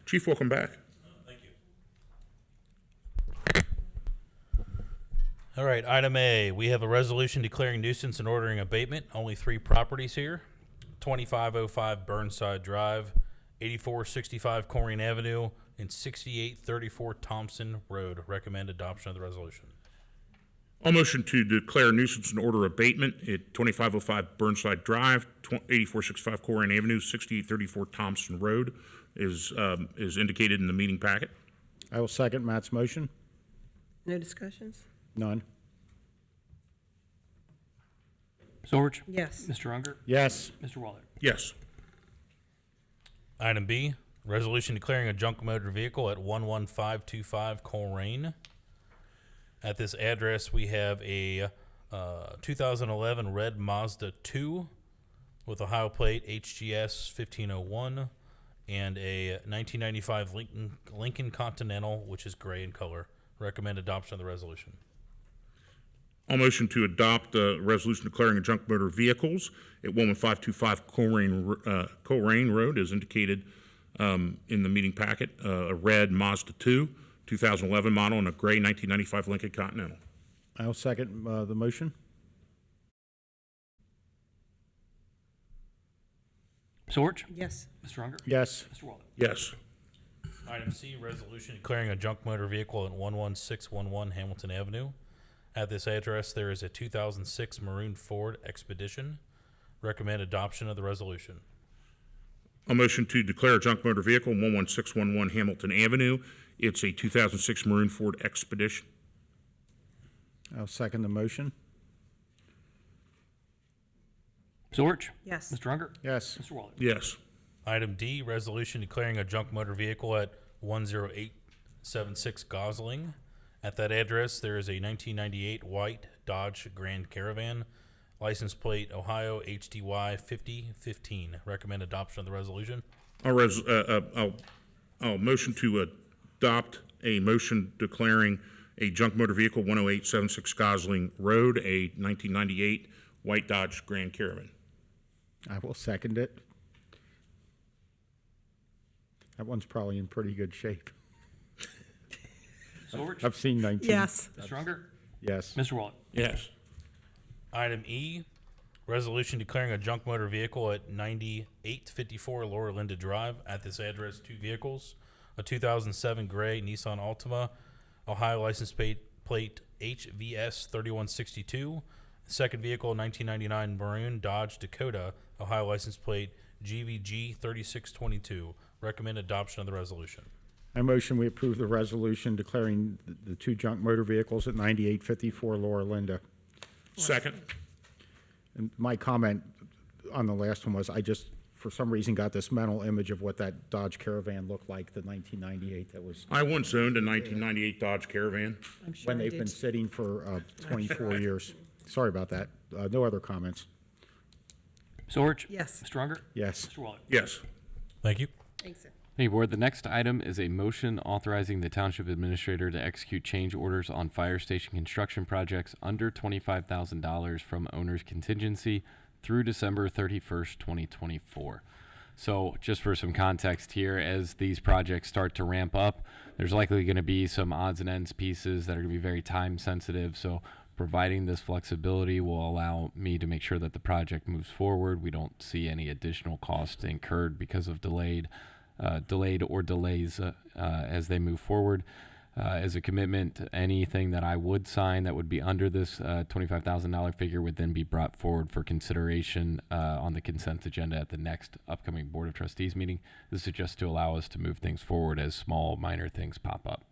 Speaker 4: Chief, welcome back.
Speaker 18: Thank you. All right, item A, we have a resolution declaring nuisance and ordering abatement. Only 3 properties here. 2505 Burnside Drive, 8465 Colerain Avenue, and 6834 Thompson Road. Recommend adoption of the resolution.
Speaker 4: I'll motion to declare nuisance and order abatement at 2505 Burnside Drive, 8465 Colerain Avenue, 6834 Thompson Road, is indicated in the meeting packet.
Speaker 3: I will second Matt's motion.
Speaker 1: No discussions?
Speaker 3: None.
Speaker 2: Sorge?
Speaker 1: Yes.
Speaker 2: Mr. Unger?
Speaker 3: Yes.
Speaker 2: Mr. Waller?
Speaker 4: Yes.
Speaker 18: Item B, resolution declaring a junk motor vehicle at 11525 Colerain. At this address, we have a 2011 red Mazda 2 with Ohio plate HGS 1501 and a 1995 Lincoln Continental, which is gray in color. Recommend adoption of the resolution.
Speaker 4: I'll motion to adopt a resolution declaring a junk motor vehicles at 11525 Colerain Road as indicated in the meeting packet. A red Mazda 2, 2011 model, and a gray 1995 Lincoln Continental.
Speaker 3: I'll second the motion.
Speaker 2: Sorge?
Speaker 1: Yes.
Speaker 2: Mr. Unger?
Speaker 3: Yes.
Speaker 2: Mr. Waller?
Speaker 4: Yes.
Speaker 18: Item C, resolution declaring a junk motor vehicle at 11611 Hamilton Avenue. At this address, there is a 2006 maroon Ford Expedition. Recommend adoption of the resolution.
Speaker 4: A motion to declare a junk motor vehicle 11611 Hamilton Avenue. It's a 2006 maroon Ford Expedition.
Speaker 3: I'll second the motion.
Speaker 2: Sorge?
Speaker 1: Yes.
Speaker 2: Mr. Unger?
Speaker 3: Yes.
Speaker 2: Mr. Waller?
Speaker 4: Yes.
Speaker 18: Item D, resolution declaring a junk motor vehicle at 10876 Gosling. At that address, there is a 1998 white Dodge Grand Caravan, license plate Ohio HDY 5015. Recommend adoption of the resolution.
Speaker 4: I'll motion to adopt a motion declaring a junk motor vehicle 10876 Gosling Road, a 1998 white Dodge Grand Caravan.
Speaker 3: I will second it. That one's probably in pretty good shape.
Speaker 2: Sorge?
Speaker 3: I've seen 19.
Speaker 1: Yes.
Speaker 2: Mr. Unger?
Speaker 3: Yes.
Speaker 2: Mr. Waller?
Speaker 4: Yes.
Speaker 18: Item E, resolution declaring a junk motor vehicle at 9854 Lower Linda Drive. At this address, 2 vehicles, a 2007 gray Nissan Altima, Ohio license plate HVS 3162. Second vehicle, 1999 maroon Dodge Dakota, Ohio license plate GVG 3622. Recommend adoption of the resolution.
Speaker 3: I motion we approve the resolution declaring the 2 junk motor vehicles at 9854 Laura Linda.
Speaker 4: Second.
Speaker 3: And my comment on the last one was I just, for some reason, got this mental image of what that Dodge Caravan looked like, the 1998 that was.
Speaker 4: I once owned a 1998 Dodge Caravan.
Speaker 1: I'm sure
Speaker 3: When
Speaker 1: I
Speaker 3: they've
Speaker 1: did.
Speaker 3: been sitting for 24 years. Sorry about that. No other comments.
Speaker 2: Sorge?
Speaker 1: Yes.
Speaker 2: Mr. Unger?
Speaker 3: Yes.
Speaker 2: Mr. Waller?
Speaker 4: Yes.
Speaker 18: Thank you.
Speaker 1: Thanks, sir.
Speaker 2: Hey, board, the next item is a motion authorizing the township administrator to execute change orders on fire station construction projects under $25,000 from owner's contingency through December 31st, 2024. So just for some context here, as these projects start to ramp up, there's likely going to be some odds and ends pieces that are going to be very time sensitive. So providing this flexibility will allow me to make sure that the project moves forward. We don't see any additional costs incurred because of delayed or delays as they move forward. As a commitment, anything that I would sign that would be under this $25,000 figure would then be brought forward for consideration on the consent agenda at the next upcoming Board of Trustees meeting. This is just to allow us to move things forward as small, minor things pop up.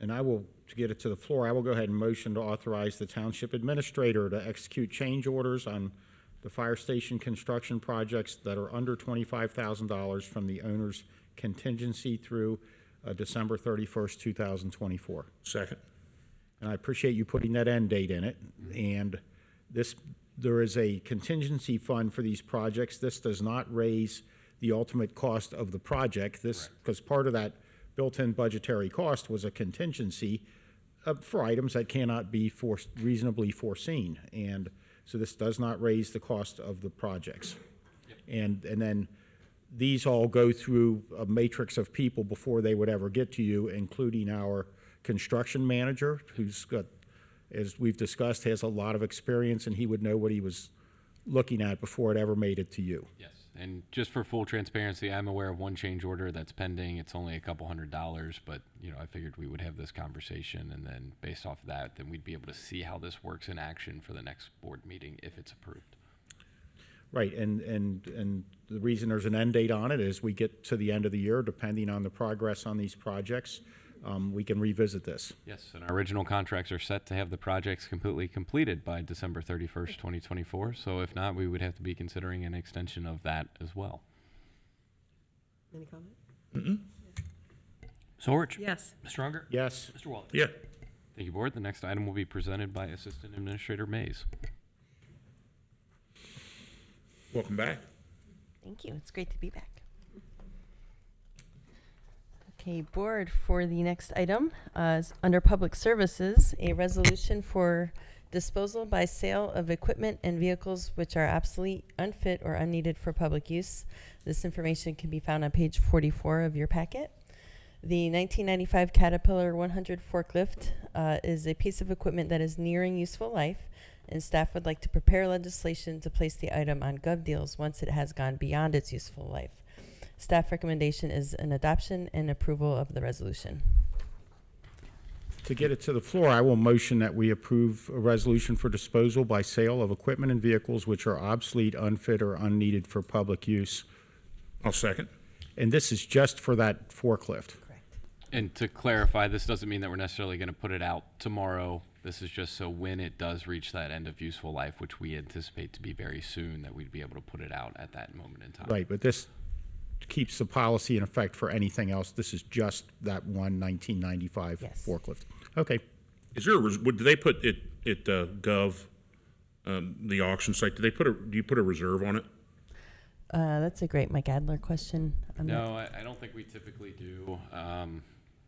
Speaker 3: And I will, to get it to the floor, I will go ahead and motion to authorize the township administrator to execute change orders on the fire station construction projects that are under $25,000 from the owner's contingency through December 31st, 2024.
Speaker 4: Second.
Speaker 3: And I appreciate you putting that end date in it. And there is a contingency fund for these projects. This does not raise the ultimate cost of the project. Because part of that built-in budgetary cost was a contingency for items that cannot be reasonably foreseen. And so this does not raise the cost of the projects. And then these all go through a matrix of people before they would ever get to you, including our construction manager, who's got, as we've discussed, has a lot of experience, and he would know what he was looking at before it ever made it to you.
Speaker 2: Yes, and just for full transparency, I'm aware of one change order that's pending. It's only a couple $100s, but I figured we would have this conversation, and then based off of that, then we'd be able to see how this works in action for the next board meeting if it's approved.
Speaker 3: Right, and the reason there's an end date on it is we get to the end of the year, depending on the progress on these projects, we can revisit this.
Speaker 2: Yes, and our original contracts are set to have the projects completely completed by December 31st, 2024. So if not, we would have to be considering an extension of that as well.
Speaker 1: Any comment?
Speaker 5: Sorge?
Speaker 1: Yes.
Speaker 5: Mr. Unger?
Speaker 3: Yes.
Speaker 5: Mr. Wallace?
Speaker 4: Yeah.
Speaker 2: Thank you, Board. The next item will be presented by Assistant Administrator Mays.
Speaker 4: Welcome back.
Speaker 17: Thank you. It's great to be back. Okay, Board, for the next item, is under Public Services, a resolution for disposal by sale of equipment and vehicles which are obsolete, unfit, or unneeded for public use. This information can be found on page 44 of your packet. The 1995 Caterpillar 100 forklift is a piece of equipment that is nearing useful life, and staff would like to prepare legislation to place the item on GovDeals once it has gone beyond its useful life. Staff recommendation is an adoption and approval of the resolution.
Speaker 3: To get it to the floor, I will motion that we approve a resolution for disposal by sale of equipment and vehicles which are obsolete, unfit, or unneeded for public use.
Speaker 4: I'll second.
Speaker 3: And this is just for that forklift.
Speaker 2: And to clarify, this doesn't mean that we're necessarily going to put it out tomorrow. This is just so when it does reach that end of useful life, which we anticipate to be very soon, that we'd be able to put it out at that moment in time.
Speaker 3: Right, but this keeps the policy in effect for anything else. This is just that one 1995
Speaker 17: Yes.
Speaker 3: forklift. Okay.
Speaker 4: Is there do they put it at Gov, the auction site? Do you put a reserve on it?
Speaker 17: That's a great Mike Adler question.
Speaker 2: No, I don't think we typically do.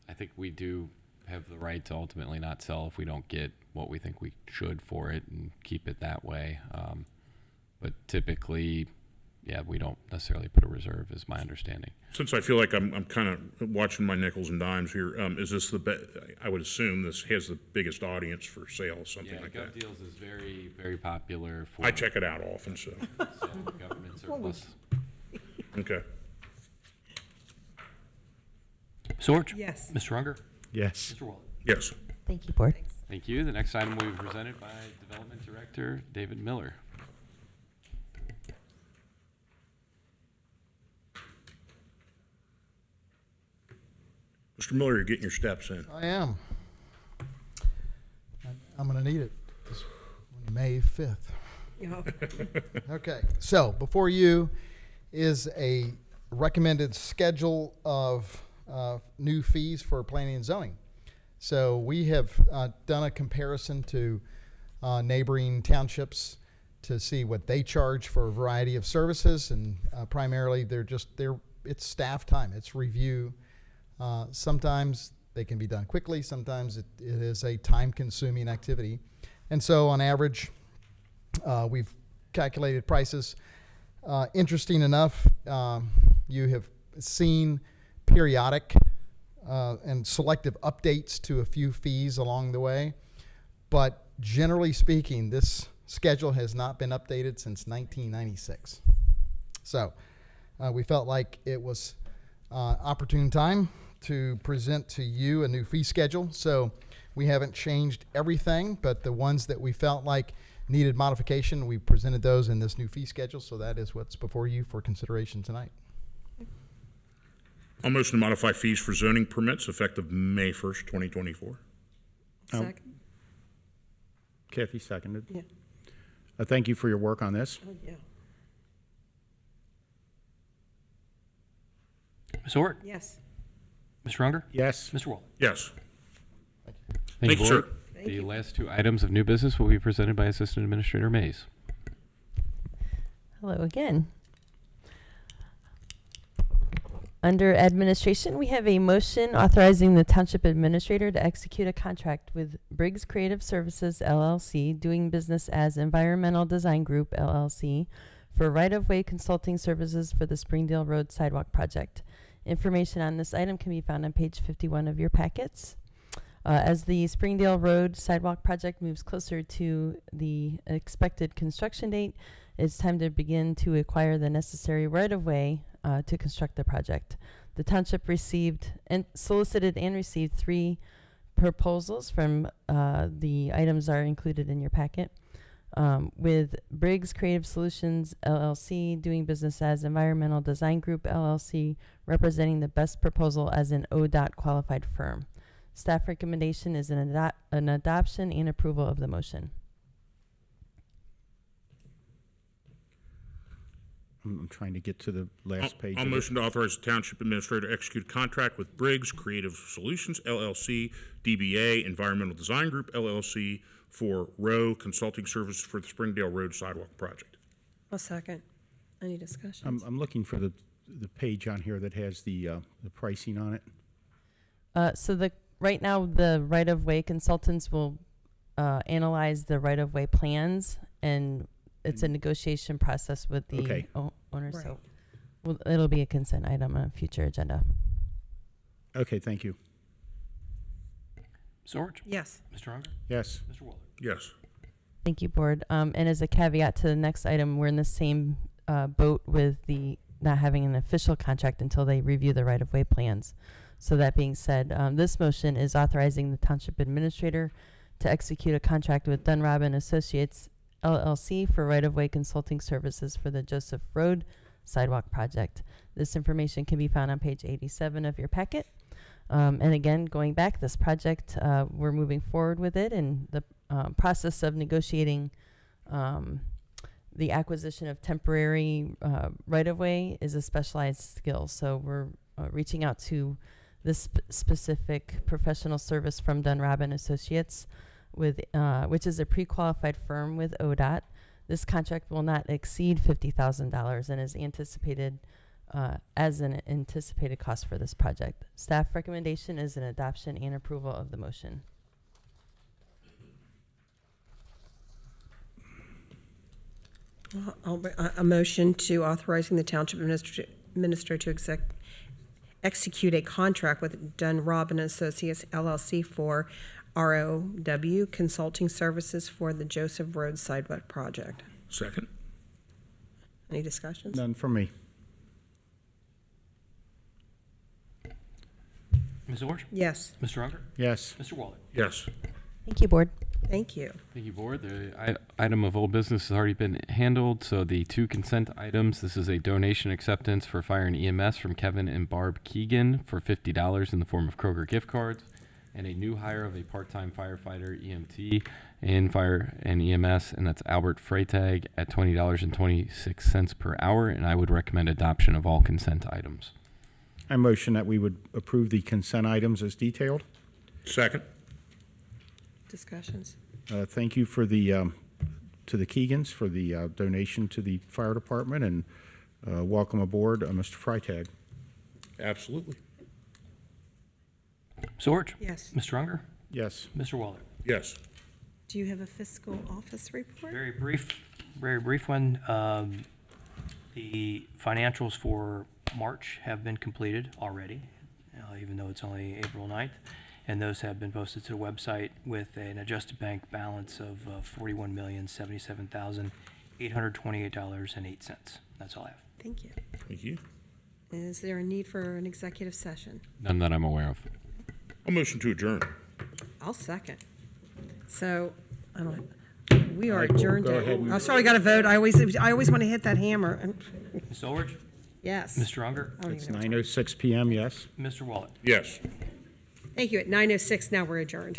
Speaker 2: I think we do have the right to ultimately not sell if we don't get what we think we should for it and keep it that way. But typically, yeah, we don't necessarily put a reserve, is my understanding.
Speaker 4: Since I feel like I'm kind of watching my nickels and dimes here, is this I would assume this has the biggest audience for sales, something like that.
Speaker 2: GovDeals is very, very popular for
Speaker 4: I check it out often, so.
Speaker 2: government surplus.
Speaker 4: Okay.
Speaker 5: Sorge?
Speaker 1: Yes.
Speaker 5: Mr. Unger?
Speaker 3: Yes.
Speaker 5: Mr. Wallace?
Speaker 4: Yes.
Speaker 17: Thank you, Board.
Speaker 2: Thank you. The next item will be presented by Development Director David Miller.
Speaker 4: Mr. Miller, you're getting your steps in.
Speaker 10: I am. I'm going to need it. It's May 5th. Okay, so before you is a recommended schedule of new fees for planning and zoning. So we have done a comparison to neighboring townships to see what they charge for a variety of services, and primarily it's staff time, it's review. Sometimes they can be done quickly, sometimes it is a time-consuming activity. And so on average, we've calculated prices. Interesting enough, you have seen periodic and selective updates to a few fees along the way, but generally speaking, this schedule has not been updated since 1996. So we felt like it was opportune time to present to you a new fee schedule. So we haven't changed everything, but the ones that we felt like needed modification, we presented those in this new fee schedule. So that is what's before you for consideration tonight.
Speaker 4: I'll motion to modify fees for zoning permits effective May 1st, 2024.
Speaker 1: Second.
Speaker 3: Kathy seconded.
Speaker 1: Yeah.
Speaker 3: Thank you for your work on this.
Speaker 1: Oh, yeah.
Speaker 5: Ms. Orr?
Speaker 1: Yes.
Speaker 5: Mr. Unger?
Speaker 3: Yes.
Speaker 5: Mr. Waller?
Speaker 4: Yes.
Speaker 2: Thank
Speaker 4: you,
Speaker 2: Board.
Speaker 4: sir.
Speaker 1: Thank
Speaker 2: The
Speaker 1: you.
Speaker 2: last two items of new business will be presented by Assistant Administrator Mays.
Speaker 17: Hello again. Under administration, we have a motion authorizing the Township Administrator to execute a contract with Briggs Creative Services LLC, doing business as Environmental Design Group LLC, for right-of-way consulting services for the Springdale Road Sidewalk Project. Information on this item can be found on page 51 of your packets. As the Springdale Road Sidewalk Project moves closer to the expected construction date, it's time to begin to acquire the necessary right-of-way to construct the project. The township received and solicited and received 3 proposals from the items are included in your packet. With Briggs Creative Solutions LLC, doing business as Environmental Design Group LLC, representing the best proposal as an ODOT qualified firm. Staff recommendation is an adoption and approval of the motion.
Speaker 3: I'm trying to get to the last page.
Speaker 4: I'll
Speaker 3: of it.
Speaker 4: motion to authorize the Township Administrator to execute a contract with Briggs Creative Solutions, LLC, DBA Environmental Design Group, LLC, for row consulting services for the Springdale Road Sidewalk Project.
Speaker 1: A second. Any discussions?
Speaker 3: I'm looking for the page on here that has the pricing on it.
Speaker 17: Right now, the right-of-way consultants will analyze the right-of-way plans, and it's a negotiation process with the
Speaker 3: Okay.
Speaker 17: owner.
Speaker 1: Right.
Speaker 17: So it'll be a consent item on a future agenda.
Speaker 3: Okay, thank you.
Speaker 5: Ms. Orr?
Speaker 1: Yes.
Speaker 5: Mr. Unger?
Speaker 3: Yes.
Speaker 5: Mr. Waller?
Speaker 4: Yes.
Speaker 17: Thank you, Board. And as a caveat to the next item, we're in the same boat with the not having an official contract until they review the right-of-way plans. So that being said, this motion is authorizing the Township Administrator to execute a contract with Dunrob and Associates LLC for right-of-way consulting services for the Joseph Road Sidewalk Project. This information can be found on page 87 of your packet. And again, going back, this project, we're moving forward with it, and the process of negotiating the acquisition of temporary right-of-way is a specialized skill. So we're reaching out to this specific professional service from Dunrob and Associates, with which is a pre-qualified firm with ODOT. This contract will not exceed $50,000 and is anticipated as an anticipated cost for this project. Staff recommendation is an adoption and approval of the motion.
Speaker 1: A motion to authorizing the Township Administrator to execute a contract with Dunrob and Associates LLC for ROW consulting services for the Joseph Road Sidewalk Project.
Speaker 4: Second.
Speaker 1: Any discussions?
Speaker 3: None from me.
Speaker 5: Ms. Orr?
Speaker 1: Yes.
Speaker 5: Mr. Unger?
Speaker 3: Yes.
Speaker 5: Mr. Waller?
Speaker 4: Yes.
Speaker 17: Thank you, Board.
Speaker 1: Thank you.
Speaker 2: Thank you, Board. The item of old business has already been handled, so the 2 consent items, this is a donation acceptance for fire and EMS from Kevin and Barb Keegan for $50 in the form of Kroger gift cards, and a new hire of a part-time firefighter EMT in fire and EMS, and that's Albert Freytag at $20.26 per hour, and I would recommend adoption of all consent items.
Speaker 3: I motion that we would approve the consent items as detailed.
Speaker 4: Second.
Speaker 1: Discussions?
Speaker 3: Thank you for the to the Keegans for the donation to the fire department, and welcome aboard, Mr. Freitag.
Speaker 4: Absolutely.
Speaker 5: Ms. Orr?
Speaker 1: Yes.
Speaker 5: Mr. Unger?
Speaker 3: Yes.
Speaker 5: Mr. Waller?
Speaker 4: Yes.
Speaker 1: Do you have a fiscal office report?
Speaker 5: Very brief. Very brief one. The financials for March have been completed already, even though it's only April 9th. And those have been posted to the website with an adjusted bank balance of $41,077,828.08. That's all I have.
Speaker 1: Thank you.
Speaker 4: Thank you.
Speaker 1: Is there a need for an executive session?
Speaker 2: None that I'm aware of.
Speaker 4: A motion to adjourn.
Speaker 1: I'll second. So, I don't, we are
Speaker 3: right, we'll
Speaker 1: adjourned.
Speaker 3: go ahead and-
Speaker 1: I'm sorry, I got to vote. I always want to hit that hammer.
Speaker 5: Ms. Ulrich?
Speaker 1: Yes.
Speaker 5: Mr. Unger?
Speaker 1: I don't
Speaker 3: It's
Speaker 1: even know.
Speaker 3: 9:06 PM, yes?
Speaker 5: Mr. Wallet?
Speaker 4: Yes.
Speaker 1: Thank you. At 9:06 now, we're adjourned.